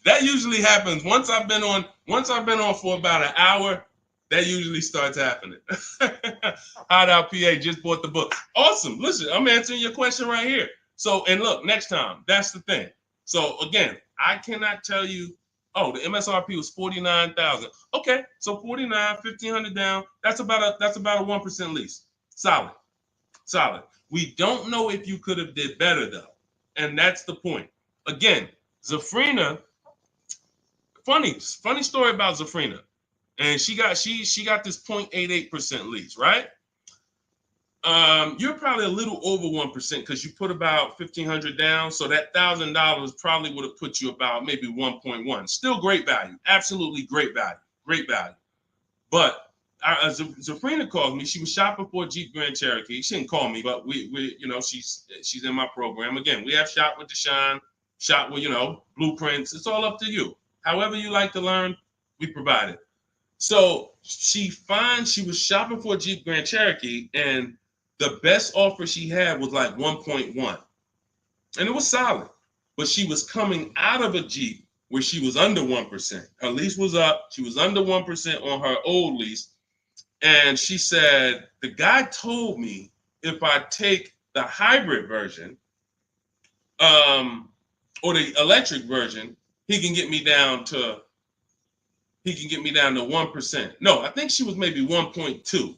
That usually happens once I've been on for about an hour. That usually starts happening. Hideout PA just bought the book. Awesome. Listen, I'm answering your question right here. So, and look, next time, that's the thing. So again, I cannot tell you, oh, the MSRP was 49,000. Okay, so 49, 1,500 down. That's about a 1% lease. Solid. We don't know if you could have did better though, and that's the point. Again, Zafrina. Funny story about Zafrina, and she got this 0.88% lease, right? You're probably a little over 1% because you put about 1,500 down, so that $1,000 probably would have put you about maybe 1.1. Still great value, absolutely great value. great value. But Zafrina called me. She was shopping for a Jeep Grand Cherokee. She didn't call me, but we you know, she's in my program. Again, we have Shop with Deshone, Shop with, you know, blueprints. It's all up to you. However you like to learn, we provide it. So she was shopping for a Jeep Grand Cherokee, and the best offer she had was like 1.1, and it was solid. But she was coming out of a Jeep where she was under 1%. Her lease was up. She was under 1% on her old lease. And she said, the guy told me if I take the hybrid version, or the electric version, he can get me down to 1%. No, I think she was maybe 1.2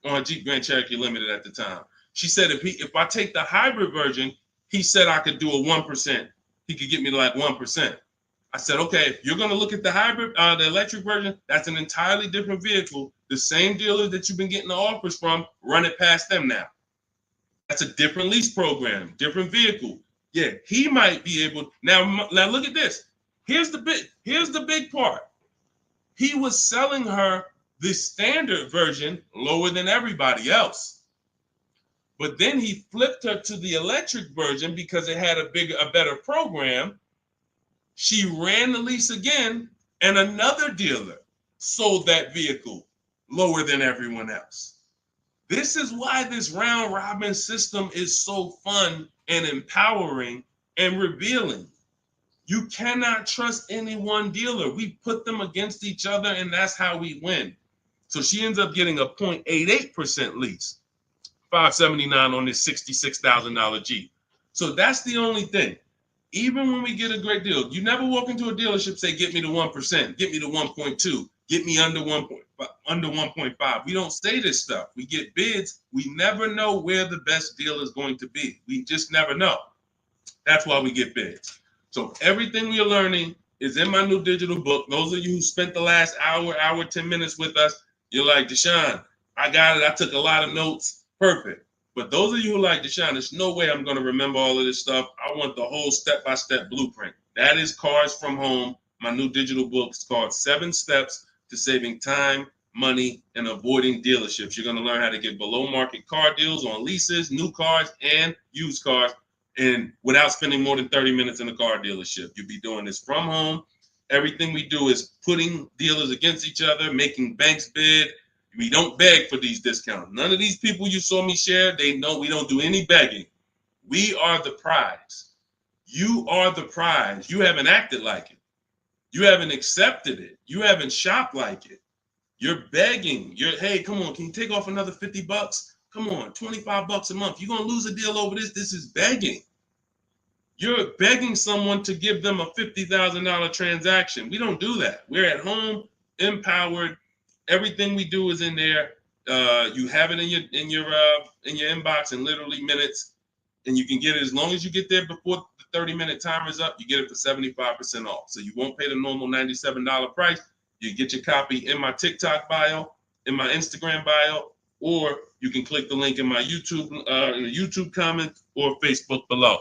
on a Jeep Grand Cherokee Limited at the time. She said if I take the hybrid version, he said I could do a 1%. He could get me to like 1%. I said, okay, if you're going to look at the hybrid, the electric version, that's an entirely different vehicle. The same dealers that you've been getting the offers from, run it past them now. That's a different lease program, different vehicle. Yeah, he might be able. Now look at this. Here's the big part. He was selling her the standard version lower than everybody else. But then he flipped her to the electric version because it had a better program. She ran the lease again, and another dealer sold that vehicle lower than everyone else. This is why this round robin system is so fun and empowering and revealing. You cannot trust any one dealer. We put them against each other, and that's how we win. So she ends up getting a 0.88% lease, $579 on this $66,000 Jeep. So that's the only thing. Even when we get a great deal, you never walk into a dealership say, get me to 1%, get me to 1.2, get me under 1.5. We don't say this stuff. We get bids. We never know where the best deal is going to be. We just never know. That's why we get bids. So everything we are learning is in my new digital book. Those of you who spent the last hour, 10 minutes with us, you're like, Deshone, I got it. I took a lot of notes. Perfect. But those of you who like Deshone, there's no way I'm going to remember all of this stuff. I want the whole step-by-step blueprint. That is Cars from Home. My new digital book is called 7 Steps to Saving Time, Money, and Avoiding Dealerships. You're going to learn how to get below-market car deals on leases, new cars, and used cars, and without spending more than 30 minutes in a car dealership. You'll be doing this from home. Everything we do is putting dealers against each other, making banks bid. We don't beg for these discounts. None of these people you saw me share, they know we don't do any begging. We are the prize. You are the prize. You haven't acted like it. You haven't accepted it. You haven't shopped like it. You're begging. Hey, come on, can you take off another $50? Come on, $25 a month. You're going to lose a deal over this. This is begging. You're begging someone to give them a $50,000 transaction. We don't do that. We're at home, empowered. Everything we do is in there. You have it in your inbox in literally minutes, and you can get it as long as you get there before the 30-minute timer is up. You get it for 75% off. So you won't pay the normal $97 price. You get your copy in my TikTok bio, in my Instagram bio, or you can click the link in my YouTube comment or Facebook below.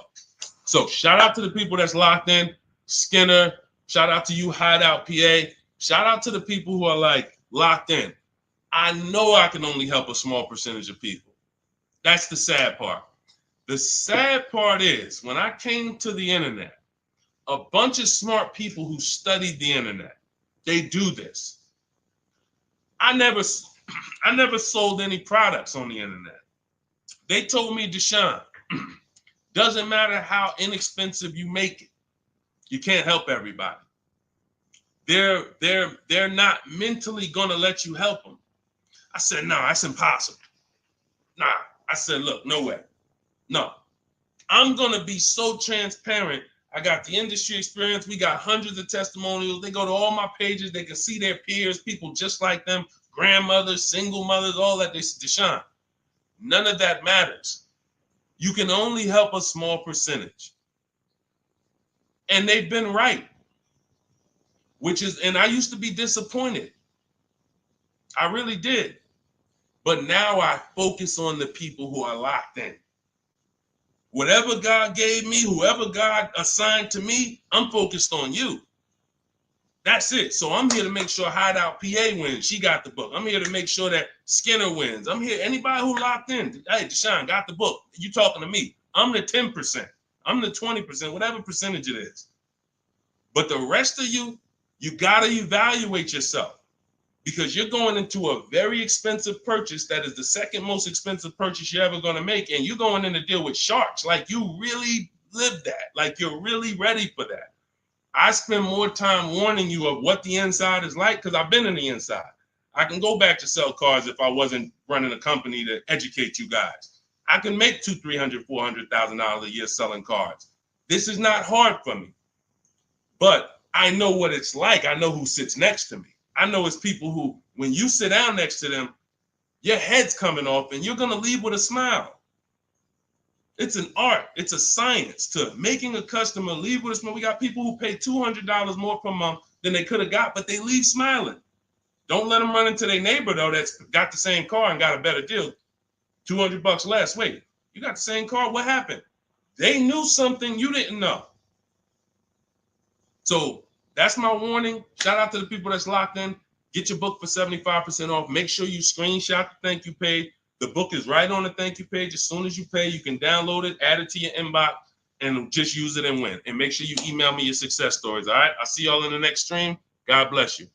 So shout out to the people that's locked in. Skinner, shout out to you, Hideout PA. Shout out to the people who are like locked in. I know I can only help a small percentage of people. That's the sad part. The sad part is when I came to the internet, a bunch of smart people who studied the internet, they do this. I never sold any products on the internet. They told me, Deshone, doesn't matter how inexpensive you make it, you can't help everybody. They're not mentally gonna let you help them. I said, no, that's impossible. Nah, I said, look, no way. No, I'm gonna be so transparent. I got the industry experience. We got hundreds of testimonials. They go to all my pages. They can see their peers, people just like them, grandmothers, single mothers, all that. They said, Deshone, none of that matters. You can only help a small percentage. And they've been right. And I used to be disappointed. I really did. But now I focus on the people who are locked in. Whatever God gave me, whoever God assigned to me, I'm focused on you. That's it. So I'm here to make sure Hideout PA wins. She got the book. I'm here to make sure that Skinner wins. I'm here. Anybody who locked in, hey, Deshone got the book. You talking to me. I'm the 10%. I'm the 20%, whatever percentage it is. But the rest of you, you got to evaluate yourself because you're going into a very expensive purchase that is the second most expensive purchase you're ever going to make. And you're going in to deal with sharks. Like you really live that. Like you're really ready for that. I spend more time warning you of what the inside is like because I've been in the inside. I can go back to sell cars if I wasn't running a company to educate you guys. I can make $200,000, $300,000, $400,000 a year selling cars. This is not hard for me, but I know what it's like. I know who sits next to me. I know it's people who, when you sit down next to them, your head's coming off and you're going to leave with a smile. It's an art. It's a science to making a customer leave with a smile. We got people who pay $200 more per month than they could have got, but they leave smiling. Don't let them run into their neighbor, though, that's got the same car and got a better deal. $200 less. Wait, you got the same car? What happened? They knew something you didn't know. So that's my warning. Shout out to the people that's locked in. Get your book for 75% off. Make sure you screenshot the thank you page. The book is right on the thank you page. As soon as you pay, you can download it, add it to your inbox, and just use it and win. And make sure you email me your success stories. All right. I'll see y'all in the next stream. God bless you.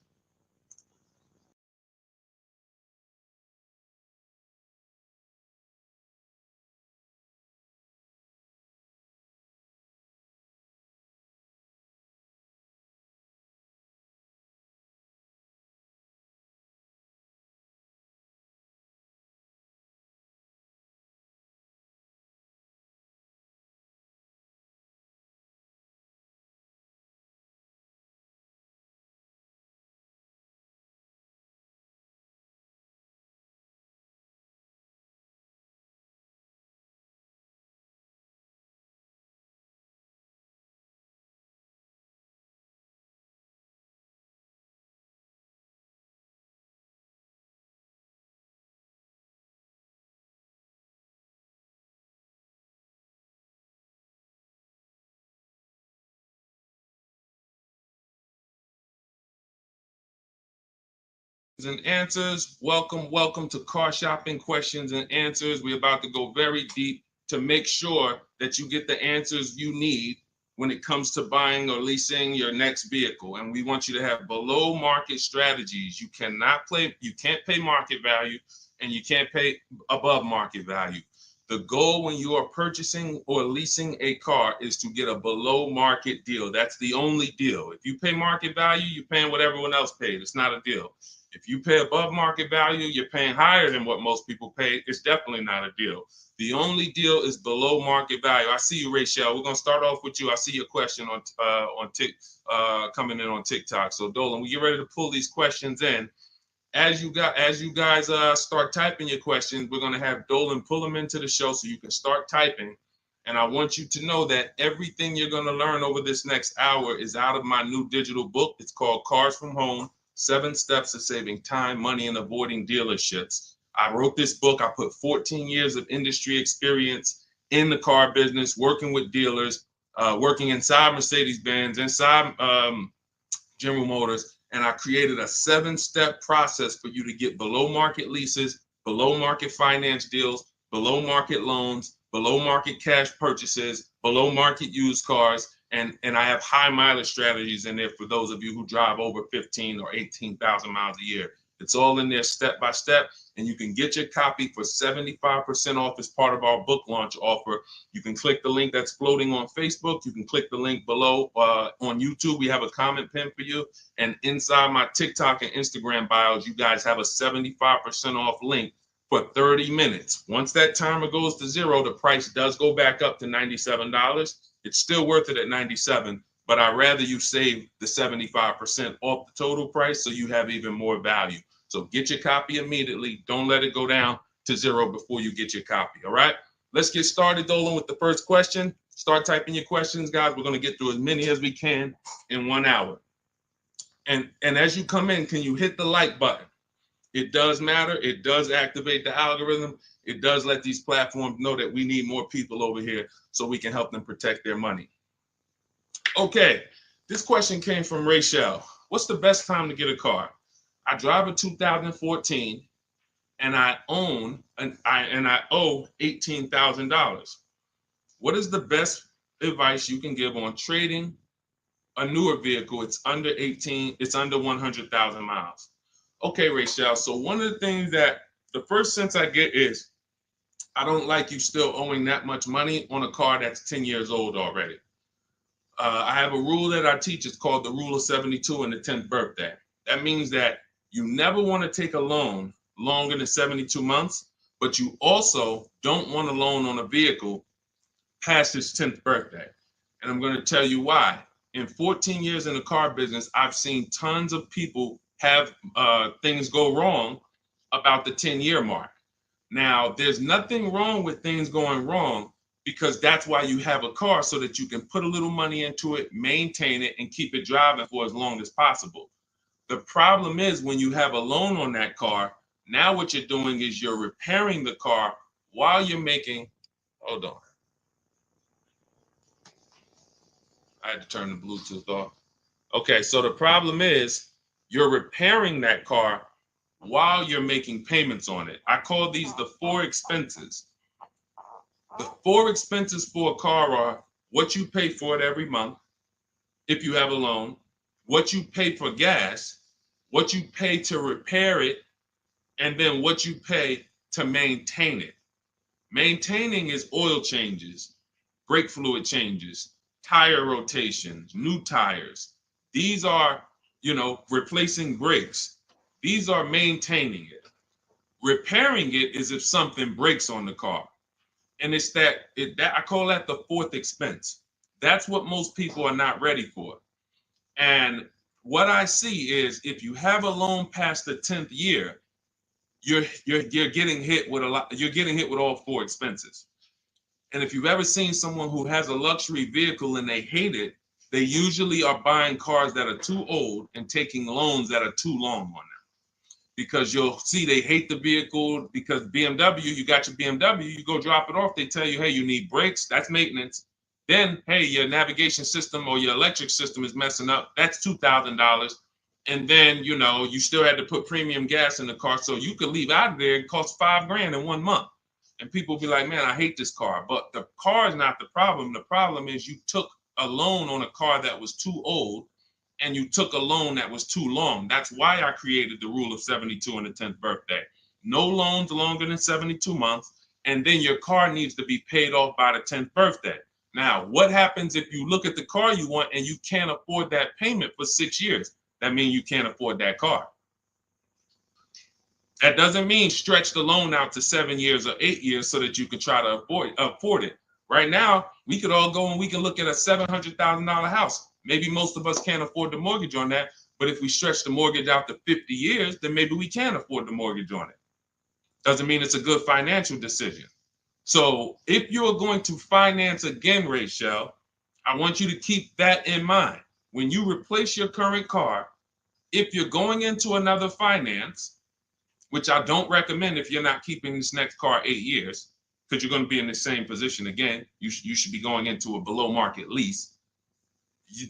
And answers. Welcome to Car Shopping Questions and Answers. We're about to go very deep to make sure that you get the answers you need when it comes to buying or leasing your next vehicle. And we want you to have below market strategies. You can't pay market value and you can't pay above market value. The goal when you are purchasing or leasing a car is to get a below market deal. That's the only deal. If you pay market value, you're paying what everyone else paid. It's not a deal. If you pay above market value, you're paying higher than what most people pay. It's definitely not a deal. The only deal is below market value. I see you, Rachel. We're gonna start off with you. I see your question on coming in on TikTok. So Dolan, we get ready to pull these questions in. As you guys start typing your questions, we're gonna have Dolan pull them into the show so you can start typing. And I want you to know that everything you're gonna learn over this next hour is out of my new digital book. It's called Cars from Home. 7 Steps to Saving Time, Money, and Avoiding Dealerships. I wrote this book. I put 14 years of industry experience in the car business, working with dealers, working inside Mercedes-Benz, inside General Motors, and I created a 7-step process for you to get below market leases, below market finance deals, below market loans, below market cash purchases, below market used cars, and I have high mileage strategies in there for those of you who drive over 15 or 18,000 miles a year. It's all in there step by step, and you can get your copy for 75% off as part of our book launch offer. You can click the link that's floating on Facebook. You can click the link below on YouTube. We have a comment pin for you, and inside my TikTok and Instagram bios, you guys have a 75% off link for 30 minutes. Once that timer goes to 0, the price does go back up to $97. It's still worth it at $97, but I'd rather you save the 75% off the total price so you have even more value. So get your copy immediately. Don't let it go down to 0 before you get your copy, all right? Let's get started, Dolan, with the first question. Start typing your questions, guys. We're going to get through as many as we can in 1 hour. And as you come in, can you hit the like button? It does matter. It does activate the algorithm. It does let these platforms know that we need more people over here so we can help them protect their money. Okay, this question came from Rachel. what's the best time to get a car? I drive a 2014 and I own and I owe $18,000. What is the best advice you can give on trading a newer vehicle? It's under 18, it's under 100,000 miles. Okay, Rachel. So one of the things that the first sense I get is I don't like you still owing that much money on a car that's 10 years old already. I have a rule that I teach. It's called the rule of 72 and the 10th birthday. That means that you never want to take a loan longer than 72 months, but you also don't want a loan on a vehicle past its 10th birthday. And I'm going to tell you why. In 14 years in the car business, I've seen tons of people have things go wrong about the 10-year mark. Now, there's nothing wrong with things going wrong because that's why you have a car, so that you can put a little money into it, maintain it, and keep it driving for as long as possible. The problem is when you have a loan on that car, now what you're doing is you're repairing the car while you're making, hold on. I had to turn the Bluetooth off. Okay, so the problem is you're repairing that car while you're making payments on it. I call these the four expenses. The four expenses for a car are what you pay for it every month, if you have a loan, what you pay for gas, what you pay to repair it, and then what you pay to maintain it. Maintaining is oil changes, brake fluid changes, tire rotations, new tires. These are, replacing brakes. These are maintaining it. Repairing it is if something breaks on the car. And it's that I call that the fourth expense. That's what most people are not ready for. And what I see is if you have a loan past the 10th year, you're getting hit with you're getting hit with all four expenses. And if you've ever seen someone who has a luxury vehicle and they hate it, they usually are buying cars that are too old and taking loans that are too long on them. Because you'll see they hate the vehicle because BMW, you got your BMW, you go drop it off, they tell you, hey, you need brakes, that's maintenance. Then, hey, your navigation system or your electric system is messing up, that's $2,000. And then, you still had to put premium gas in the car, so you could leave out of there, it costs $5,000 in 1 month. And people be like, man, I hate this car. But the car is not the problem. The problem is you took a loan on a car that was too old, and you took a loan that was too long. That's why I created the rule of 72 and the 10th birthday. No loans longer than 72 months, and then your car needs to be paid off by the 10th birthday. Now, what happens if you look at the car you want and you can't afford that payment for 6 years? That means you can't afford that car. That doesn't mean stretch the loan out to 7 years or 8 years so that you can try to afford it. Right now, we could all go and we can look at a $700,000 house. Maybe most of us can't afford the mortgage on that, but if we stretch the mortgage out to 50 years, then maybe we can afford the mortgage on it. Doesn't mean it's a good financial decision. So if you're going to finance again, Rachel, I want you to keep that in mind. When you replace your current car, if you're going into another finance, which I don't recommend if you're not keeping this next car 8 years, because you're going to be in the same position again, you should be going into a below market lease.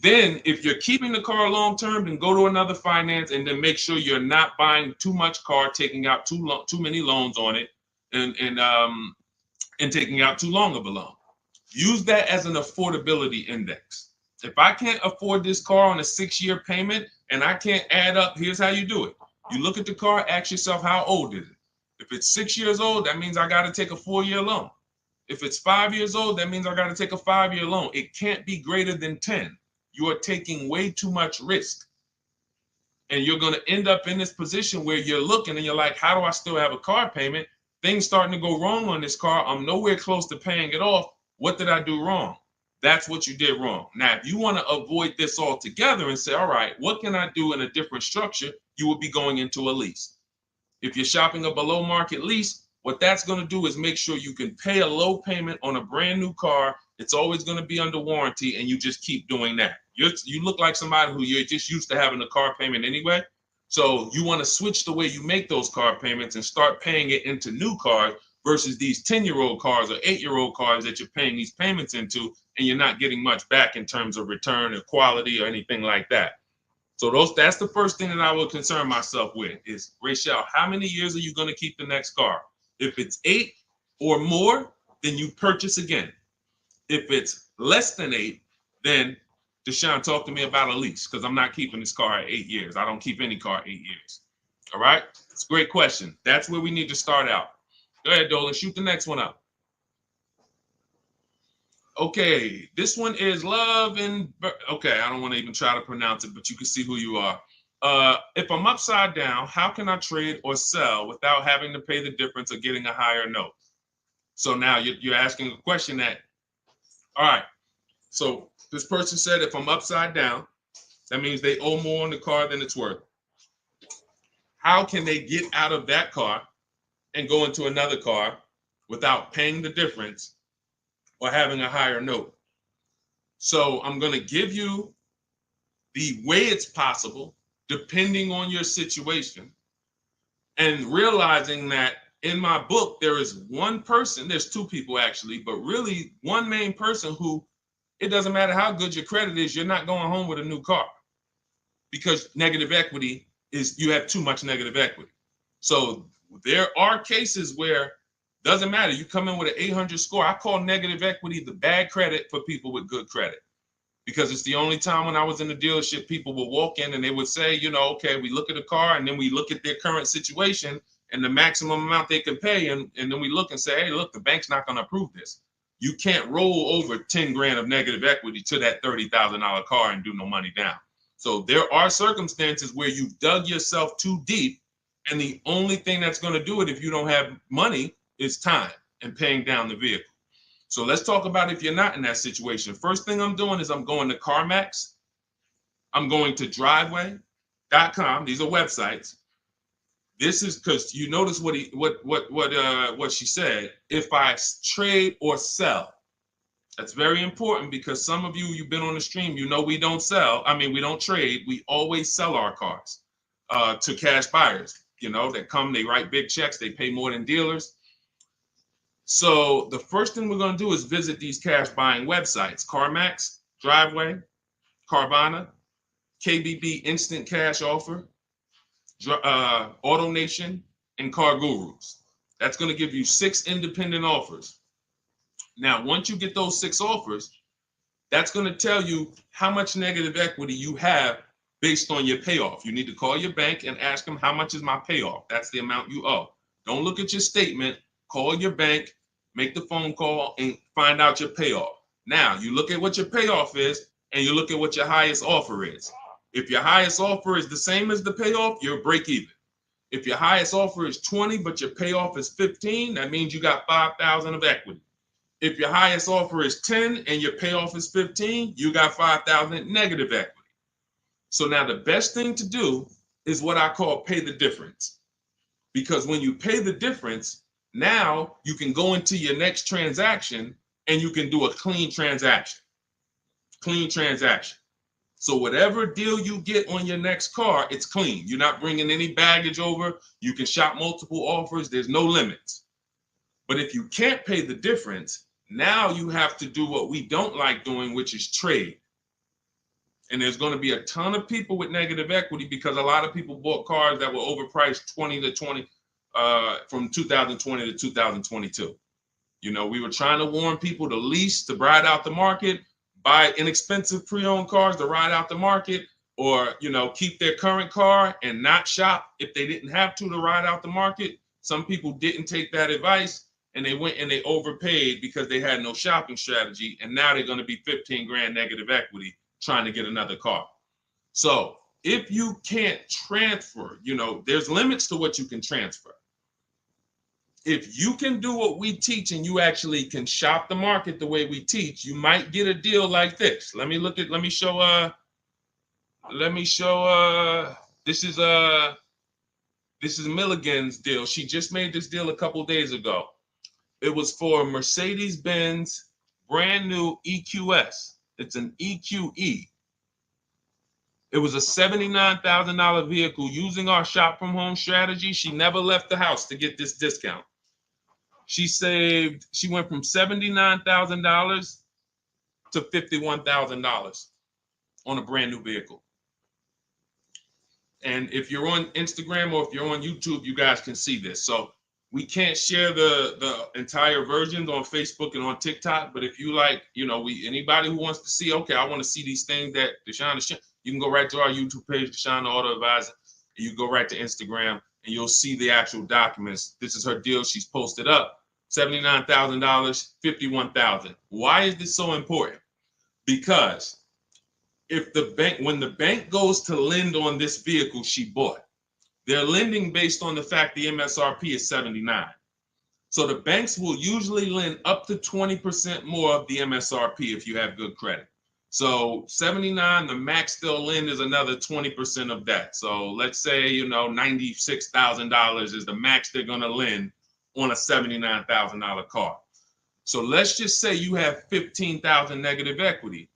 Then if you're keeping the car long term, then go to another finance and then make sure you're not buying too much car, taking out too many loans on it, and taking out too long of a loan. Use that as an affordability index. If I can't afford this car on a 6-year payment and I can't add up, here's how you do it. You look at the car, ask yourself, how old is it? If it's 6 years old, that means I got to take a 4-year loan. If it's 5 years old, that means I got to take a 5-year loan. It can't be greater than 10. You are taking way too much risk. And you're going to end up in this position where you're looking and you're like, how do I still have a car payment? Things starting to go wrong on this car. I'm nowhere close to paying it off. What did I do wrong? That's what you did wrong. Now, if you want to avoid this altogether and say, all right, what can I do in a different structure? You would be going into a lease. If you're shopping a below market lease, what that's going to do is make sure you can pay a low payment on a brand new car. It's always going to be under warranty, and you just keep doing that. You look like somebody who you're just used to having a car payment anyway. So you want to switch the way you make those car payments and start paying it into new cars versus these 10-year-old cars or 8-year-old cars that you're paying these payments into, and you're not getting much back in terms of return or quality or anything like that. So that's the first thing that I would concern myself with is, Rachel, how many years are you going to keep the next car? If it's 8 or more, then you purchase again. If it's less than 8, then Deshone, talk to me about a lease, because I'm not keeping this car at 8 years. I don't keep any car 8 years. All right? It's a great question. That's where we need to start out. Go ahead, Dolan. Shoot the next one up. Okay, this one is Love and okay, I don't want to even try to pronounce it, but you can see who you are. If I'm upside down, how can I trade or sell without having to pay the difference or getting a higher note? So now you're asking a question that, all right, so this person said if I'm upside down, that means they owe more on the car than it's worth. How can they get out of that car and go into another car without paying the difference or having a higher note? So I'm going to give you the way it's possible, depending on your situation, and realizing that in my book, there is one person, there's two people actually, but really one main person who, it doesn't matter how good your credit is, you're not going home with a new car, because negative equity is, you have too much negative equity. So there are cases where doesn't matter. You come in with an 800 score. I call negative equity the bad credit for people with good credit, because it's the only time when I was in the dealership, people would walk in and they would say, you know, okay, we look at a car and then we look at their current situation and the maximum amount they can pay. And then we look and say, hey, look, the bank's not going to approve this. You can't roll over 10 grand of negative equity to that $30,000 car and do no money down. So there are circumstances where you've dug yourself too deep, and the only thing that's going to do it if you don't have money is time and paying down the vehicle. So let's talk about if you're not in that situation. First thing I'm doing is I'm going to CarMax. I'm going to driveway.com. These are websites. This is because you notice what she said. If I trade or sell, that's very important, because some of you've been on the stream, you know we don't sell. I mean, we don't trade. We always sell our cars to cash buyers. You know, that come, they write big checks, they pay more than dealers. So the first thing we're going to do is visit these cash buying websites: CarMax, Driveway, Carvana, KBB Instant Cash Offer, AutoNation, and Car Gurus. That's going to give you 6 independent offers. Now, once you get those 6 offers, that's going to tell you how much negative equity you have based on your payoff. You need to call your bank and ask them, how much is my payoff? That's the amount you owe. Don't look at your statement. Call your bank, make the phone call, and find out your payoff. Now, you look at what your payoff is, and you look at what your highest offer is. If your highest offer is the same as the payoff, you're break even. If your highest offer is 20, but your payoff is 15, that means you got 5,000 of equity. If your highest offer is 10 and your payoff is 15, you got 5,000 negative equity. So now the best thing to do is what I call pay the difference. Because when you pay the difference, now you can go into your next transaction and you can do a clean transaction. Clean transaction. So whatever deal you get on your next car, it's clean. You're not bringing any baggage over. You can shop multiple offers. There's no limits. But if you can't pay the difference, now you have to do what we don't like doing, which is trade. And there's going to be a ton of people with negative equity, because a lot of people bought cars that were overpriced from 2020 to 2022. You know, we were trying to warn people to lease, to ride out the market, buy inexpensive pre-owned cars to ride out the market, or, you know, keep their current car and not shop if they didn't have to ride out the market. Some people didn't take that advice, and they went and they overpaid because they had no shopping strategy. And now they're going to be 15 grand negative equity trying to get another car. So if you can't transfer, you know, there's limits to what you can transfer. If you can do what we teach and you actually can shop the market the way we teach, you might get a deal like this. Let me show, this is Milligan's deal. She just made this deal a couple days ago. It was for Mercedes-Benz brand new EQS. It's an EQE. It was a $79,000 vehicle. Using our shop from home strategy, she never left the house to get this discount. She went from $79,000 to $51,000 on a brand new vehicle. And if you're on Instagram or if you're on YouTube, you guys can see this. So we can't share the entire versions on Facebook and on TikTok. But if you like, anybody who wants to see, okay, I want to see these things that Deshone is, you can go right to our YouTube page, Deshone the Auto Advisor. And you go right to Instagram and you'll see the actual documents. This is her deal. She's posted up $79,000, $51,000. Why is this so important? Because when the bank goes to lend on this vehicle she bought, they're lending based on the fact the MSRP is 79. So the banks will usually lend up to 20% more of the MSRP if you have good credit. So 79, the max they'll lend is another 20% of that. So let's say, $96,000 is the max they're going to lend on a $79,000 car. So let's just say you have 15,000 negative equity.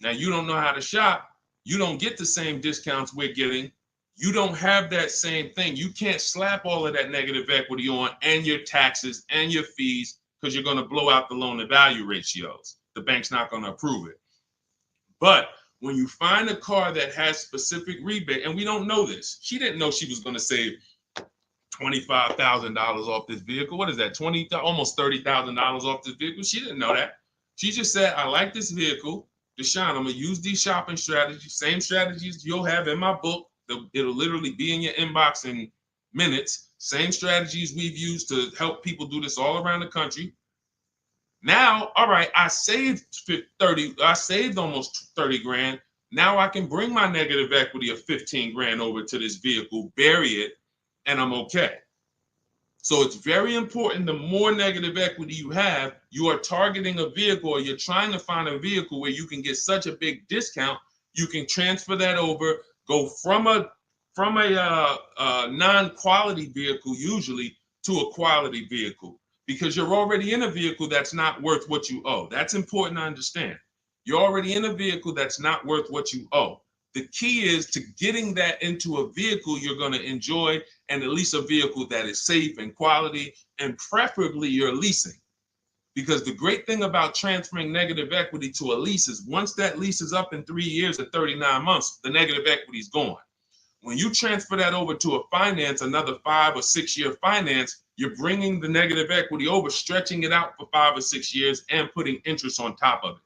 Now, you don't know how to shop. You don't get the same discounts we're getting. You don't have that same thing. You can't slap all of that negative equity on and your taxes and your fees because you're going to blow out the loan to value ratios. The bank's not going to approve it. But when you find a car that has specific rebate, and we don't know this, she didn't know she was going to save $25,000 off this vehicle. What is that? Almost $30,000 off this vehicle. She didn't know that. She just said, I like this vehicle. Deshone, I'm going to use these shopping strategies, same strategies you'll have in my book. It'll literally be in your inbox in minutes. Same strategies we've used to help people do this all around the country. Now, all right, I saved almost 30 grand. Now I can bring my negative equity of 15 grand over to this vehicle, bury it, and I'm okay. So it's very important. The more negative equity you have, you are targeting a vehicle, or you're trying to find a vehicle where you can get such a big discount, you can transfer that over, go from a non-quality vehicle usually to a quality vehicle, because you're already in a vehicle that's not worth what you owe. That's important to understand. You're already in a vehicle that's not worth what you owe. The key is to getting that into a vehicle you're going to enjoy, and at least a vehicle that is safe and quality, and preferably you're leasing. Because the great thing about transferring negative equity to a lease is once that lease is up in 3 years or 39 months, the negative equity is gone. When you transfer that over to a finance, another 5 or 6 year finance, you're bringing the negative equity over, stretching it out for 5 or 6 years and putting interest on top of it.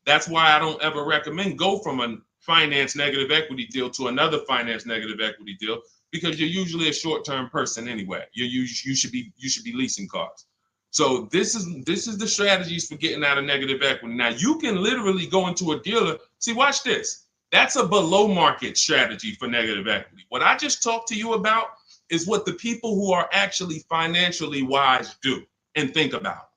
That's why I don't ever recommend go from a finance negative equity deal to another finance negative equity deal, because you're usually a short-term person anyway. You should be leasing cars. So this is the strategies for getting out of negative equity. Now you can literally go into a dealer. See, watch this. That's a below market strategy for negative equity. What I just talked to you about is what the people who are actually financially wise do and think about.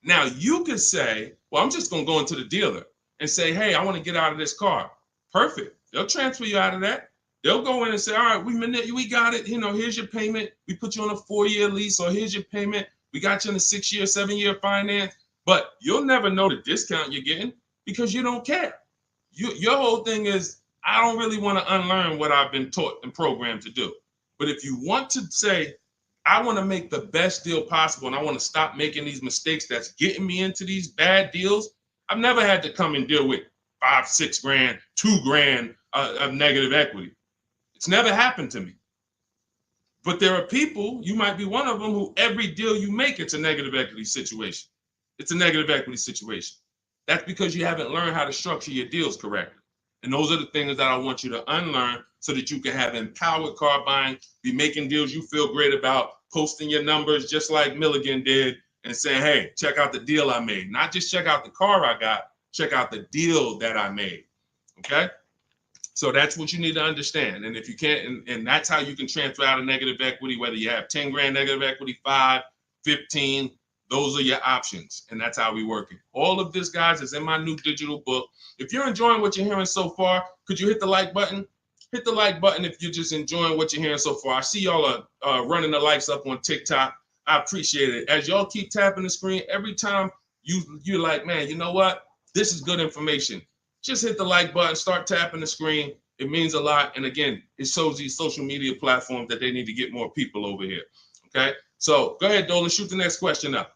Now you could say, well, I'm just going to go into the dealer and say, hey, I want to get out of this car. Perfect. They'll transfer you out of that. They'll go in and say, all right, we got it. Here's your payment. We put you on a 4-year lease, or here's your payment. We got you in a 6-year, 7-year finance. But you'll never know the discount you're getting because you don't care. Your whole thing is, I don't really want to unlearn what I've been taught and programmed to do. But if you want to say, I want to make the best deal possible and I want to stop making these mistakes that's getting me into these bad deals, I've never had to come and deal with 5, 6 grand, 2 grand of negative equity. It's never happened to me. But there are people, you might be one of them, who every deal you make, it's a negative equity situation. It's a negative equity situation. That's because you haven't learned how to structure your deals correctly. And those are the things that I want you to unlearn so that you can have empowered car buying, be making deals you feel great about, posting your numbers just like Milligan did, and saying, hey, check out the deal I made. Not just check out the car I got, check out the deal that I made. Okay? So that's what you need to understand. And if you can't, and that's how you can transfer out of negative equity, whether you have 10 grand negative equity, 5, 15, those are your options. And that's how we work it. All of this, guys, is in my new digital book. If you're enjoying what you're hearing so far, could you hit the like button? Hit the like button if you're just enjoying what you're hearing so far. I see y'all are running the likes up on TikTok. I appreciate it. As y'all keep tapping the screen, every time you're like, man, you know what? This is good information. Just hit the like button, start tapping the screen. It means a lot. And again, it shows these social media platforms that they need to get more people over here. Okay? So go ahead, Dolan, shoot the next question up.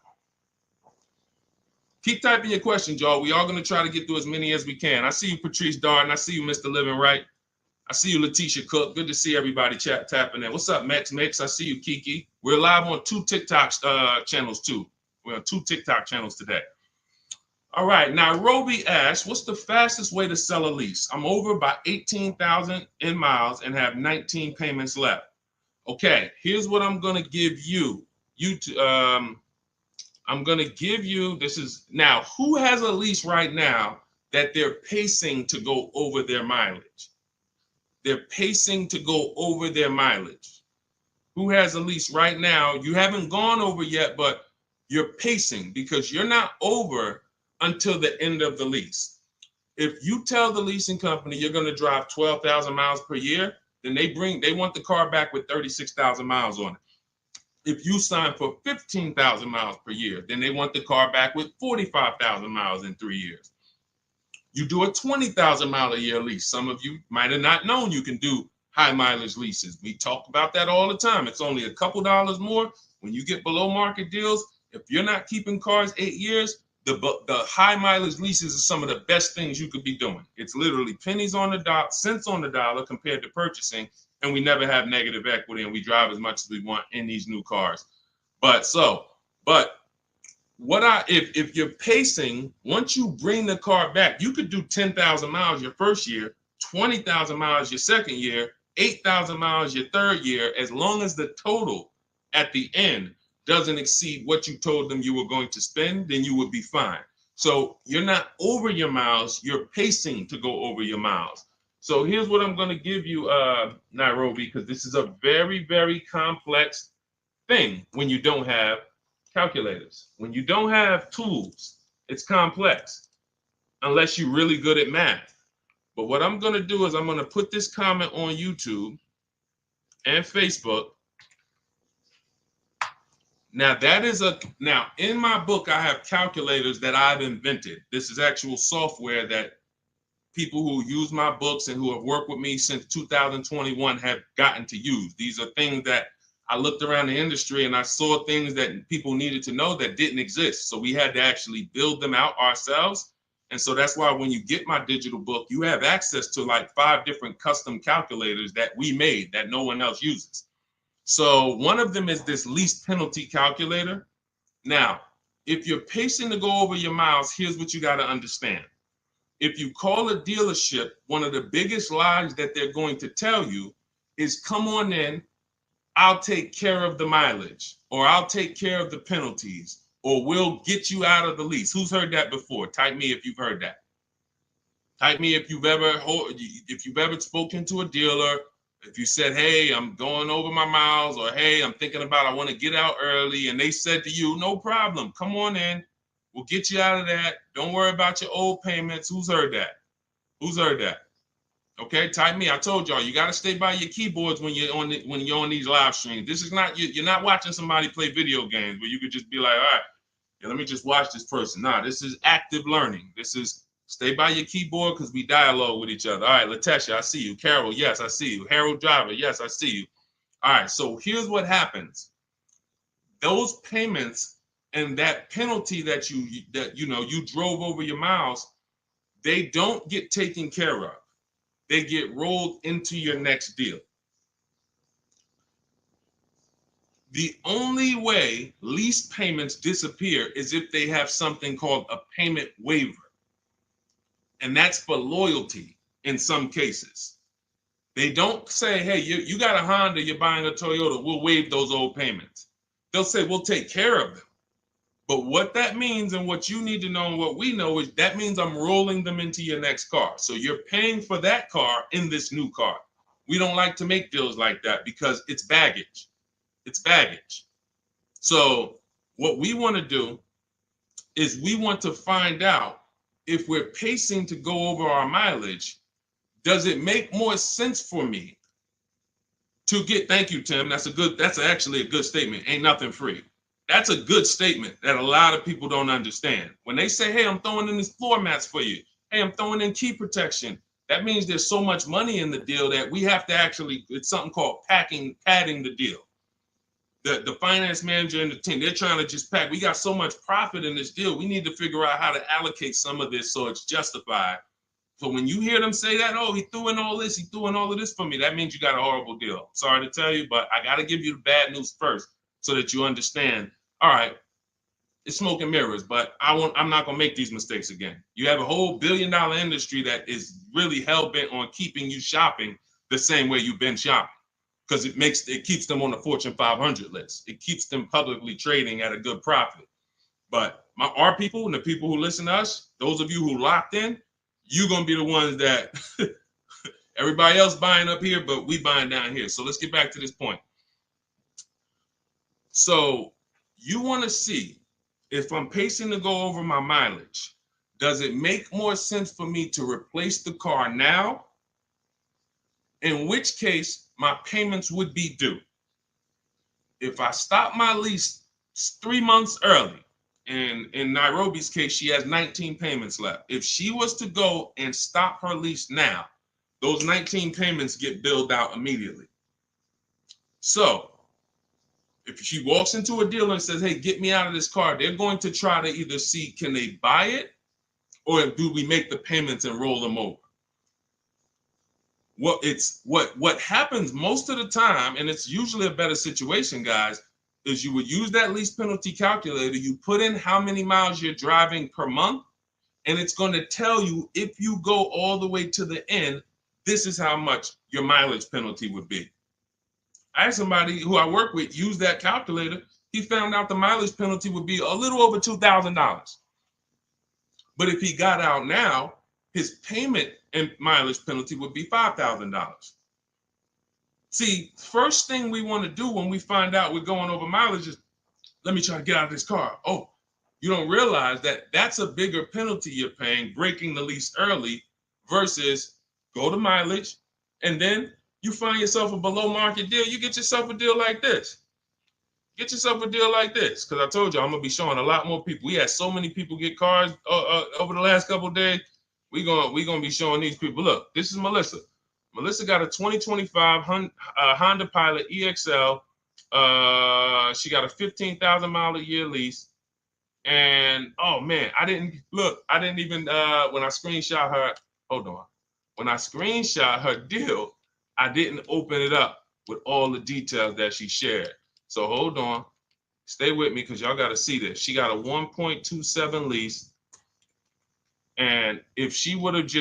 Keep typing your questions, y'all. We are going to try to get through as many as we can. I see you, Patrice Darden. I see you, Mr. Living Right. I see you, Letitia Cook. Good to see everybody tapping in. What's up, Mex? I see you, Kiki. We're live on 2 TikTok channels too. We're on 2 TikTok channels today. All right, now Roby asks, what's the fastest way to sell a lease? I'm over by 18,000 in miles and have 19 payments left. Okay, here's what I'm gonna give you. I'm gonna give you, this is, now, who has a lease right now that they're pacing to go over their mileage? They're pacing to go over their mileage. Who has a lease right now? You haven't gone over yet, but you're pacing because you're not over until the end of the lease. If you tell the leasing company you're going to drive 12,000 miles per year, then they want the car back with 36,000 miles on it. If you sign for 15,000 miles per year, then they want the car back with 45,000 miles in 3 years. You do a 20,000 mile a year lease. Some of you might have not known you can do high mileage leases. We talk about that all the time. It's only a couple dollars more when you get below market deals. If you're not keeping cars 8 years, the high mileage leases are some of the best things you could be doing. It's literally pennies on the dot, cents on the dollar compared to purchasing, and we never have negative equity, and we drive as much as we want in these new cars. If you're pacing, once you bring the car back, you could do 10,000 miles your first year, 20,000 miles your second year, 8,000 miles your third year, as long as the total at the end doesn't exceed what you told them you were going to spend, then you would be fine. So you're not over your miles, you're pacing to go over your miles. So here's what I'm going to give you, Nairobi, because this is a very, very complex thing when you don't have calculators. When you don't have tools, it's complex unless you're really good at math. But what I'm going to do is I'm going to put this comment on YouTube and Facebook. Now now in my book, I have calculators that I've invented. This is actual software that people who use my books and who have worked with me since 2021 have gotten to use. These are things that I looked around the industry and I saw things that people needed to know that didn't exist. So we had to actually build them out ourselves. And so that's why when you get my digital book, you have access to like 5 different custom calculators that we made that no one else uses. So one of them is this lease penalty calculator. Now, if you're pacing to go over your miles, here's what you got to understand. If you call a dealership, one of the biggest lies that they're going to tell you is, come on in, I'll take care of the mileage, or I'll take care of the penalties, or we'll get you out of the lease. Who's heard that before? Type me if you've heard that. Type me if you've ever spoken to a dealer, if you said, hey, I'm going over my miles, or hey, I'm thinking about, I want to get out early, and they said to you, no problem, come on in, we'll get you out of that. Don't worry about your old payments. Who's heard that? Who's heard that? Okay, type me. I told y'all, you got to stay by your keyboards when you're on these live streams. This is not, you're not watching somebody play video games where you could just be like, all right, yeah, let me just watch this person. Nah, this is active learning. This is stay by your keyboard because we dialogue with each other. All right, Latesha, I see you. Carol, yes, I see you. Harold Driver, yes, I see you. All right, so here's what happens. Those payments and that penalty that you drove over your miles, they don't get taken care of. They get rolled into your next deal. The only way lease payments disappear is if they have something called a payment waiver. And that's for loyalty in some cases. They don't say, hey, you got a Honda, you're buying a Toyota, we'll waive those old payments. They'll say, we'll take care of them. But what that means and what you need to know and what we know is that means I'm rolling them into your next car. So you're paying for that car in this new car. We don't like to make deals like that because it's baggage. It's baggage. So what we want to do is we want to find out if we're pacing to go over our mileage, does it make more sense for me to get, thank you, Tim. That's actually a good statement. Ain't nothing free. That's a good statement that a lot of people don't understand. When they say, hey, I'm throwing in these floor mats for you. Hey, I'm throwing in key protection. That means there's so much money in the deal that we have to actually, it's something called padding the deal. The finance manager and the team, they're trying to just pack. We got so much profit in this deal. We need to figure out how to allocate some of this so it's justified So when you hear them say that, oh, he threw in all this, he threw in all of this for me, that means you got a horrible deal. Sorry to tell you, but I got to give you the bad news first so that you understand. All right, it's smoke and mirrors, but I'm not gonna make these mistakes again. You have a whole billion-dollar industry that is really hell-bent on keeping you shopping the same way you've been shopping, because it keeps them on the Fortune 500 list. It keeps them publicly trading at a good profit. But our people and the people who listen to us, those of you who locked in, you're gonna be the ones that everybody else buying up here, but we buying down here. So let's get back to this point. So you want to see if I'm pacing to go over my mileage, does it make more sense for me to replace the car now? In which case, my payments would be due. If I stop my lease 3 months early, and in Nairobi's case, she has 19 payments left. If she was to go and stop her lease now, those 19 payments get billed out immediately. So if she walks into a dealer and says, hey, get me out of this car, they're going to try to either see, can they buy it, or do we make the payments and roll them over? What happens most of the time, and it's usually a better situation, guys, is you would use that lease penalty calculator, you put in how many miles you're driving per month, and it's going to tell you, if you go all the way to the end, this is how much your mileage penalty would be. I had somebody who I work with use that calculator. He found out the mileage penalty would be a little over $2,000. But if he got out now, his payment and mileage penalty would be $5,000. See, first thing we want to do when we find out we're going over mileage is, let me try to get out of this car. Oh, you don't realize that that's a bigger penalty you're paying, breaking the lease early, versus go to mileage, and then you find yourself a below market deal. You get yourself a deal like this. Get yourself a deal like this, because I told you I'm gonna be showing a lot more people. We had so many people get cars over the last couple of days. We gonna be showing these people. Look, this is Melissa. Melissa got a 2025 Honda Pilot EXL. She got a 15,000 mile a year lease. And oh man, I didn't even when I screenshot her, hold on. When I screenshot her deal, I didn't open it up with all the details that she shared. So hold on, stay with me, because y'all got to see this. She got a 1.27 lease. And if she would have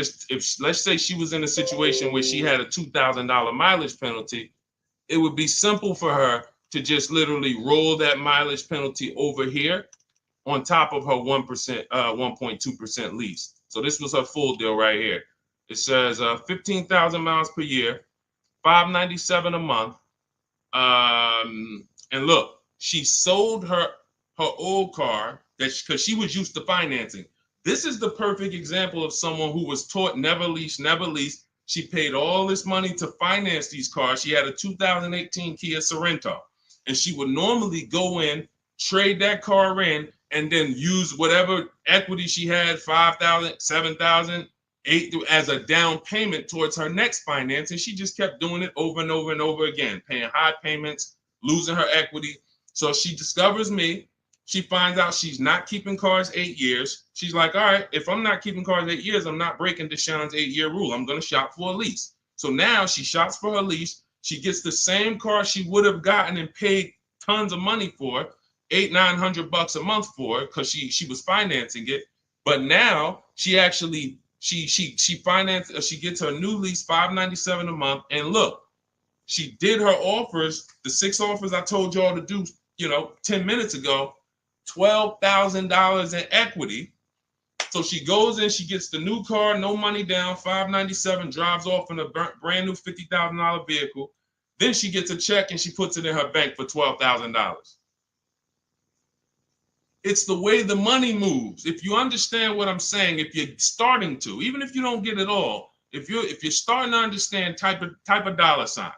let's say she was in a situation where she had a $2,000 mileage penalty, it would be simple for her to just literally roll that mileage penalty over here on top of her 1.2% lease. So this was her full deal right here. It says 15,000 miles per year, $597 a month. And look, she sold her old car because she was used to financing. This is the perfect example of someone who was taught never lease, never lease. She paid all this money to finance these cars. She had a 2018 Kia Sorento, and she would normally go in, trade that car in, and then use whatever equity she had, 5,000, 7,000, 8,000, as a down payment towards her next finance. And she just kept doing it over and over and over again, paying high payments, losing her equity. So she discovers me. She finds out she's not keeping cars 8 years. She's like, all right, if I'm not keeping cars 8 years, I'm not breaking Deshone's 8-year rule. I'm going to shop for a lease. So now she shops for her lease. She gets the same car she would have gotten and paid tons of money for, $800-900 a month for, because she was financing it. But now she actually she financed, she gets her new lease, $597 a month. And look, she did her offers, the 6 offers I told y'all to do, 10 minutes ago, $12,000 in equity. So she goes in, she gets the new car, no money down, $597, drives off in a brand new $50,000 vehicle. Then she gets a check and she puts it in her bank for $12,000. It's the way the money moves. If you understand what I'm saying, if you're starting to, even if you don't get it all, if you're starting to understand type of dollar sign,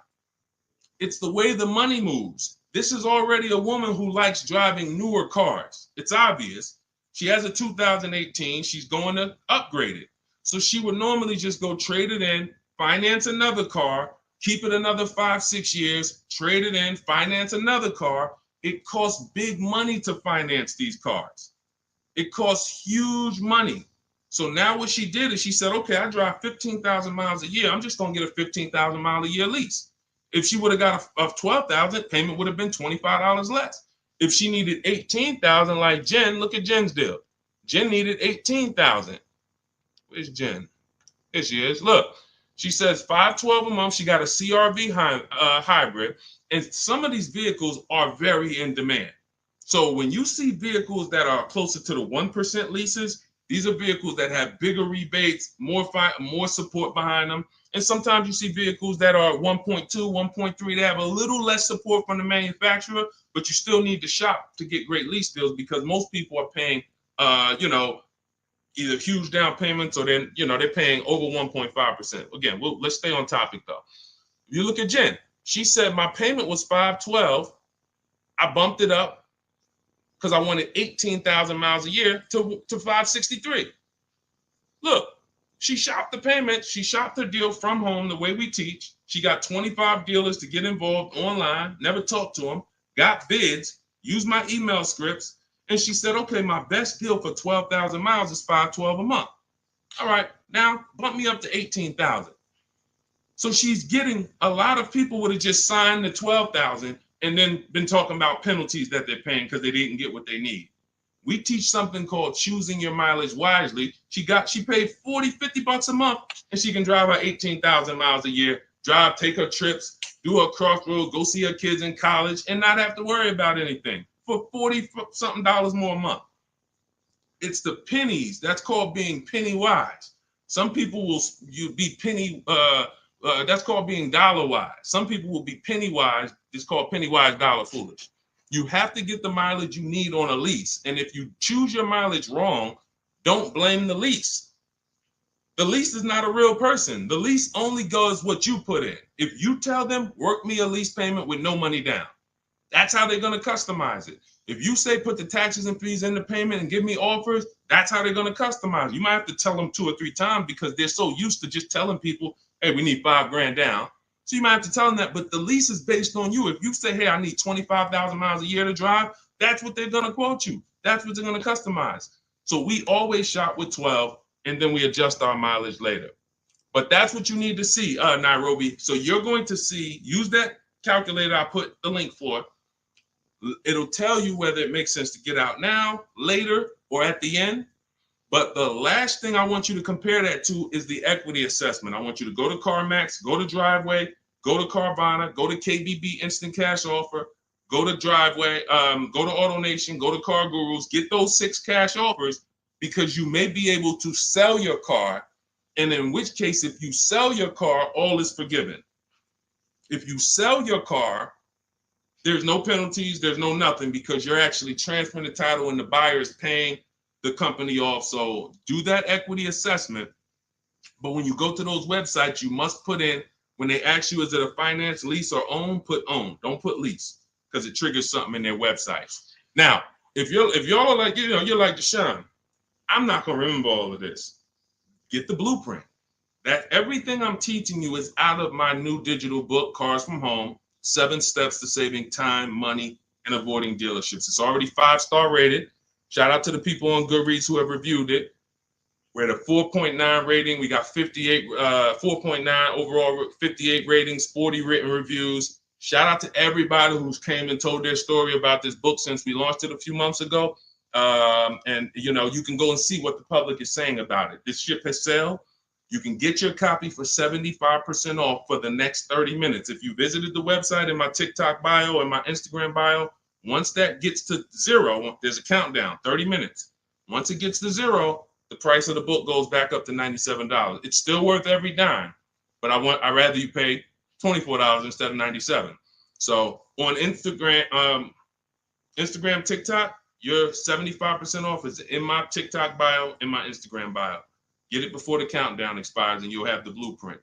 it's the way the money moves. This is already a woman who likes driving newer cars. It's obvious. She has a 2018. She's going to upgrade it. So she would normally just go trade it in, finance another car, keep it another 5-6 years, trade it in, finance another car. It costs big money to finance these cars. It costs huge money. So now what she did is she said, okay, I drive 15,000 miles a year. I'm just going to get a 15,000 mile a year lease. If she would have got a 12,000, payment would have been $25 less. If she needed 18,000 like Jen, look at Jen's deal. Jen needed 18,000. Where's Jen? Here she is. Look, she says $512 a month. She got a CRV hybrid, and some of these vehicles are very in demand. So when you see vehicles that are closer to the 1% leases, these are vehicles that have bigger rebates, more support behind them. And sometimes you see vehicles that are 1.2, 1.3. They have a little less support from the manufacturer, but you still need to shop to get great lease deals because most people are paying, either huge down payments or then, they're paying over 1.5%. Again, let's stay on topic though. If you look at Jen, she said my payment was $512. I bumped it up because I wanted 18,000 miles a year to $563. Look, she shopped the payment. She shopped her deal from home the way we teach. She got 25 dealers to get involved online, never talked to them, got bids, used my email scripts, and she said, okay, my best deal for 12,000 miles is $512 a month. All right, now bump me up to 18,000. So she's getting, a lot of people would have just signed the 12,000 and then been talking about penalties that they're paying because they didn't get what they need. We teach something called choosing your mileage wisely. She paid $40-50 a month and she can drive her 18,000 miles a year, take her trips, do her crossroads, go see her kids in college and not have to worry about anything for $40-something more a month. It's the pennies. That's called being penny wise. Some people will be penny, that's called being dollar wise. Some people will be penny wise. It's called penny wise, dollar foolish. You have to get the mileage you need on a lease. And if you choose your mileage wrong, don't blame the lease. The lease is not a real person. The lease only goes what you put in. If you tell them, work me a lease payment with no money down, that's how they're going to customize it. If you say put the taxes and fees in the payment and give me offers, that's how they're going to customize it. You might have to tell them 2 or 3 times because they're so used to just telling people, hey, we need $5,000 down. So you might have to tell them that, but the lease is based on you. If you say, hey, I need 25,000 miles a year to drive, that's what they're going to quote you. That's what they're going to customize. So we always shop with 12 and then we adjust our mileage later. But that's what you need to see, Nairobi. So you're going to see, use that calculator I put the link for. It'll tell you whether it makes sense to get out now, later, or at the end. But the last thing I want you to compare that to is the equity assessment. I want you to go to CarMax, go to Driveway, go to Carvana, go to KBB Instant Cash Offer, go to Driveway, go to AutoNation, go to Car Gurus, get those 6 cash offers because you may be able to sell your car. And in which case, if you sell your car, all is forgiven. If you sell your car, there's no penalties, there's no nothing because you're actually transferring the title and the buyer is paying the company off. So do that equity assessment. But when you go to those websites, you must put in, when they ask you, is it a finance, lease, or own, put own. Don't put lease because it triggers something in their websites. Now, if y'all are like, you're like Deshone, I'm not going to remember all of this. Get the blueprint. That everything I'm teaching you is out of my new digital book, Cars from Home, 7 Steps to Saving Time, Money, and Avoiding Dealerships. It's already 5-star rated. Shout out to the people on Goodreads who have reviewed it. We're at a 4.9 rating. We got 4.9 overall, 58 ratings, 40 written reviews. Shout out to everybody who's came and told their story about this book since we launched it a few months ago. And you can go and see what the public is saying about it. This ship has sailed. You can get your copy for 75% off for the next 30 minutes. If you visited the website in my TikTok bio and my Instagram bio, once that gets to 0, there's a countdown, 30 minutes. Once it gets to 0, the price of the book goes back up to $97. It's still worth every dime, but I'd rather you pay $24 instead of $97. So on Instagram, TikTok, your 75% off is in my TikTok bio, in my Instagram bio. Get it before the countdown expires and you'll have the blueprint.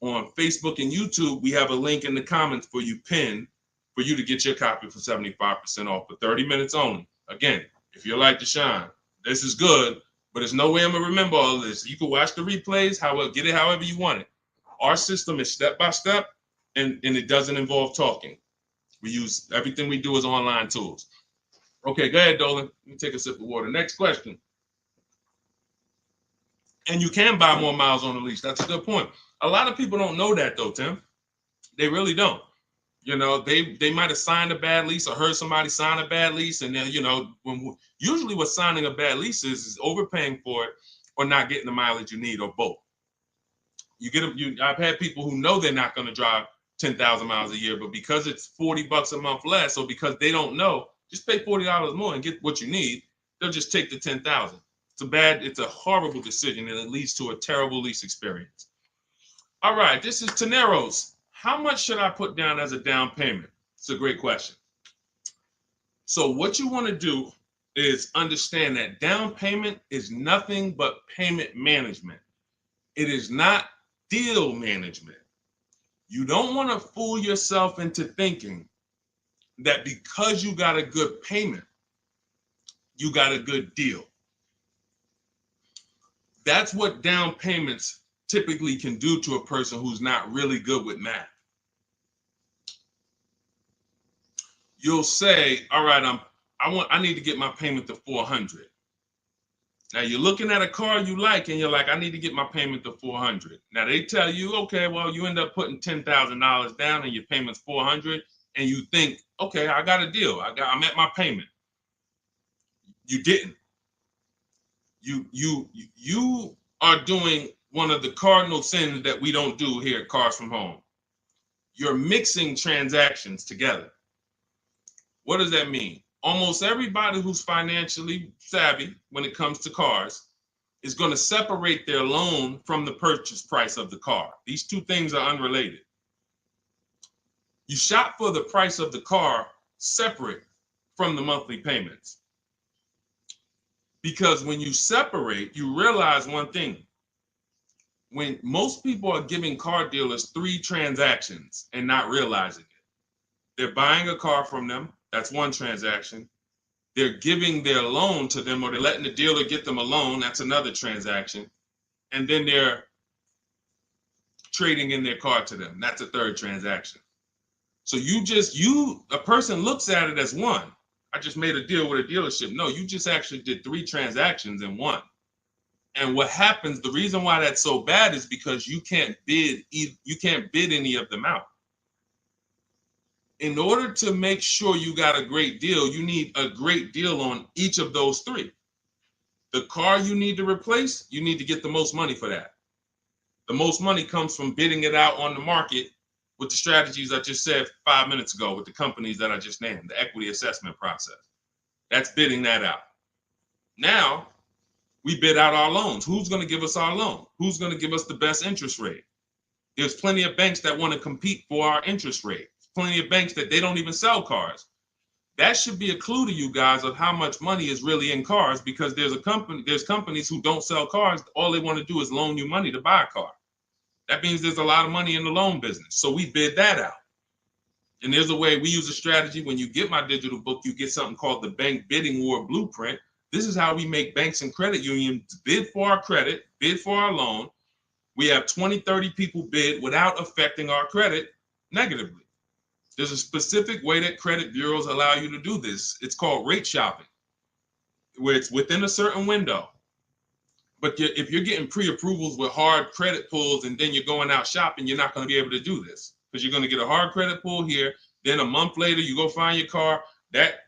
On Facebook and YouTube, we have a link in the comments for you pinned for you to get your copy for 75% off for 30 minutes only. Again, if you're like Deshone, this is good, but there's no way I'm going to remember all of this. You can watch the replays, get it however you want it. Our system is step-by-step, and it doesn't involve talking. Everything we do is online tools. Okay, go ahead, Dolan. Let me take a sip of water. Next question. And you can buy more miles on the lease. That's a good point. A lot of people don't know that though, Tim. They really don't. You know, they might have signed a bad lease or heard somebody sign a bad lease, and then, you know, usually what signing a bad lease is overpaying for it or not getting the mileage you need, or both. You get them. I've had people who know they're not going to drive 10,000 miles a year, but because it's $40 a month less, or because they don't know, just pay $40 more and get what you need. They'll just take the 10,000. It's a horrible decision, and it leads to a terrible lease experience. All right, this is Teneros. How much should I put down as a down payment? It's a great question. So what you want to do is understand that down payment is nothing but payment management. It is not deal management. You don't want to fool yourself into thinking that because you got a good payment, you got a good deal. That's what down payments typically can do to a person who's not really good with math. You'll say, all right, I need to get my payment to 400. Now you're looking at a car you like, and you're like, I need to get my payment to 400. Now they tell you, okay, well, you end up putting $10,000 down and your payment's 400, and you think, okay, I got a deal. I'm at my payment. You didn't. You are doing one of the cardinal sins that we don't do here at Cars from Home. You're mixing transactions together. What does that mean? Almost everybody who's financially savvy when it comes to cars is going to separate their loan from the purchase price of the car. These two things are unrelated. You shop for the price of the car separate from the monthly payments. Because when you separate, you realize one thing. When most people are giving car dealers 3 transactions and not realizing it, they're buying a car from them. That's one transaction. They're giving their loan to them, or they're letting the dealer get them a loan. That's another transaction. And then they're trading in their car to them. That's a third transaction. So a person looks at it as one. I just made a deal with a dealership. No, you just actually did 3 transactions in one. And what happens, the reason why that's so bad is because you can't bid any of them out. In order to make sure you got a great deal, you need a great deal on each of those 3. The car you need to replace, you need to get the most money for that. The most money comes from bidding it out on the market with the strategies I just said 5 minutes ago with the companies that I just named, the equity assessment process. That's bidding that out. Now, we bid out our loans. Who's going to give us our loan? Who's going to give us the best interest rate? There's plenty of banks that want to compete for our interest rate. Plenty of banks that they don't even sell cars. That should be a clue to you guys of how much money is really in cars, because there's companies who don't sell cars. All they want to do is loan you money to buy a car. That means there's a lot of money in the loan business. So we bid that out. And there's a way we use a strategy. When you get my digital book, you get something called the Bank Bidding War Blueprint. This is how we make banks and credit unions bid for our credit, bid for our loan. We have 20, 30 people bid without affecting our credit negatively. There's a specific way that credit bureaus allow you to do this. It's called rate shopping, where it's within a certain window. But if you're getting pre-approvals with hard credit pulls and then you're going out shopping, you're not going to be able to do this, because you're going to get a hard credit pull here. Then a month later, you go find your car. That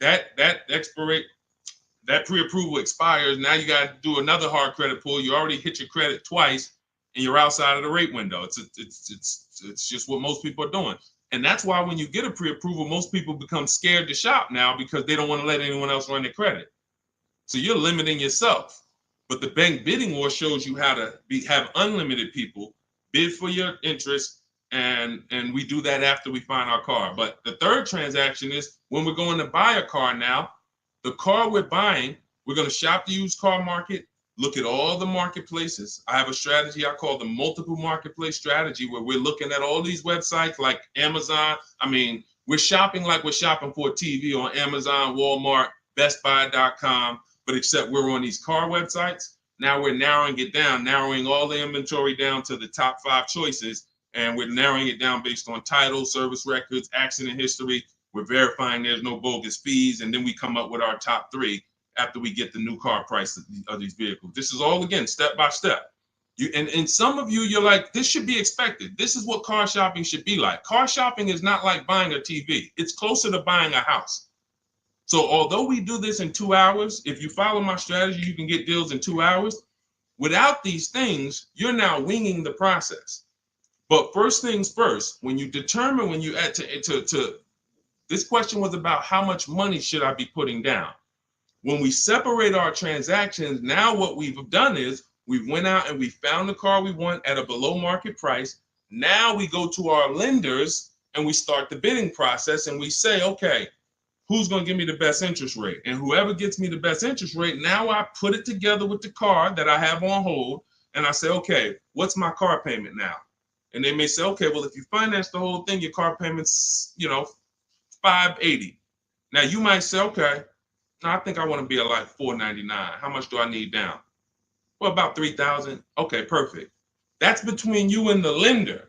pre-approval expires. Now you got to do another hard credit pull. You already hit your credit twice, and you're outside of the rate window. It's just what most people are doing. And that's why when you get a pre-approval, most people become scared to shop now, because they don't want to let anyone else run their credit. So you're limiting yourself. But the Bank Bidding War shows you how to have unlimited people bid for your interest, and we do that after we find our car. But the third transaction is when we're going to buy a car now. The car we're buying, we're going to shop the used car market, look at all the marketplaces. I have a strategy I call the multiple marketplace strategy, where we're looking at all these websites like Amazon. I mean, we're shopping like we're shopping for a TV on Amazon, Walmart, BestBuy.com, but except we're on these car websites. Now we're narrowing it down, narrowing all the inventory down to the top 5 choices, and we're narrowing it down based on title, service records, accident history. We're verifying there's no bogus fees, and then we come up with our top 3 after we get the new car price of these vehicles. This is all, again, step by step. And some of you, you're like, this should be expected. This is what car shopping should be like. Car shopping is not like buying a TV. It's closer to buying a house. So although we do this in 2 hours, if you follow my strategy, you can get deals in 2 hours. Without these things, you're now winging the process. But first things first, when you determine, when you add to this question was about how much money should I be putting down? When we separate our transactions, now what we've done is we went out and we found the car we want at a below market price. Now we go to our lenders and we start the bidding process and we say, okay, who's going to give me the best interest rate? And whoever gets me the best interest rate, now I put it together with the car that I have on hold. And I say, okay, what's my car payment now? And they may say, okay, well, if you finance the whole thing, your car payment's, $580. Now you might say, okay, I think I want to be at like $499. How much do I need down? Well, about $3,000. Okay, perfect. That's between you and the lender.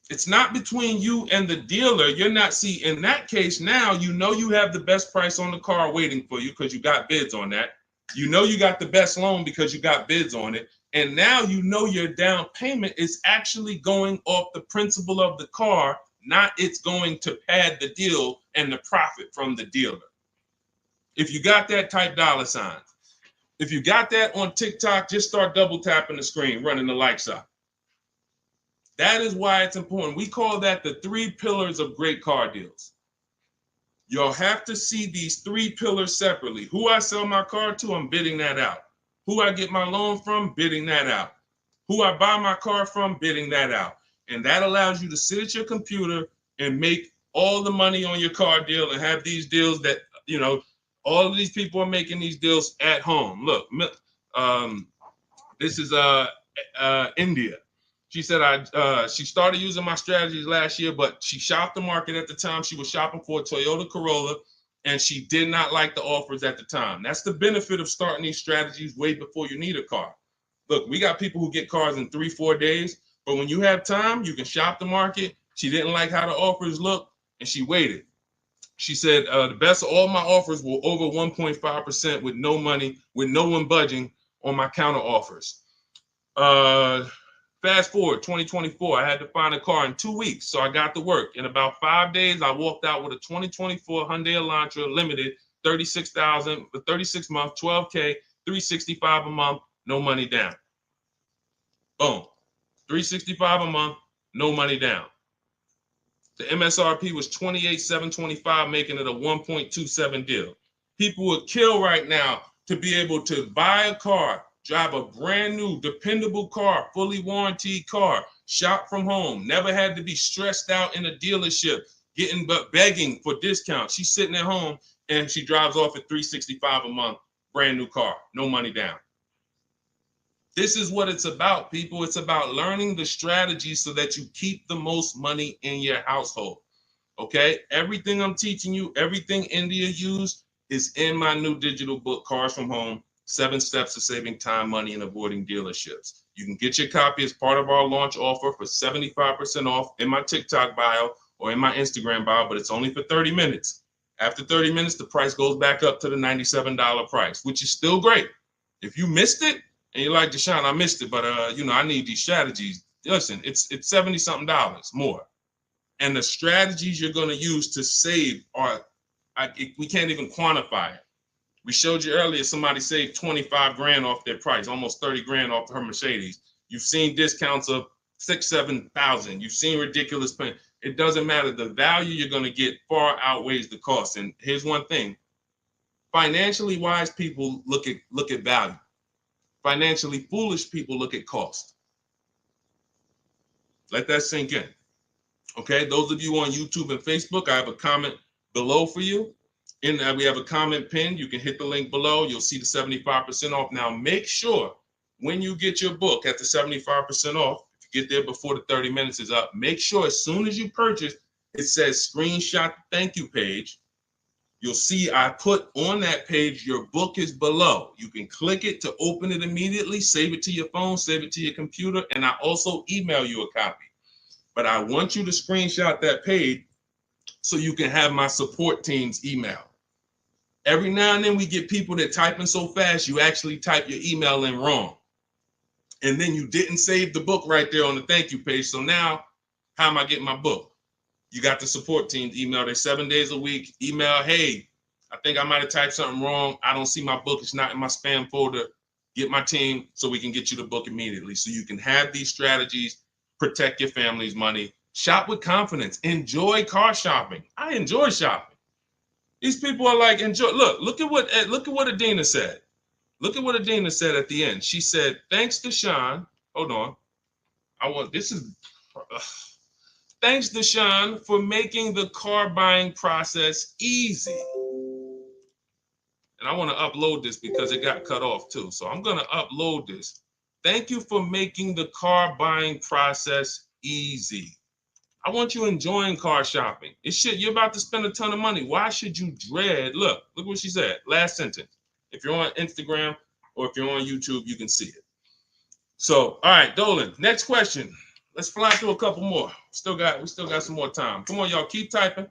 It's not between you and the dealer. You're not, see, in that case, now you have the best price on the car waiting for you because you got bids on that. You got the best loan because you got bids on it. And now your down payment is actually going off the principal of the car, not it's going to pad the deal and the profit from the dealer. If you got that, type $sign. If you got that on TikTok, just start double tapping the screen, running the like sign. That is why it's important. We call that the 3 pillars of great car deals. You'll have to see these 3 pillars separately. Who I sell my car to, I'm bidding that out. Who I get my loan from, bidding that out. Who I buy my car from, bidding that out. And that allows you to sit at your computer and make all the money on your car deal and have these deals that, all of these people are making these deals at home. Look, this is India. She said she started using my strategies last year, but she shopped the market at the time. She was shopping for a Toyota Corolla, and she did not like the offers at the time. That's the benefit of starting these strategies way before you need a car. Look, we got people who get cars in 3-4 days, but when you have time, you can shop the market. She didn't like how the offers looked, and she waited. She said the best of all my offers were over 1.5% with no money, with no one budging on my counter offers. Fast forward 2024, I had to find a car in 2 weeks, so I got to work. In about 5 days, I walked out with a 2024 Hyundai Elantra Limited, $36,000 for 36 months, $12K, $365 a month, no money down. Boom, $365 a month, no money down. The MSRP was $28,725, making it a 1.27 deal. People would kill right now to be able to buy a car, drive a brand new, dependable car, fully warranted car, shop from home, never had to be stressed out in a dealership, begging for discounts. She's sitting at home and she drives off at $365 a month, brand new car, no money down. This is what it's about, people. It's about learning the strategy so that you keep the most money in your household. Okay? Everything I'm teaching you, everything India used is in my new digital book, Cars from Home, 7 Steps to Saving Time, Money, and Avoiding Dealerships. You can get your copy as part of our launch offer for 75% off in my TikTok bio or in my Instagram bio, but it's only for 30 minutes. After 30 minutes, the price goes back up to the $97 price, which is still great. If you missed it, and you're like, Deshone, I missed it, but I need these strategies. Listen, it's $70-something more. And the strategies you're going to use to save we can't even quantify it. We showed you earlier, somebody saved 25 grand off their price, almost 30 grand off her Mercedes. You've seen discounts of 6,000-7,000. You've seen ridiculous pay. It doesn't matter. The value you're going to get far outweighs the cost. And here's one thing. Financially wise people look at value. Financially foolish people look at cost. Let that sink in. Okay, those of you on YouTube and Facebook, I have a comment below for you. We have a comment pinned. You can hit the link below. You'll see the 75% off. Now, make sure when you get your book at the 75% off, if you get there before the 30 minutes is up, make sure as soon as you purchase, it says screenshot the thank you page. You'll see I put on that page, your book is below. You can click it to open it immediately, save it to your phone, save it to your computer, and I also email you a copy. But I want you to screenshot that page so you can have my support team's email. Every now and then we get people that typing so fast, you actually type your email in wrong. and then you didn't save the book right there on the thank you page. So now, how am I getting my book? You got the support team email. They're 7 days a week. Email, hey, I think I might have typed something wrong. I don't see my book. It's not in my spam folder. Get my team so we can get you the book immediately. So you can have these strategies, protect your family's money, shop with confidence, enjoy car shopping. I enjoy shopping. These people are like, enjoy. Look at what Adina said. Look at what Adina said at the end. She said, thanks to Sean. Hold on. Thanks to Sean for making the car buying process easy. And I want to upload this because it got cut off too. So I'm going to upload this. Thank you for making the car buying process easy. I want you enjoying car shopping. You're about to spend a ton of money. Why should you dread? Look what she said. Last sentence. If you're on Instagram or if you're on YouTube, you can see it. So, all right, Dolan, next question. Let's fly through a couple more. We still got some more time. Come on, y'all, keep typing.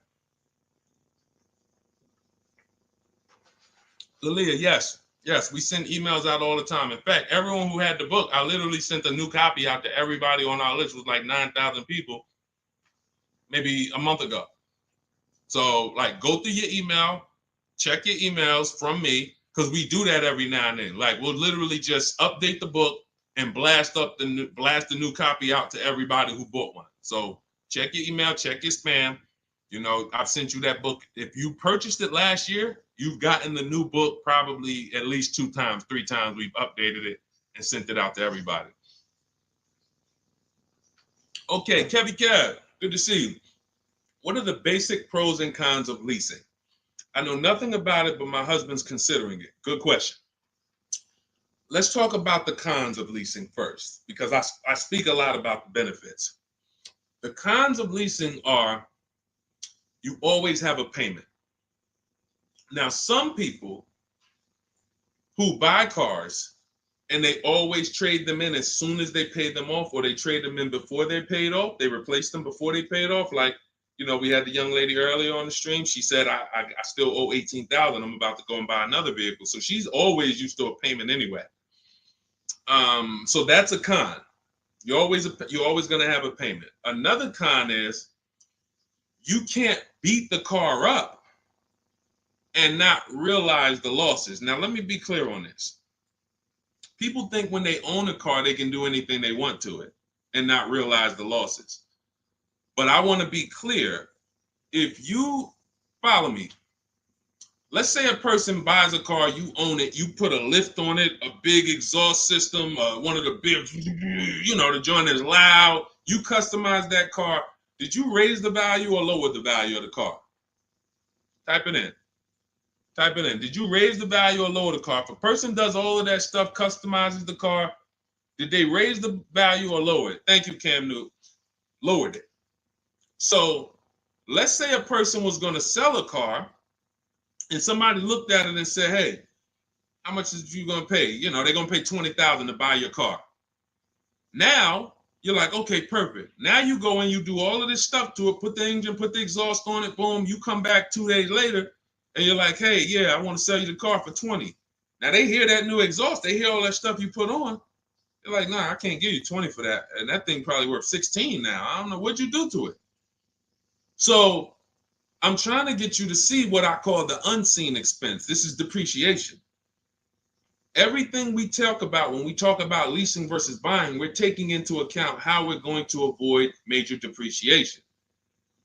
Lalia, yes, we send emails out all the time. In fact, everyone who had the book, I literally sent a new copy out to everybody on our list. It was like 9,000 people, maybe a month ago. So, like, go through your email, check your emails from me, because we do that every now and then. Like, we'll literally just update the book and blast the new copy out to everybody who bought one. So check your email, check your spam. You know, I've sent you that book. If you purchased it last year, you've gotten the new book probably at least 2 times, 3 times. We've updated it and sent it out to everybody. Okay, Kevy Kev, good to see you. What are the basic pros and cons of leasing? I know nothing about it, but my husband's considering it. Good question. Let's talk about the cons of leasing first, because I speak a lot about the benefits. The cons of leasing are you always have a payment. Now, some people who buy cars and they always trade them in as soon as they pay them off, or they trade them in before they paid off, they replace them before they paid off. Like, you know, we had the young lady earlier on the stream. She said, I still owe $18,000. I'm about to go and buy another vehicle. So she's always used to a payment anyway. So that's a con. You're always going to have a payment. Another con is you can't beat the car up and not realize the losses. Now, let me be clear on this. People think when they own a car, they can do anything they want to it and not realize the losses. But I want to be clear. If you follow me, let's say a person buys a car, you own it, you put a lift on it, a big exhaust system, one of the big, the joint is loud. You customize that car. Did you raise the value or lower the value of the car? Type it in. Did you raise the value or lower the car? If a person does all of that stuff, customizes the car, did they raise the value or lower it? Thank you, Cam Newton. Lowered it. So let's say a person was going to sell a car, and somebody looked at it and said, hey, how much is you going to pay? You know, they're going to pay $20,000 to buy your car. Now, you're like, okay, perfect. Now you go and you do all of this stuff to it, put the engine, put the exhaust on it, boom. You come back 2 days later, and you're like, hey, yeah, I want to sell you the car for $20,000. Now, they hear that new exhaust. They hear all that stuff you put on. They're like, nah, I can't give you $20,000 for that. And that thing probably worth $16,000 now. I don't know. What'd you do to it? So I'm trying to get you to see what I call the unseen expense. This is depreciation. Everything we talk about when we talk about leasing versus buying, we're taking into account how we're going to avoid major depreciation.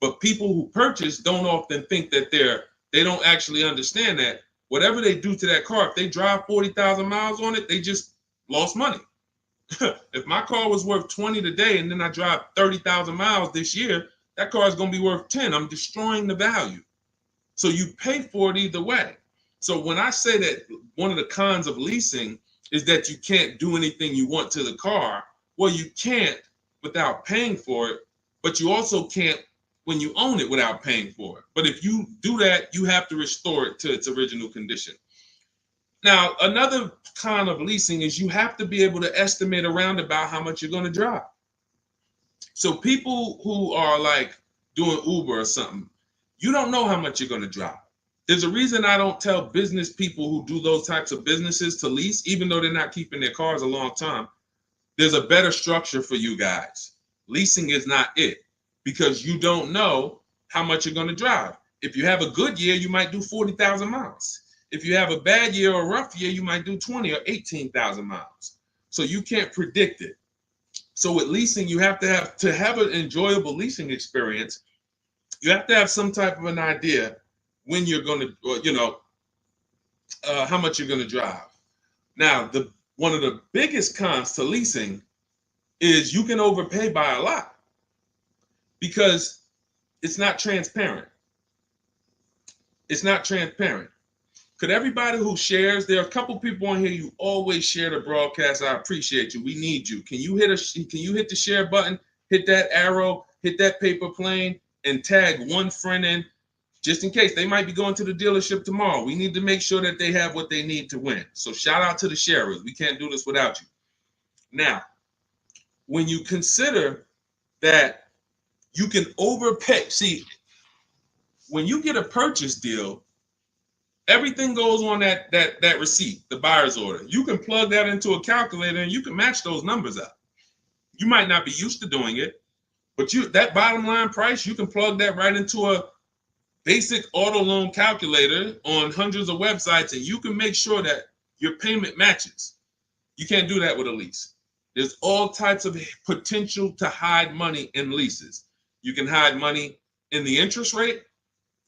But people who purchase don't often think that they don't actually understand that whatever they do to that car, if they drive 40,000 miles on it, they just lost money. If my car was worth 20 today and then I drive 30,000 miles this year, that car is going to be worth 10. I'm destroying the value. So you pay for it either way. So when I say that one of the cons of leasing is that you can't do anything you want to the car, well, you can't without paying for it, but you also can't when you own it without paying for it. But if you do that, you have to restore it to its original condition. Now, another con of leasing is you have to be able to estimate around about how much you're going to drive. So people who are like doing Uber or something, you don't know how much you're going to drive. There's a reason I don't tell business people who do those types of businesses to lease, even though they're not keeping their cars a long time. there's a better structure for you guys. Leasing is not it, because you don't know how much you're going to drive. If you have a good year, you might do 40,000 miles. If you have a bad year or a rough year, you might do 20 or 18,000 miles. So you can't predict it. So with leasing, you have to have an enjoyable leasing experience. You have to have some type of an idea when you're going to, how much you're going to drive. Now, one of the biggest cons to leasing is you can overpay by a lot because it's not transparent. It's not transparent. Could everybody who shares, there are a couple people on here, you always share the broadcast. I appreciate you. We need you. Can you hit the share button, hit that arrow, hit that paper plane, and tag one friend in, just in case they might be going to the dealership tomorrow. We need to make sure that they have what they need to win. So shout out to the sharers. We can't do this without you. Now, when you consider that you can overpay, see, when you get a purchase deal, everything goes on that receipt, the buyer's order. You can plug that into a calculator and you can match those numbers up. You might not be used to doing it, but that bottom line price, you can plug that right into a basic auto loan calculator on hundreds of websites, and you can make sure that your payment matches. You can't do that with a lease. There's all types of potential to hide money in leases. You can hide money in the interest rate.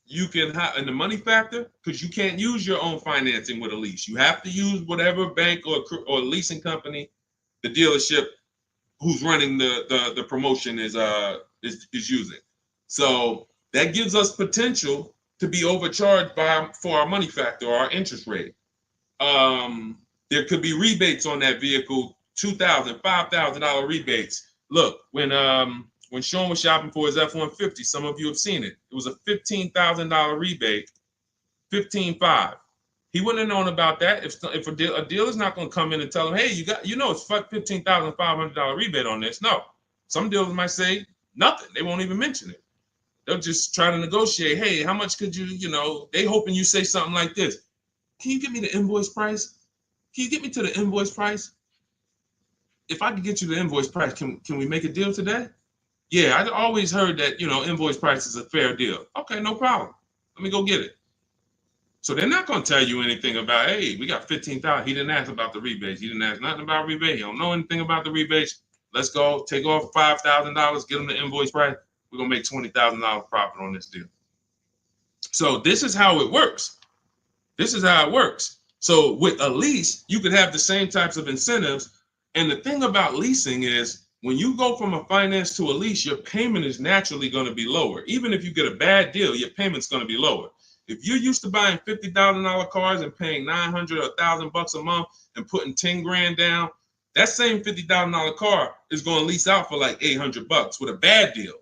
You can hide in the money factor, because you can't use your own financing with a lease. You have to use whatever bank or leasing company the dealership who's running the promotion is using. So that gives us potential to be overcharged for our money factor or our interest rate. There could be rebates on that vehicle, $2,000, $5,000 rebates. Look, when Sean was shopping for his F-150, some of you have seen it. It was a $15,000 rebate, $15,500. He wouldn't have known about that if a dealer's not going to come in and tell him, hey, it's $15,500 rebate on this. No, some dealers might say nothing. They won't even mention it. They'll just try to negotiate. Hey, how much could you, they hoping you say something like this. Can you get me the invoice price? Can you get me to the invoice price? If I could get you the invoice price, can we make a deal today? Yeah, I always heard that, invoice price is a fair deal. Okay, no problem. Let me go get it. So they're not going to tell you anything about, hey, we got $15,000. He didn't ask about the rebates. He didn't ask nothing about rebate. He don't know anything about the rebates. Let's go take off $5,000, get him the invoice price. We're going to make $20,000 profit on this deal. So this is how it works. This is how it works. So with a lease, you could have the same types of incentives. And the thing about leasing is when you go from a finance to a lease, your payment is naturally going to be lower. Even if you get a bad deal, your payment's going to be lower. If you're used to buying $50,000 cars and paying $900 or $1,000 a month and putting 10 grand down, that same $50,000 car is going to lease out for like $800 with a bad deal.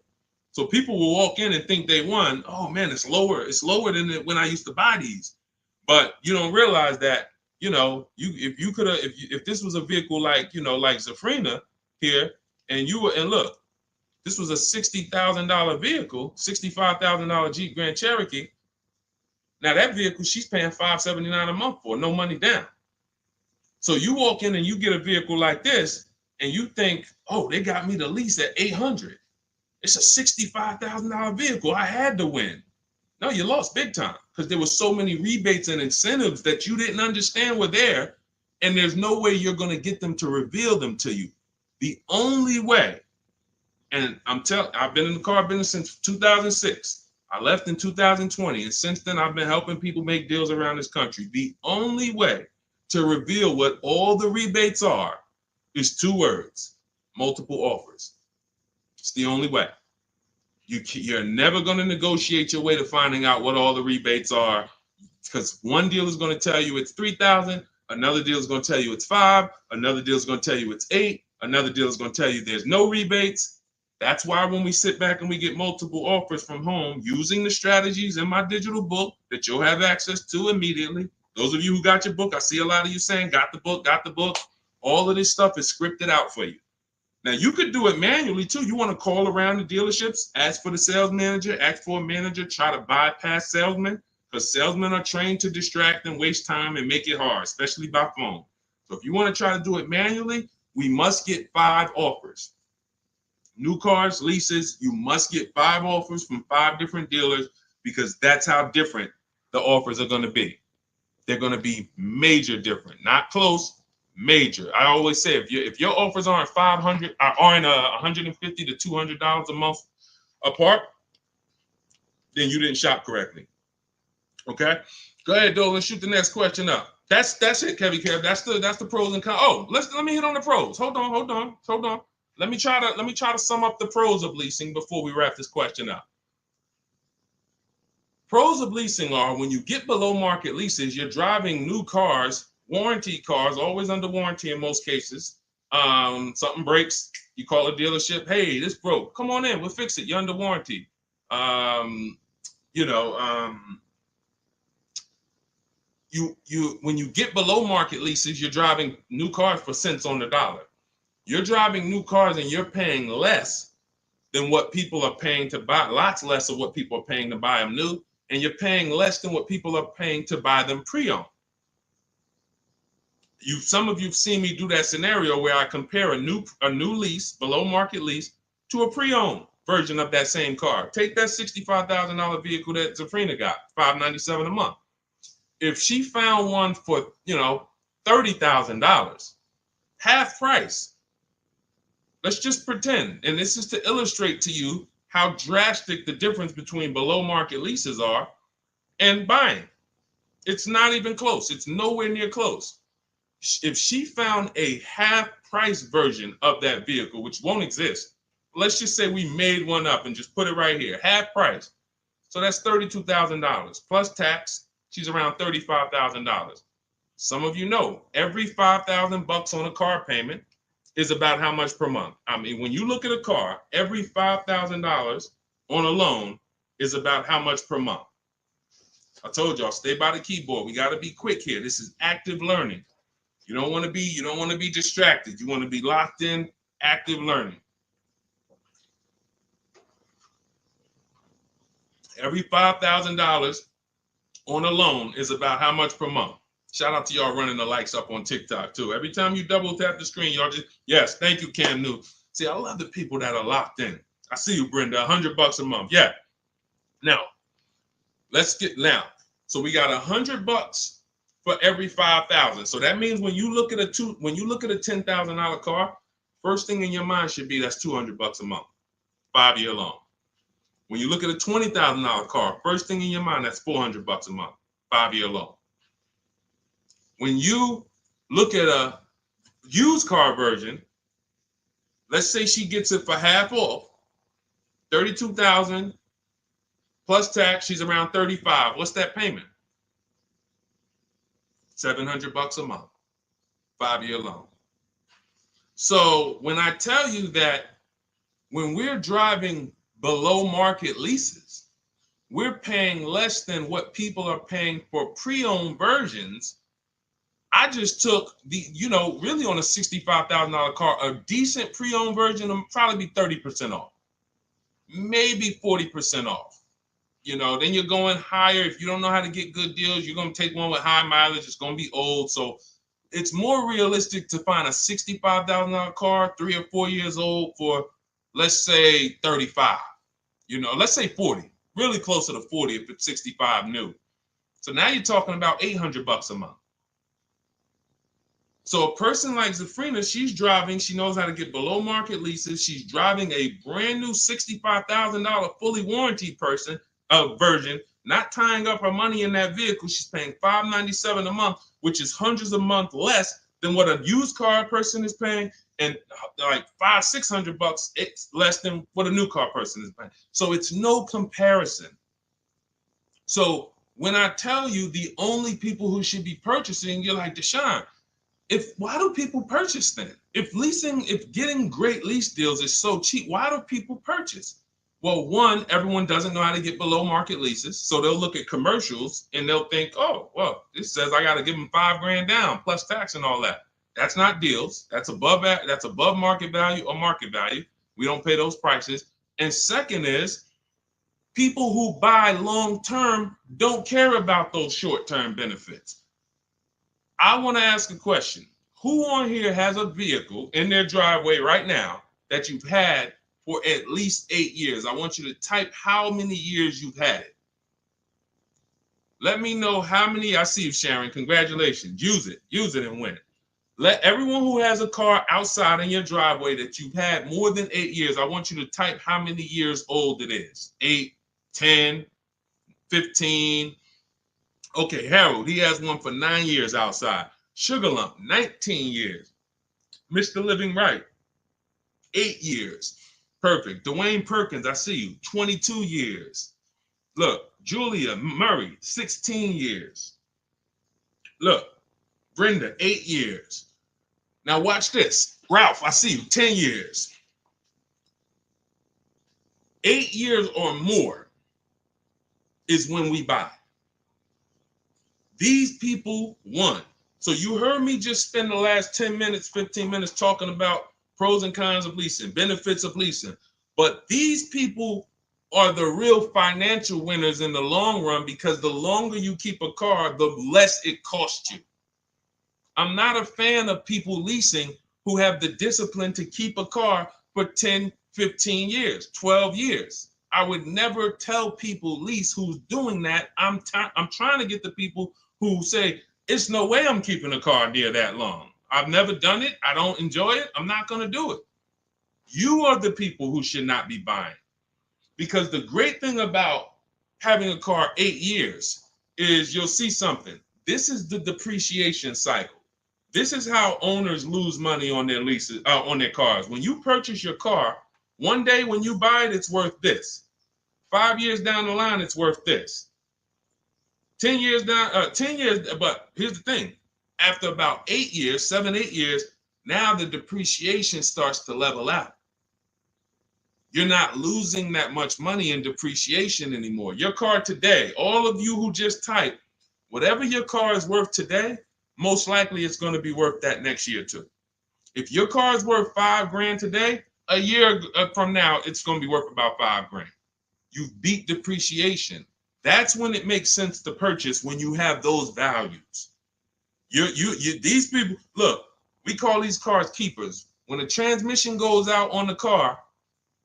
So people will walk in and think they won. Oh man, it's lower. It's lower than when I used to buy these. But you don't realize that, if this was a vehicle like Zafrina here, and look, this was a $60,000 vehicle, $65,000 Jeep Grand Cherokee. Now that vehicle, she's paying $579 a month for, no money down. So you walk in and you get a vehicle like this, and you think, oh, they got me the lease at $800. It's a $65,000 vehicle. I had to win. No, you lost big time because there were so many rebates and incentives that you didn't understand were there, and there's no way you're going to get them to reveal them to you. The only way, and I've been in the car business since 2006. I left in 2020, and since then I've been helping people make deals around this country. The only way to reveal what all the rebates are is 2 words: multiple offers. It's the only way. You're never going to negotiate your way to finding out what all the rebates are, because one deal is going to tell you it's $3,000, another deal is going to tell you it's $5,000, another deal is going to tell you it's $8,000, another deal is going to tell you there's no rebates. That's why when we sit back and we get multiple offers from home using the strategies in my digital book that you'll have access to immediately. Those of you who got your book, I see a lot of you saying, got the book. All of this stuff is scripted out for you. Now, you could do it manually, too. You want to call around the dealerships, ask for the sales manager, ask for a manager, try to bypass salesmen, because salesmen are trained to distract and waste time and make it hard, especially by phone. So if you want to try to do it manually, we must get 5 offers. New cars, leases, you must get 5 offers from 5 different dealers because that's how different the offers are going to be. They're going to be major different, not close, major. I always say if your offers aren't $150 to $200 a month apart, then you didn't shop correctly. Okay, go ahead, Doe. Let's shoot the next question up. That's it, Kevy Kev. That's the pros and cons. Oh, let me hit on the pros. Hold on. Let me try to sum up the pros of leasing before we wrap this question up. Pros of leasing are when you get below market leases, you're driving new cars, warranty cars, always under warranty in most cases. Something breaks, you call a dealership. Hey, this broke. Come on in, we'll fix it. You're under warranty. When you get below market leases, you're driving new cars for cents on the dollar. You're driving new cars and you're paying less than what people are paying to buy, lots less of what people are paying to buy them new, and you're paying less than what people are paying to buy them pre-owned. Some of you've seen me do that scenario where I compare a new lease, below market lease, to a pre-owned version of that same car. Take that $65,000 vehicle that Zafrina got, $597 a month. If she found one for, $30,000, half price, let's just pretend, and this is to illustrate to you how drastic the difference between below market leases are and buying. It's not even close. It's nowhere near close. If she found a half price version of that vehicle, which won't exist, let's just say we made one up and just put it right here, half price. So that's $32,000 plus tax. She's around $35,000. Some of you know every $5,000 on a car payment is about how much per month. I mean, when you look at a car, every $5,000 on a loan is about how much per month. I told y'all, stay by the keyboard. We got to be quick here. This is active learning. You don't want to be distracted. You want to be locked in, active learning. Every $5,000 on a loan is about how much per month. Shout out to y'all running the likes up on TikTok too. Every time you double tap the screen, y'all just, yes, thank you, Cam New. See, I love the people that are locked in. I see you, Brenda, $100 a month. Yeah. Now, so we got $100 for every 5,000. So that means when you look at a $10,000 car, first thing in your mind should be that's $200 a month, 5-year loan. When you look at a $20,000 car, first thing in your mind, that's $400 a month, 5-year loan. When you look at a used car version, let's say she gets it for half off, $32,000 plus tax, she's around $35,000. What's that payment? $700 a month, 5-year loan. So when I tell you that when we're driving below market leases, we're paying less than what people are paying for pre-owned versions. I just took really on a $65,000 car, a decent pre-owned version will probably be 30% off, maybe 40% off. Then you're going higher. If you don't know how to get good deals, you're going to take one with high mileage. It's going to be old. So it's more realistic to find a $65,000 car, 3 or 4 years old for, let's say 35, let's say 40, really closer to 40 if it's 65 new. So now you're talking about $800 a month. So a person like Zafrina, she's driving, she knows how to get below market leases. She's driving a brand new $65,000 fully warranted version, not tying up her money in that vehicle. She's paying $597 a month, which is hundreds a month less than what a used car person is paying, and like $500-$600 it's less than what a new car person is paying. So it's no comparison. So when I tell you the only people who should be purchasing, you're like, Deshone, why do people purchase then? If getting great lease deals is so cheap, why do people purchase? Well, one, everyone doesn't know how to get below market leases. So they'll look at commercials and they'll think, oh, well, this says I got to give them $5,000 down plus tax and all that. That's not deals. That's above market value or market value. We don't pay those prices. And second is, people who buy long-term don't care about those short-term benefits. I want to ask a question. Who on here has a vehicle in their driveway right now that you've had for at least 8 years? I want you to type how many years you've had it. Let me know how many. I see you, Sharon. Congratulations. Use it and win. Let everyone who has a car outside in your driveway that you've had more than 8 years, I want you to type how many years old it is. 8, 10, 15. Okay, Harold, he has one for 9 years outside. Sugar Lump, 19 years. Mr. Living Right, 8 years. Perfect. Dwayne Perkins, I see you, 22 years. Look, Julia Murray, 16 years. Look, Brenda, 8 years. Now watch this. Ralph, I see you, 10 years. 8 years or more is when we buy. These people won. So you heard me just spend the last 10 minutes, 15 minutes talking about pros and cons of leasing, benefits of leasing. But these people are the real financial winners in the long run, because the longer you keep a car, the less it costs you. I'm not a fan of people leasing who have the discipline to keep a car for 10, 15 years, 12 years. I would never tell people lease who's doing that. I'm trying to get the people who say, it's no way I'm keeping a car near that long. I've never done it. I don't enjoy it. I'm not going to do it. You are the people who should not be buying. Because the great thing about having a car 8 years is you'll see something. This is the depreciation cycle. This is how owners lose money on their leases, on their cars. When you purchase your car, one day when you buy it, it's worth this. 5 years down the line, it's worth this. 10 years down, 10 years, but here's the thing. After about 8 years, 7, 8 years, now the depreciation starts to level out. You're not losing that much money in depreciation anymore. Your car today, all of you who just typed, whatever your car is worth today, most likely it's going to be worth that next year too. If your car is worth $5,000 today, a year from now, it's going to be worth about $5,000. You beat depreciation. That's when it makes sense to purchase, when you have those values. These people, look, we call these cars keepers. When a transmission goes out on the car,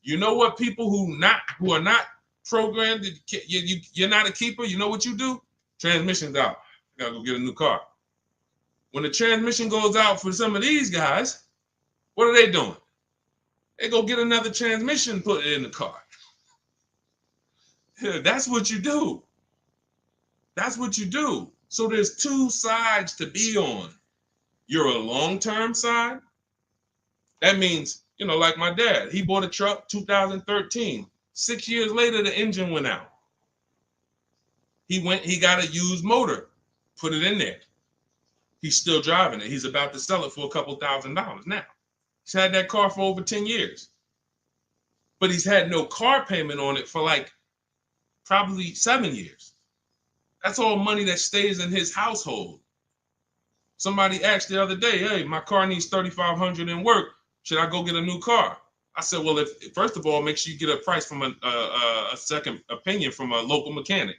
you know what people who are not programmed, you're not a keeper, you know what you do? Transmission's out. You gotta go get a new car. When the transmission goes out for some of these guys, what are they doing? They go get another transmission and put it in the car. That's what you do. That's what you do. So there's two sides to be on. You're a long-term side. That means, like my dad, he bought a truck 2013. 6 years later, the engine went out. He got a used motor, put it in there. He's still driving it. He's about to sell it for a couple $1,000s now. He's had that car for over 10 years. But he's had no car payment on it for probably 7 years. That's all money that stays in his household. Somebody asked the other day, hey, my car needs $3,500 in work. Should I go get a new car? I said, well, first of all, make sure you get a price from a second opinion from a local mechanic.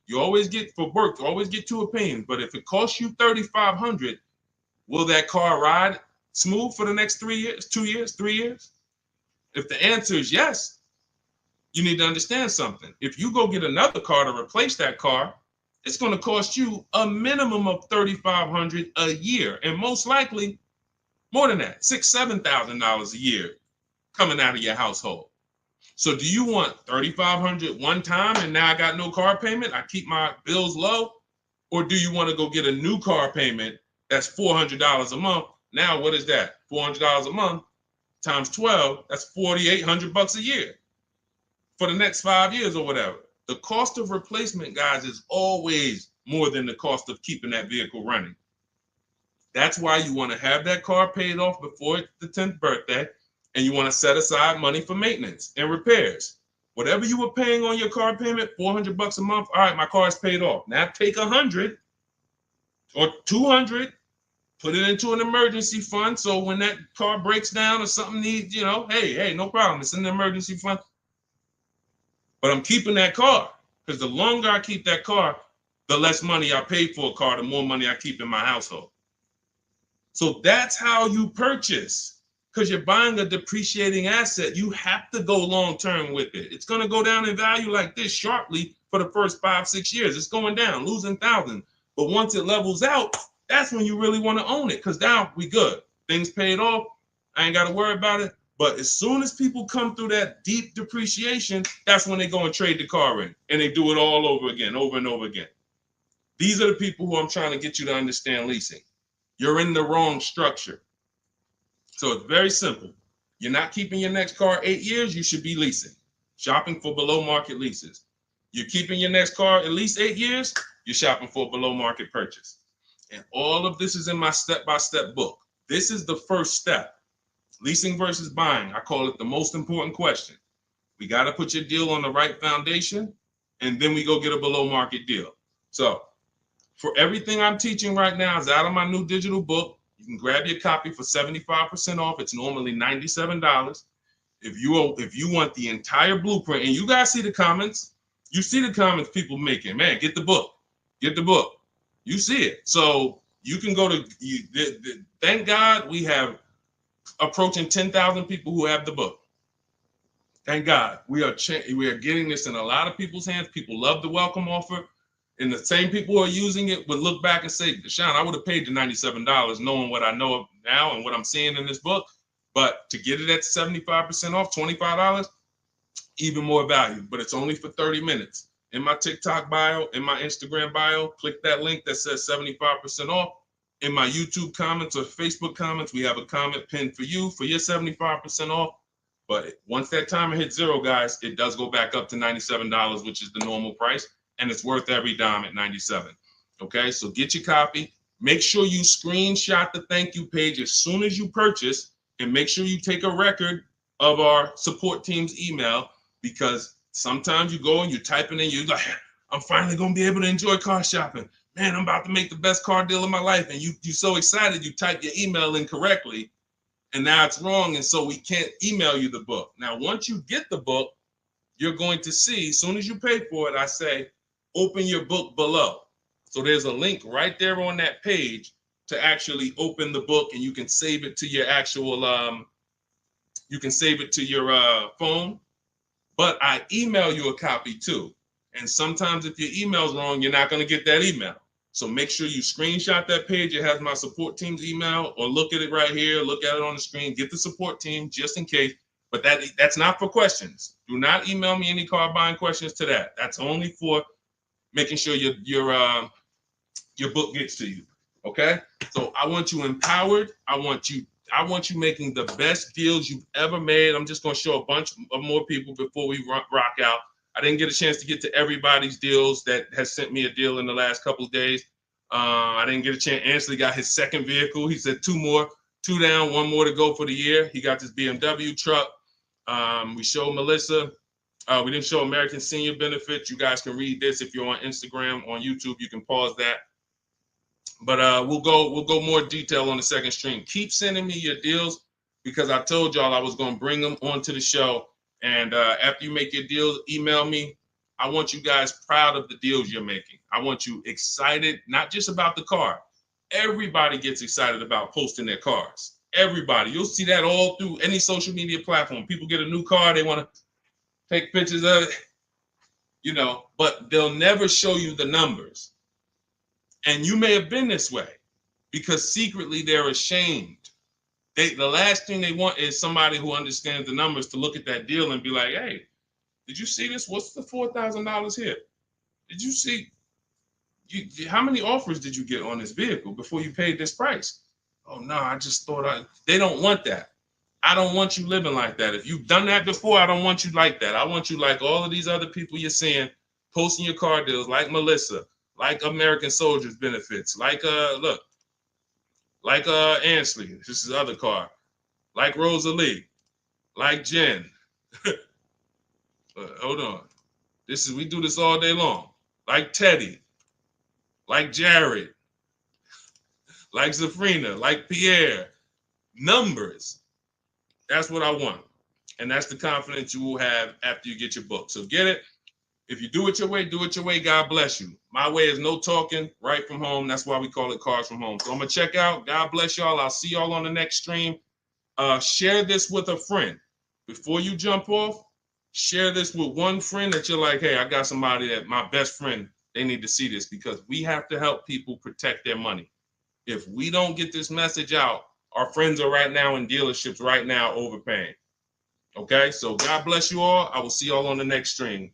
You always get, for work, you always get 2 opinions. But if it costs you $3,500, will that car ride smooth for the next 3 years, 2 years, 3 years? If the answer is yes, you need to understand something. If you go get another car to replace that car, it's going to cost you a minimum of $3,500 a year, and most likely more than that, $6,000, $7,000 a year coming out of your household. So do you want $3,500 one time and now I got no car payment, I keep my bills low? Or do you want to go get a new car payment that's $400 a month? Now what is that? $400 a month times 12, that's $4,800 a year for the next 5 years or whatever. The cost of replacement, guys, is always more than the cost of keeping that vehicle running. That's why you want to have that car paid off before the 10th birthday, and you want to set aside money for maintenance and repairs. Whatever you were paying on your car payment, $400 a month. All right, my car is paid off. Now take $100 or $200, put it into an emergency fund. So when that car breaks down or something needs, hey, no problem. It's in the emergency fund. But I'm keeping that car, because the longer I keep that car, the less money I pay for a car, the more money I keep in my household. So that's how you purchase, because you're buying a depreciating asset. You have to go long term with it. It's going to go down in value like this sharply for the first 5-6 years. It's going down, losing thousands. But once it levels out, that's when you really want to own it, because now we good. Things paid off. I ain't got to worry about it. But as soon as people come through that deep depreciation, that's when they go and trade the car in, and they do it all over again, over and over again. These are the people who I'm trying to get you to understand leasing. You're in the wrong structure. So it's very simple. You're not keeping your next car 8 years, you should be leasing, shopping for below market leases. You're keeping your next car at least 8 years, you're shopping for a below market purchase. And all of this is in my step-by-step book. This is the first step. Leasing versus buying. I call it the most important question. We got to put your deal on the right foundation, and then we go get a below market deal. So for everything I'm teaching right now is out of my new digital book. You can grab your copy for 75% off. It's normally $97. If you want the entire blueprint, and you guys see the comments, you see the comments people making, man, get the book. Get the book. You see it. So you can go to, thank God we have approaching 10,000 people who have the book. Thank God. We are getting this in a lot of people's hands. People love the welcome offer. And the same people who are using it would look back and say, Deshone, I would have paid the $97 knowing what I know now and what I'm seeing in this book. But to get it at 75% off, $25, even more value. But it's only for 30 minutes. In my TikTok bio, in my Instagram bio, click that link that says 75% off. In my YouTube comments or Facebook comments, we have a comment pinned for you for your 75% off. But once that timer hits zero, guys, it does go back up to $97, which is the normal price. And it's worth every dime at $97. Okay, so get your copy. Make sure you screenshot the thank you page as soon as you purchase, and make sure you take a record of our support team's email, because sometimes you go and you type it in, you're like, I'm finally going to be able to enjoy car shopping. Man, I'm about to make the best car deal of my life. And you're so excited, you type your email in correctly, and now it's wrong. And so we can't email you the book. Now, once you get the book, you're going to see, as soon as you pay for it, I say, open your book below. So there's a link right there on that page to actually open the book, and you can save it to your actual, you can save it to your phone. But I email you a copy too. And sometimes if your email's wrong, you're not going to get that email. So make sure you screenshot that page. It has my support team's email, or look at it right here. Look at it on the screen. Get the support team just in case. But that's not for questions. Do not email me any car buying questions to that. That's only for making sure your book gets to you. Okay? So I want you empowered. I want you making the best deals you've ever made. I'm just going to show a bunch of more people before we rock out. I didn't get a chance to get to everybody's deals that has sent me a deal in the last couple of days. I didn't get a chance. Ansley got his second vehicle. He said 2 down, 1 more to go for the year. He got this BMW truck. We showed Melissa. We didn't show American Senior Benefits. You guys can read this if you're on Instagram, on YouTube. You can pause that. But we'll go more detail on the second stream. Keep sending me your deals, because I told y'all I was going to bring them onto the show. And after you make your deals, email me. I want you guys proud of the deals you're making. I want you excited, not just about the car. Everybody gets excited about posting their cars. Everybody. You'll see that all through any social media platform. People get a new car, they want to take pictures of it, but they'll never show you the numbers. And you may have been this way, because secretly they're ashamed. The last thing they want is somebody who understands the numbers to look at that deal and be like, hey, did you see this? What's the $4,000 here? Did you see? How many offers did you get on this vehicle before you paid this price? Oh, no, I just thought they don't want that. I don't want you living like that. If you've done that before, I don't want you like that. I want you like all of these other people you're seeing posting your car deals, like Melissa, like American Soldiers Benefits, like Ansley, this is his other car, like Rosalie, like Jen. Hold on. We do this all day long. Like Teddy, like Jared, like Zafrina, like Pierre. Numbers. That's what I want. And that's the confidence you will have after you get your book. So get it. If you do it your way, do it your way. God bless you. My way is no talking, right from home. That's why we call it Cars from Home. So I'm going to check out. God bless y'all. I'll see y'all on the next stream. Share this with a friend. Before you jump off, share this with one friend that you're like, hey, I got somebody that my best friend, they need to see this, because we have to help people protect their money. If we don't get this message out, our friends are right now in dealerships right now overpaying. Okay, so God bless you all. I will see y'all on the next stream.